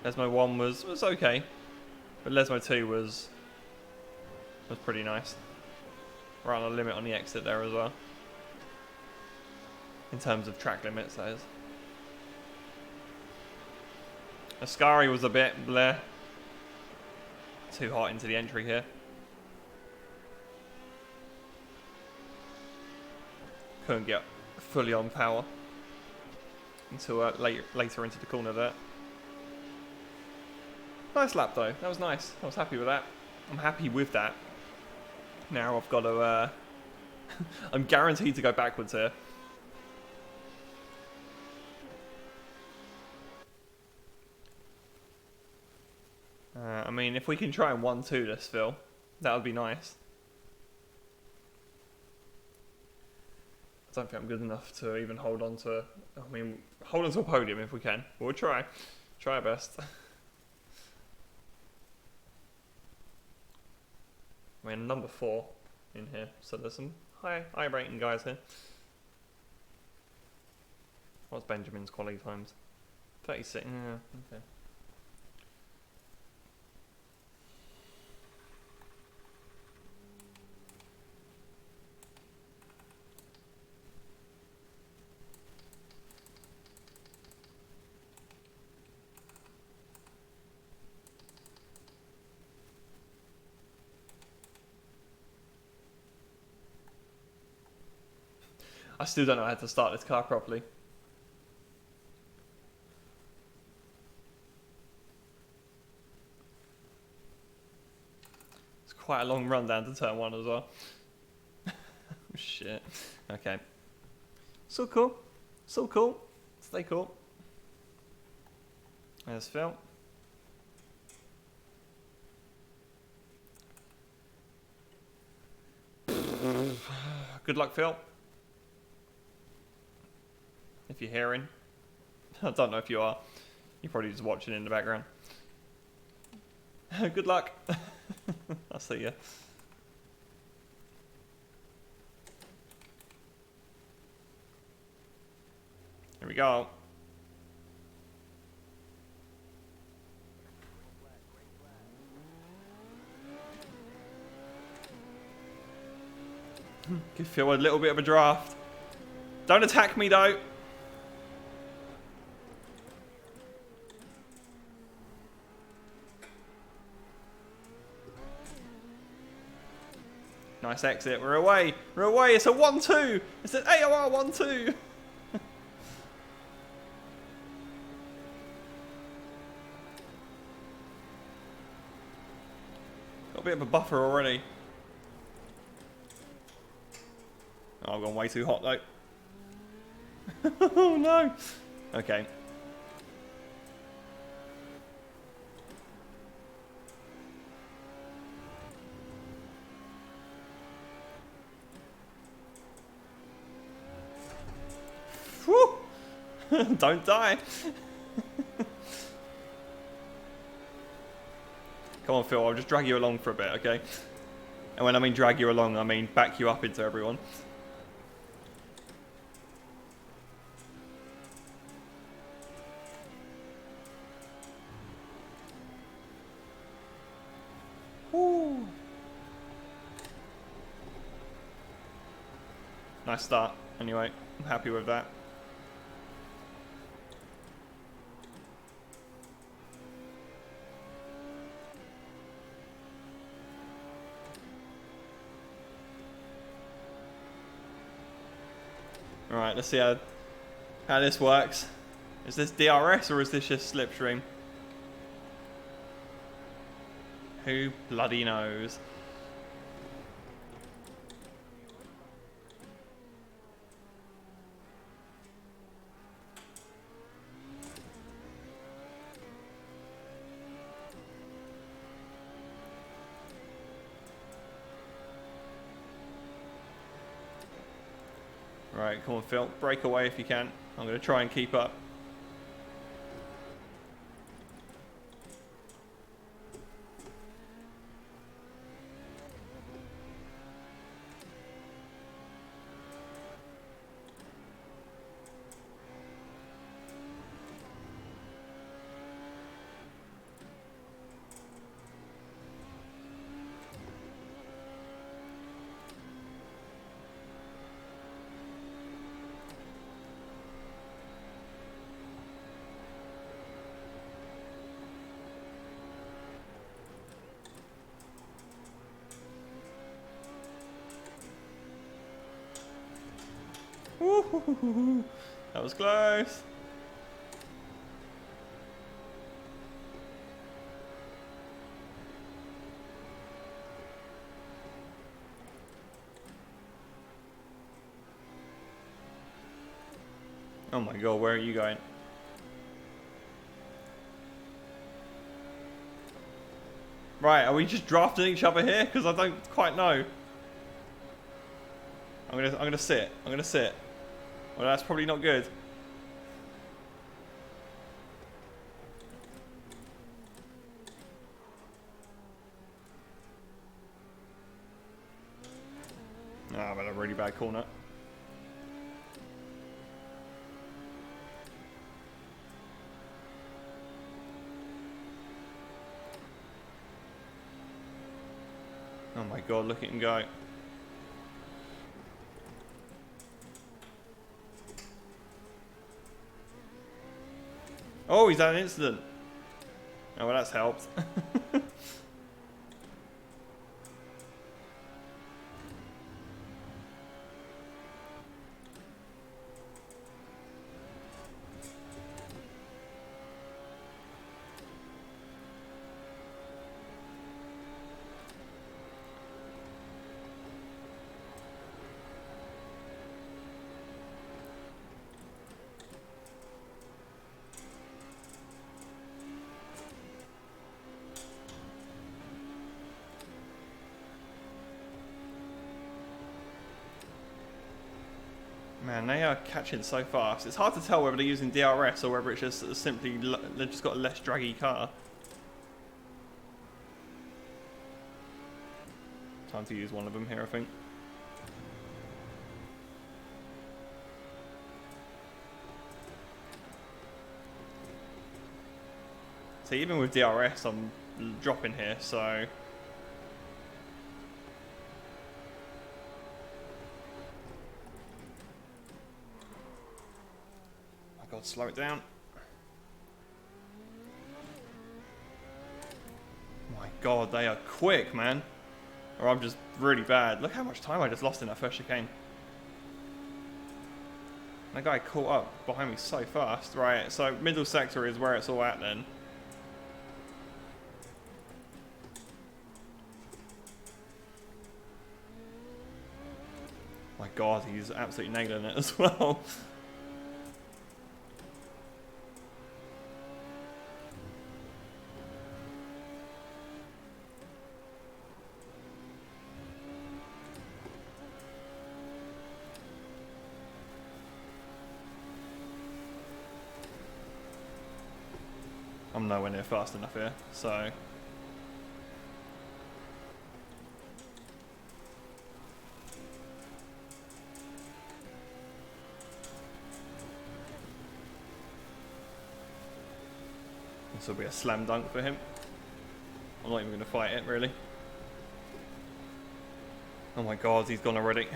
Lesmo 1 was okay, but Lesmo 2 was pretty nice. Right on the limit on the exit there as well. In terms of track limits, that is. Ascari was a bit bleh. Too hot into the entry here. Couldn't get fully on power until later into the corner there. Nice lap though, that was nice. I was happy with that. I'm happy with that. Now I've got to, I'm guaranteed to go backwards here. I mean, if we can try and 1-2 this, Phil, that would be nice. I don't think I'm good enough to even hold on to, hold on to a podium if we can. We'll try our best. I mean, number 4 in here, so there's some high rating guys here. What's Benjamin's quality times? 36, yeah, okay. I still don't know how to start this car properly. It's quite a long run down to turn 1 as well. Shit. Okay. So cool. So cool. Stay cool. There's Phil. Good luck, Phil. If you're hearing. I don't know if you are. You're probably just watching in the background. Good luck. I'll see you. Here we go. Give Phil a little bit of a draft. Don't attack me though. Nice exit. We're away. We're away. It's a 1-2. It's an AOR 1-2. Got a bit of a buffer already. Oh, I've gone way too hot though. Oh no. Okay. Whew. Don't die. Come on, Phil. I'll just drag you along for a bit, okay? And when I mean drag you along, I mean back you up into everyone. Woo. Nice start. Anyway, I'm happy with that. Alright, let's see how this works. Is this DRS or is this just slipstream? Who bloody knows? Right, come on Phil, break away if you can. I'm going to try and keep up. Woo-hoo-hoo-hoo. That was close. Oh my god, where are you going? Right, are we just drafting each other here? Because I don't quite know. I'm gonna sit. I'm gonna sit. Well, that's probably not good. Ah, I'm in a really bad corner. Oh my god, look at him go. Oh, he's had an incident. Oh, well, that's helped. Man, they are catching so fast. It's hard to tell whether they're using DRS or whether it's just simply they've just got a less draggy car. Time to use one of them here, I think. See, even with DRS, I'm dropping here, so... slow it down. My god, they are quick, man. Or I'm just really bad. Look how much time I just lost in that first chicane. That guy caught up behind me so fast. Right, so middle sector is where it's all at then. My god, he's absolutely nailing it as well. I'm nowhere near fast enough here, so... This will be a slam dunk for him. I'm not even going to fight it, really. Oh my god, he's gone already.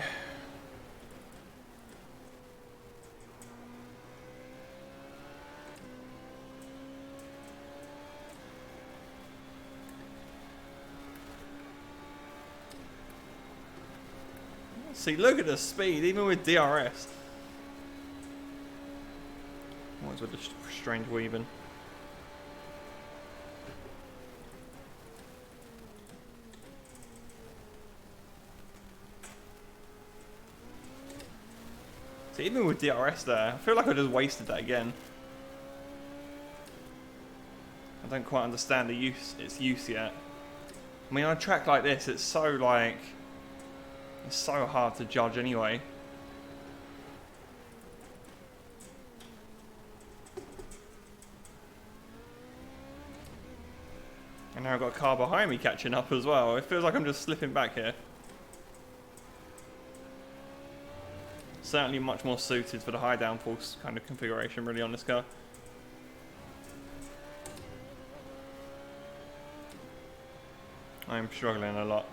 See, look at the speed, even with DRS. What is with the strange weaving? See, even with DRS there, I feel like I just wasted that again. I don't quite understand its use yet. I mean, on a track like this, it's so hard to judge anyway. And now I've got a car behind me catching up as well. It feels like I'm just slipping back here. Certainly much more suited for the high downforce kind of configuration really on this car. I'm struggling a lot.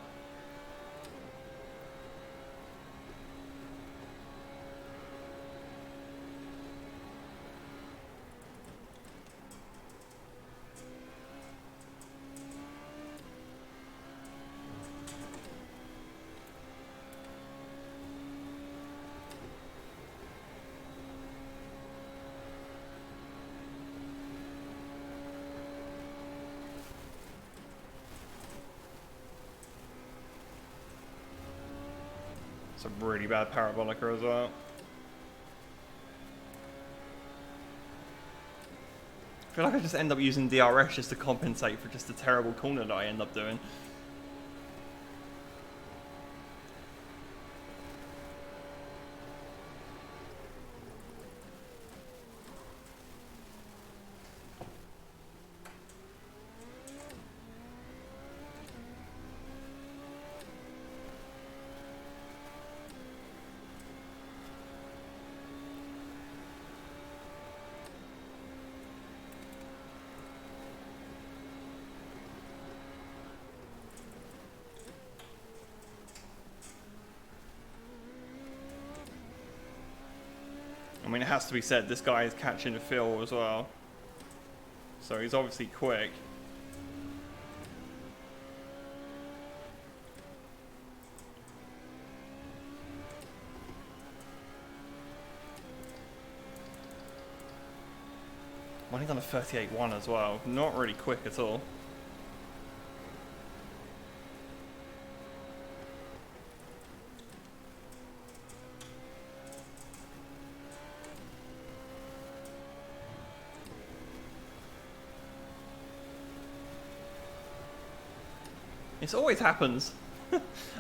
It's a really bad parabolica as well. I feel like I just end up using DRS just to compensate for just the terrible corner that I end up doing. I mean, it has to be said, this guy is catching a feel as well. So he's obviously quick. I've only done a 38.1 as well. Not really quick at all. This always happens.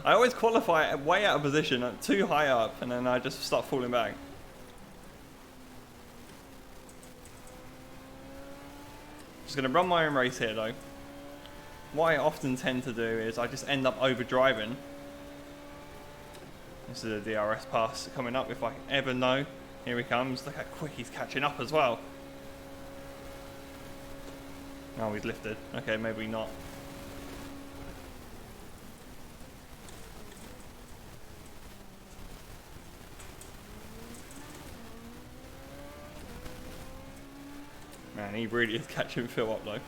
I always qualify way out of position, too high up, and then I just start falling back. Just going to run my own race here though. What I often tend to do is I just end up overdriving. This is a DRS pass coming up if I ever know. Here he comes. Look how quick he's catching up as well. Oh, he's lifted. Okay, maybe not. Man, he really is catching Phil up though. I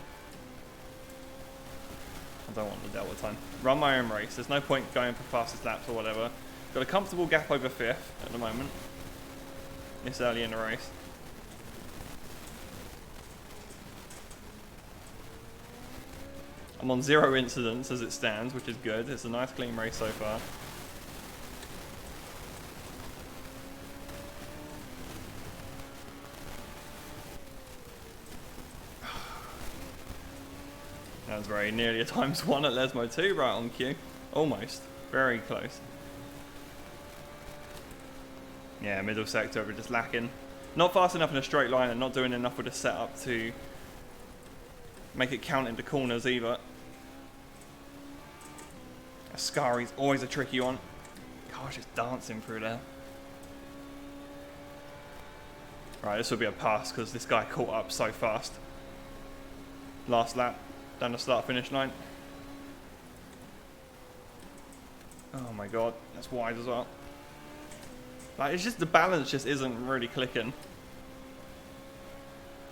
don't want the delta time. Run my own race. There's no point going for fastest laps or whatever. Got a comfortable gap over 5th at the moment. It's early in the race. I'm on 0 incidents as it stands, which is good. It's a nice clean race so far. That was very nearly a ×1 at Lesmo 2, right on cue. Almost. Very close. Yeah, middle sector, we're just lacking. Not fast enough in a straight line and not doing enough with the setup to make it count into corners either. Ascari's always a tricky one. Gosh, it's dancing through there. Right, this will be a pass because this guy caught up so fast. Last lap, down the start finish line. Oh my god, that's wide as well. Like, it's just the balance just isn't really clicking.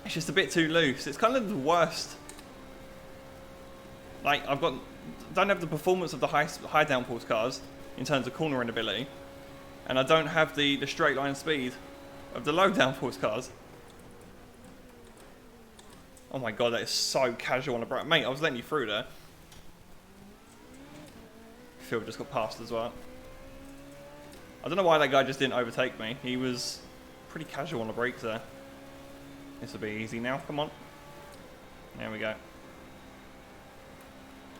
It's just a bit too loose. It's kind of the worst. Like, don't have the performance of the high downforce cars in terms of cornering ability, and I don't have the straight line speed of the low downforce cars. Oh my god, that is so casual on a break. Mate, I was letting you through there. Phil just got passed as well. I don't know why that guy just didn't overtake me. He was pretty casual on the brakes there. This will be easy now, come on. There we go.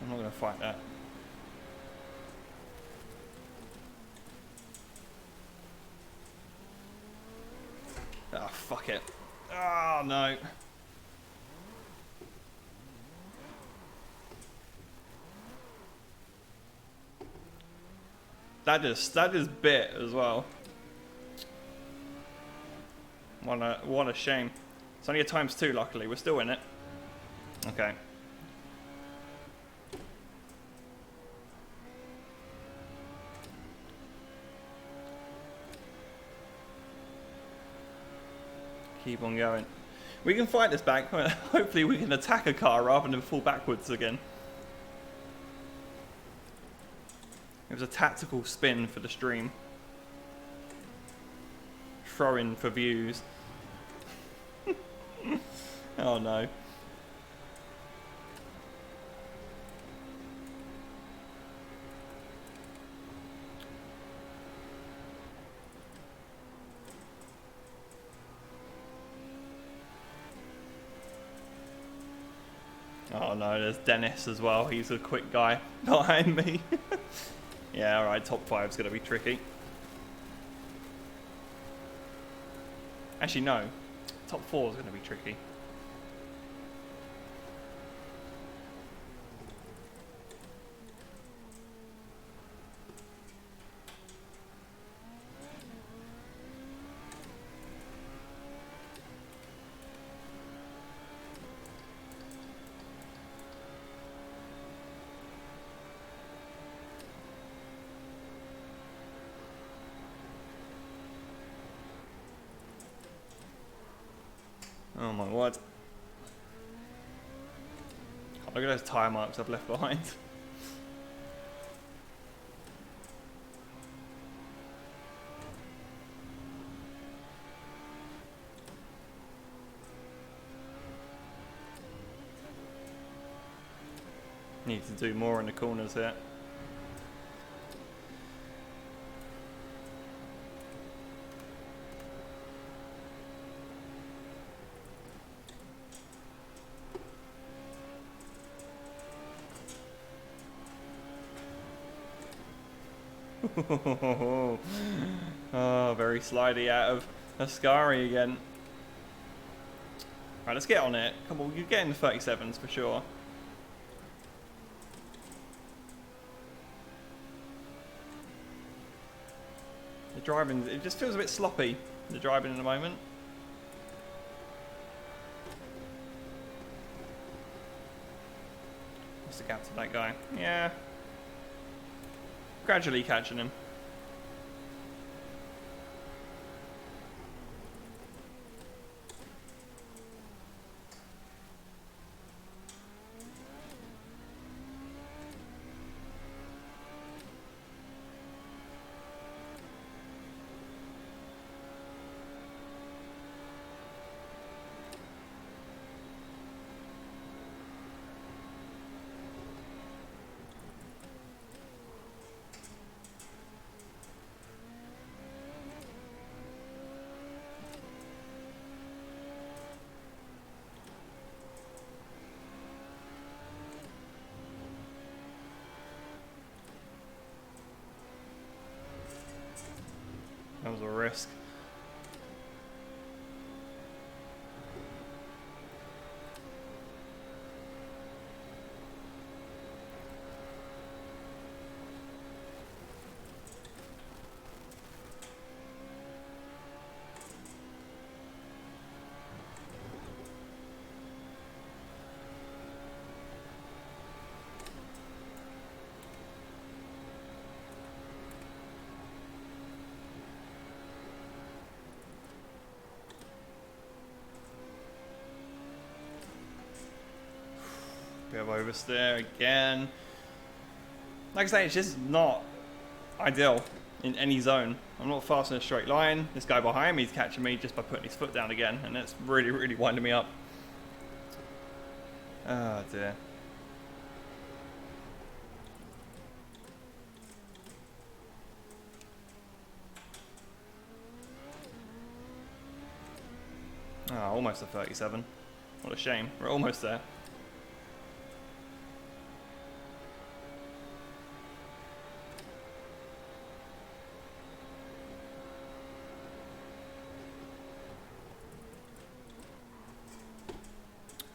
I'm not going to fight that. Ah, fuck it. Oh, no. That just bit as well. What a shame. It's only a ×2, luckily. We're still in it. Okay. Keep on going. We can fight this back. Hopefully we can attack a car rather than fall backwards again. It was a tactical spin for the stream. Throw in for views. Oh no. Oh no, there's Dennis as well. He's a quick guy behind me. Yeah, alright, top 5's going to be tricky. Actually, no. Top 4's going to be tricky. Oh my word. Oh, look at those tyre marks I've left behind. Need to do more in the corners here. Oh, very slidey out of Ascari again. Right, let's get on it. Come on, you're getting the 37s for sure. The driving, it just feels a bit sloppy, the driving in the moment. What's the gap to that guy? Yeah. Gradually catching him. was a risk. Bit of oversteer again. Like I say, it's just not ideal in any zone. I'm not fast in a straight line. This guy behind me is catching me just by putting his foot down again, and it's really, really winding me up. Oh dear. Oh, almost a 37. What a shame. We're almost there.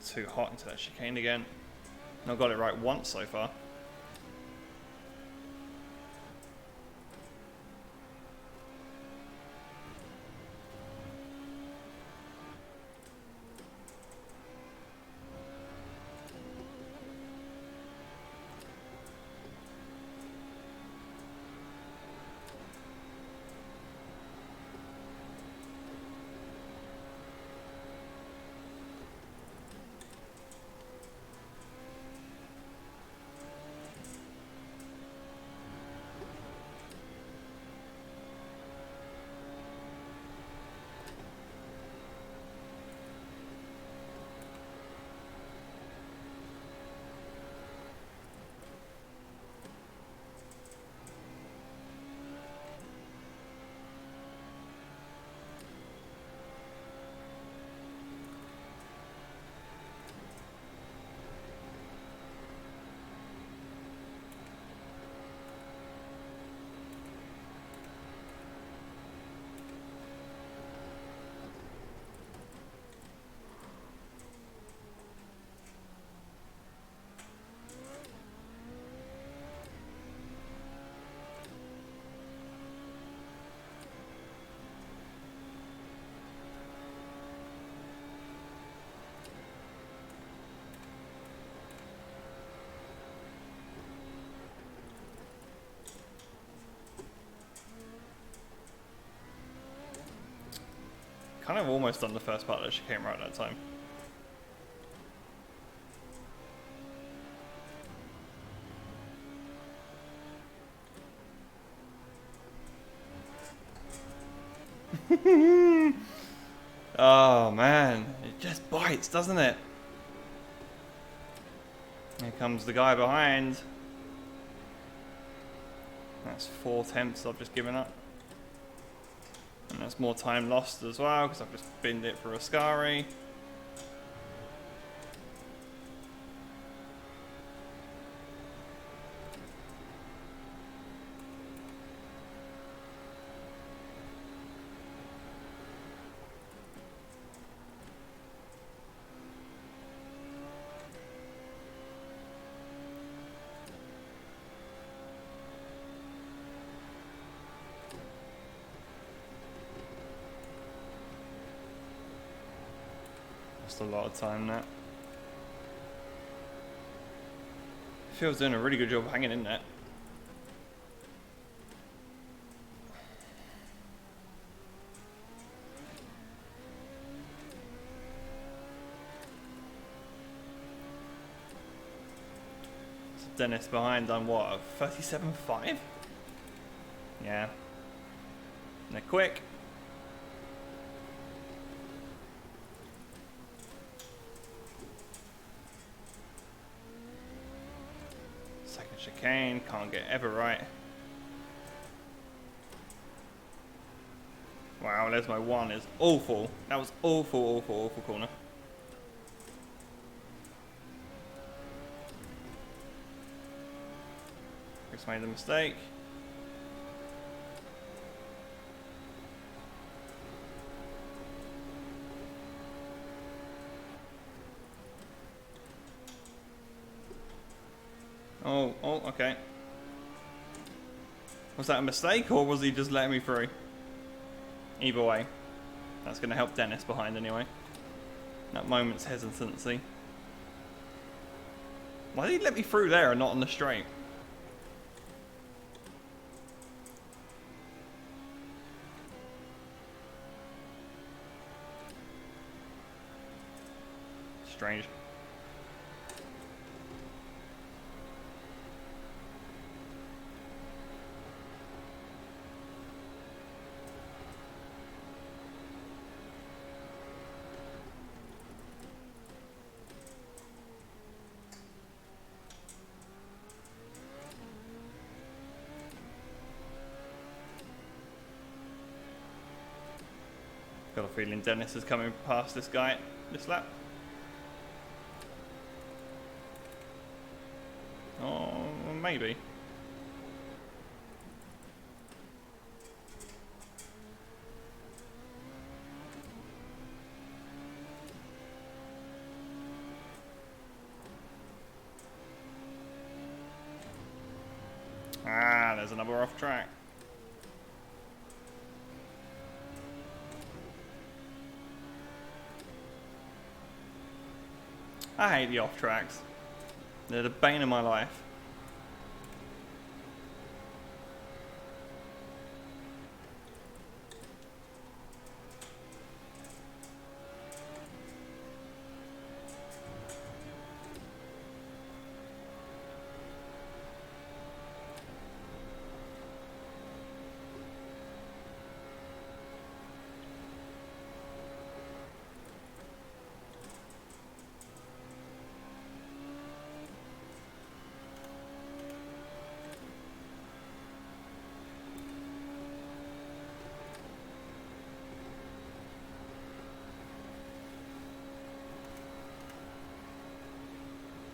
Too hot into that chicane again. Not got it right once so far. Kind of almost done the first part that she came right that time. Oh man, it just bites, doesn't it? Here comes the guy behind. That's 4 attempts I've just given up. And that's more time lost as well, because I've just binned it for Ascari. Lost a lot of time that. Phil's doing a really good job hanging in there. So Dennis behind on what, 37.5? Yeah. And they're quick. Second chicane, can't get ever right. Wow, there's my one. Is awful. That was awful, awful, awful corner. Chris made the mistake. Oh, okay. Was that a mistake, or was he just letting me through? Either way, that's going to help Dennis behind anyway. That moment's hesitancy. Why did he let me through there and not on the straight? Strange. Got a feeling Dennis is coming past this guy this lap. Oh, maybe. Ah, there's another off track. I hate the off tracks. They're the bane of my life.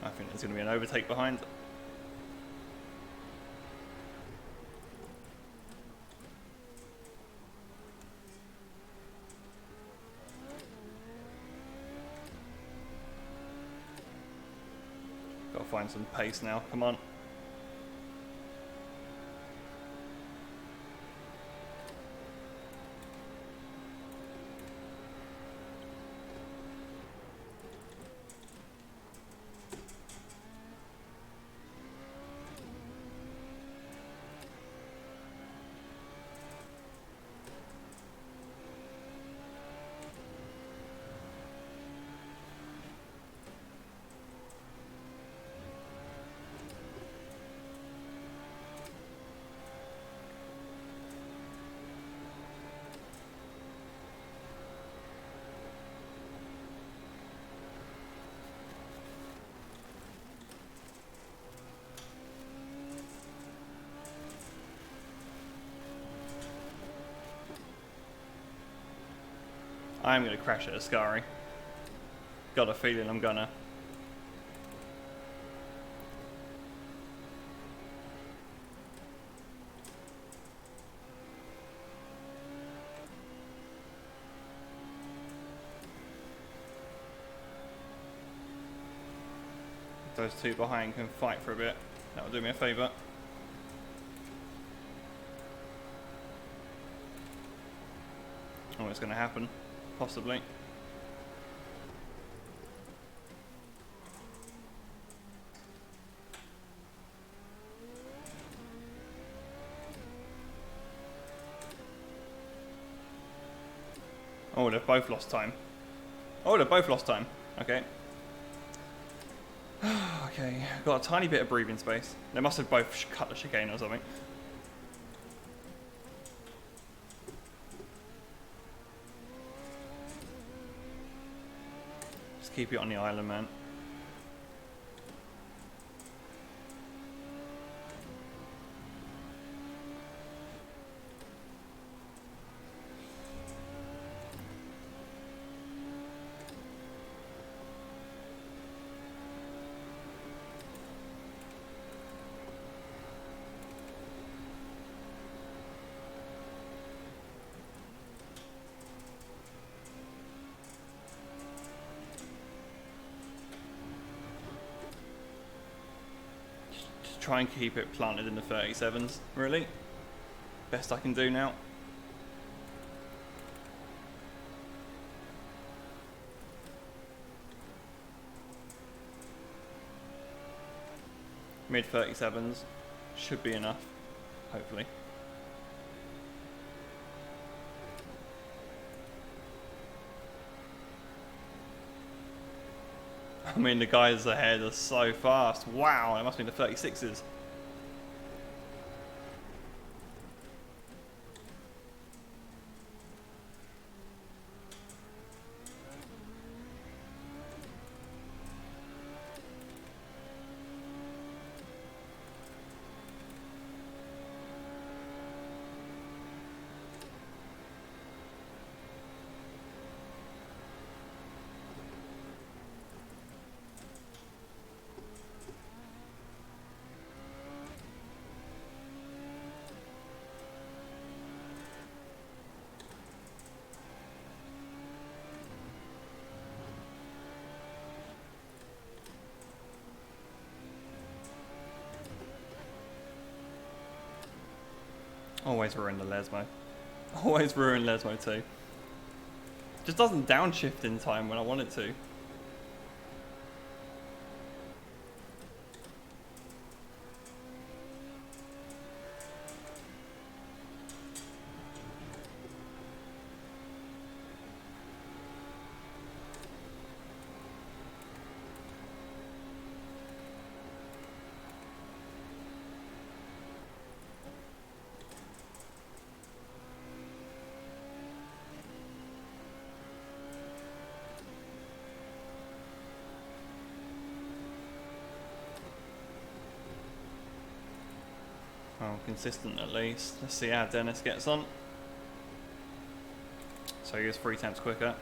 I think there's going to be an overtake behind. Got to find some pace now, come on. I'm going to crash at Ascari. Got a feeling I'm gonna. If those two behind can fight for a bit, that'll do me a favour. Oh, it's going to happen. Possibly. Oh, they've both lost time. Oh, they've both lost time. Okay. Okay, got a tiny bit of breathing space. They must have both cut the chicane or something. Just keep it on the island, man. try and keep it planted in the 37s, really. Best I can do now. Mid 37s should be enough, hopefully. I mean, the guys ahead are so fast. Wow, it must be the 36s. Always ruin the Lesmo. Always ruin Lesmo too. Just doesn't downshift in time when I want it to. Oh, consistent at least. Let's see how Dennis gets on. So he goes 3 times quicker.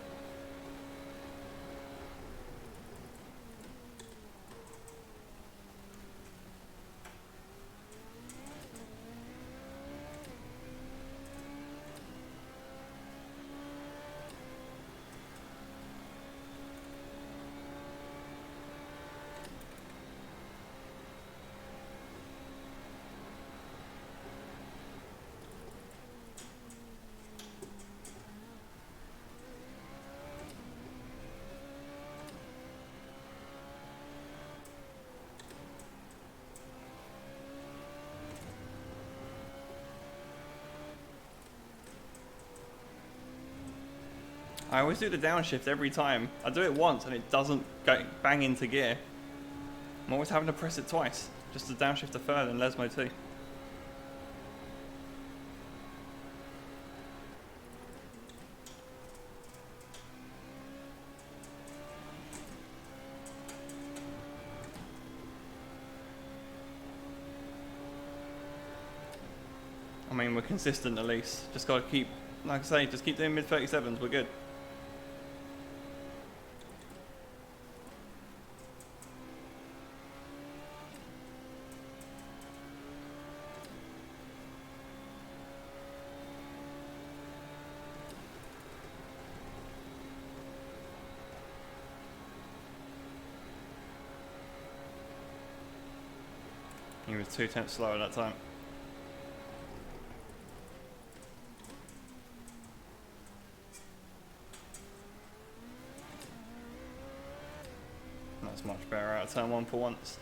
I always do the downshift every time. I do it once and it doesn't go bang into gear. I'm always having to press it twice, just to downshift a third and Lesmo too. I mean, we're consistent at least. Just gotta keep, like I say, just keep doing mid 37s, we're good. He was 2 tenths slower that time. That's much better out of turn 1 for once.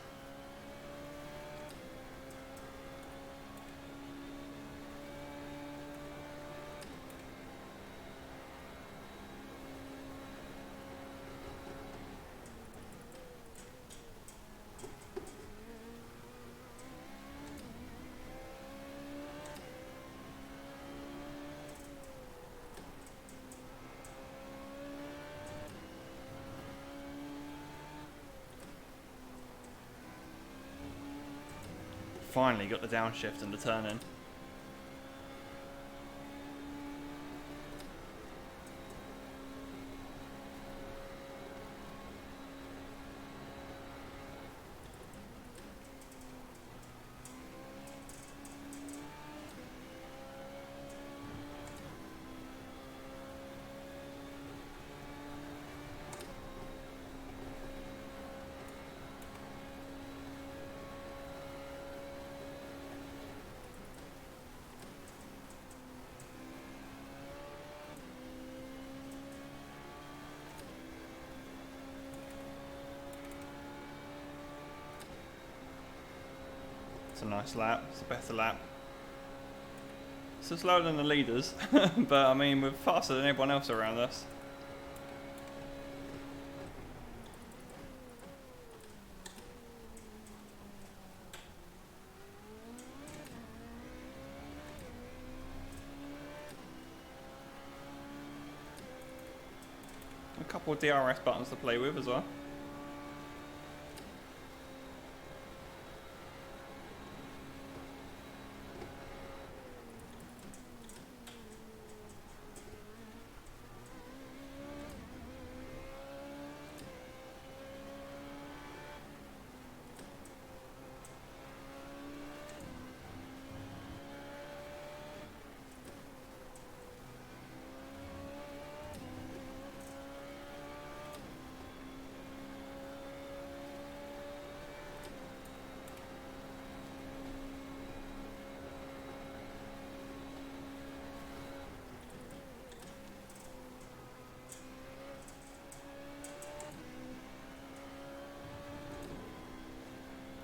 Finally got the downshift and the turn in. It's a nice lap. It's a better lap. Still slower than the leaders, but I mean we're faster than everyone else around us. A couple of DRS buttons to play with as well.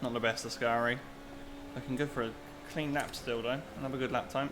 Not the best of Scary. Looking good for a clean lap still though. Another good lap time.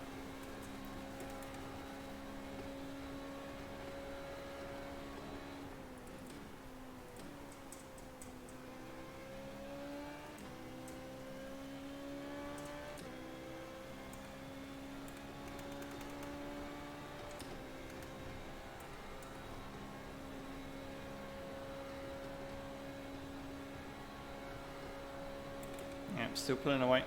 Yep, still pulling away.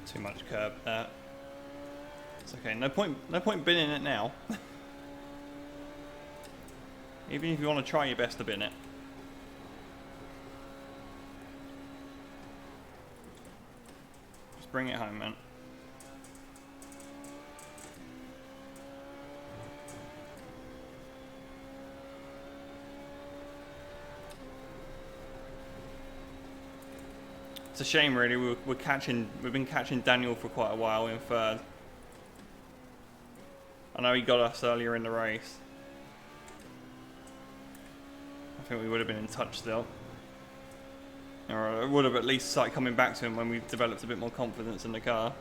Too much curb there. It's okay. No point binning it now. Even if you want to try your best to bin it. Just bring it home, man. It's a shame, really. We've been catching Daniel for quite a while in third. I know he got us earlier in the race. I think we would have been in touch still, or it would have at least started coming back to him when we developed a bit more confidence in the car.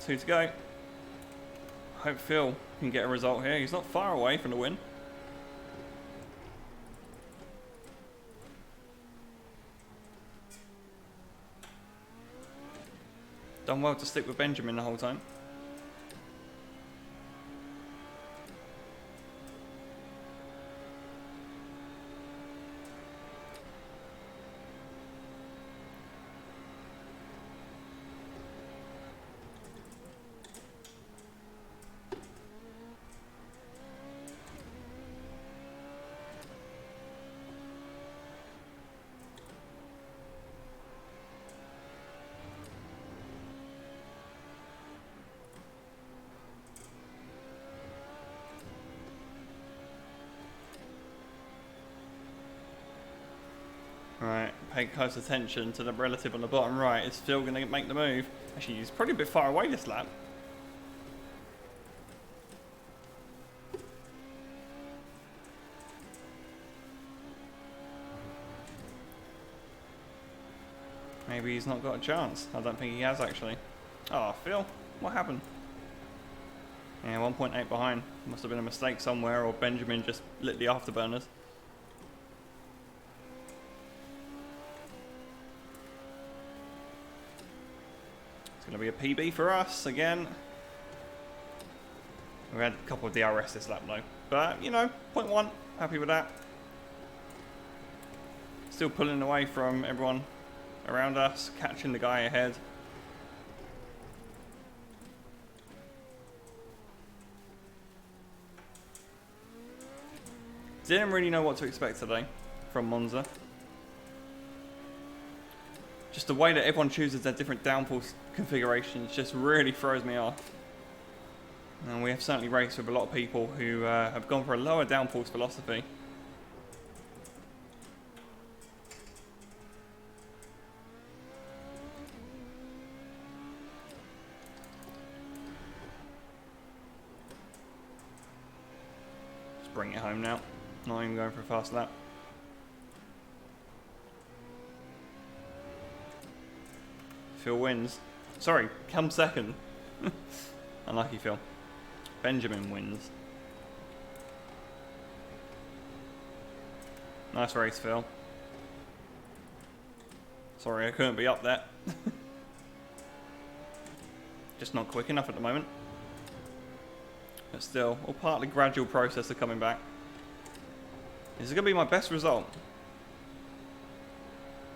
2 to go. Hope Phil can get a result here. He's not far away from the win. Done well to stick with Benjamin the whole time. Right, pay close attention to the relative on the bottom right. Is Phil going to make the move? Actually, he's probably a bit far away this lap. Maybe he's not got a chance. I don't think he has, actually. Oh, Phil, what happened? Yeah, 1.8 behind. Must have been a mistake somewhere, or Benjamin just lit the afterburners. It's going to be a PB for us again. We had a couple of DRS this lap though. But, you know, 0.1. Happy with that. Still pulling away from everyone around us, catching the guy ahead. Didn't really know what to expect today from Monza. Just the way that everyone chooses their different downforce configurations just really throws me off. And we have certainly raced with a lot of people who have gone for a lower downforce philosophy. Just bring it home now. Not even going for a fast lap. Phil wins. Sorry, come second. Unlucky Phil. Benjamin wins. Nice race, Phil. Sorry, I couldn't be up there. Just not quick enough at the moment. But still, all part of the gradual process of coming back. This is going to be my best result.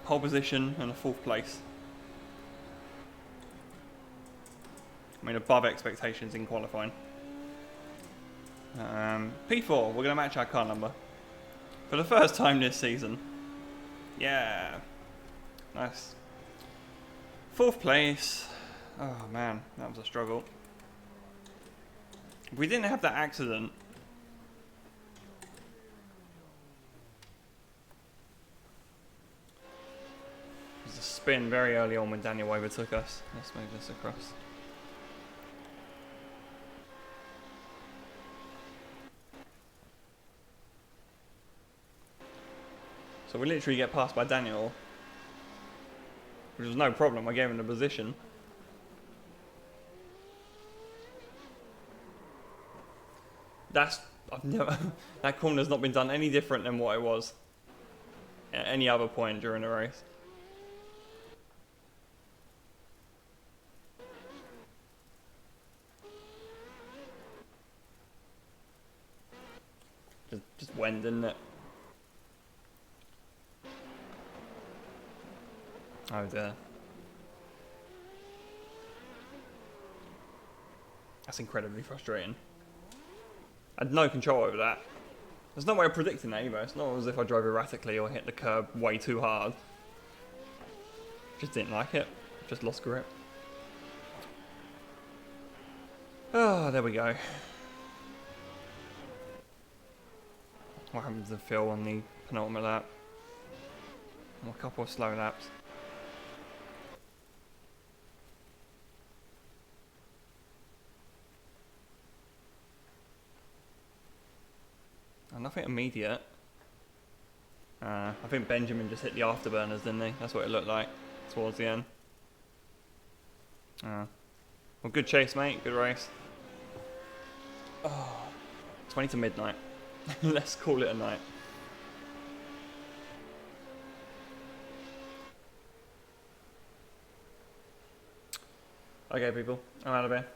Pole position and a 4th place. I mean, above expectations in qualifying. P4, we're going to match our car number. For the first time this season. Yeah. Nice. 4th place. Oh man, that was a struggle. If we didn't have that accident. It was a spin very early on when Daniel overtook us. Let's move this across. So we literally get passed by Daniel, which was no problem. I gave him the position. That corner's not been done any different than what it was at any other point during the race. Just went, didn't it? Oh dear. That's incredibly frustrating. I had no control over that. There's no way of predicting that either. It's not as if I drove erratically or hit the curb way too hard. Just didn't like it. Just lost grip. Oh, there we go. What happens to Phil on the penultimate lap? A couple of slow laps. Nothing immediate. I think Benjamin just hit the afterburners, didn't he? That's what it looked like towards the end. Well, good chase, mate. Good race. Oh, 20 to midnight. Let's call it a night. Okay, people. I'm out of here.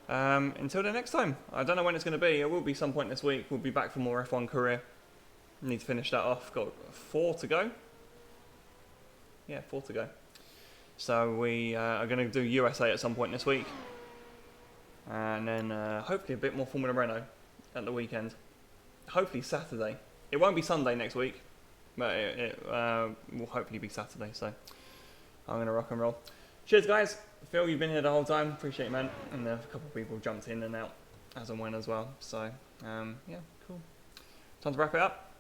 Until the next time. I don't know when it's going to be. It will be some point this week. We'll be back for more F1 career. Need to finish that off. Got 4 to go. Yeah, 4 to go. So we are going to do USA at some point this week. And then hopefully a bit more Formula Renault at the weekend. Hopefully Saturday. It won't be Sunday next week. But it will hopefully be Saturday. So I'm going to rock and roll. Cheers, guys. Phil, you've been here the whole time. Appreciate it, man. And a couple of people jumped in and out as and when as well. So, yeah, cool. Time to wrap it up.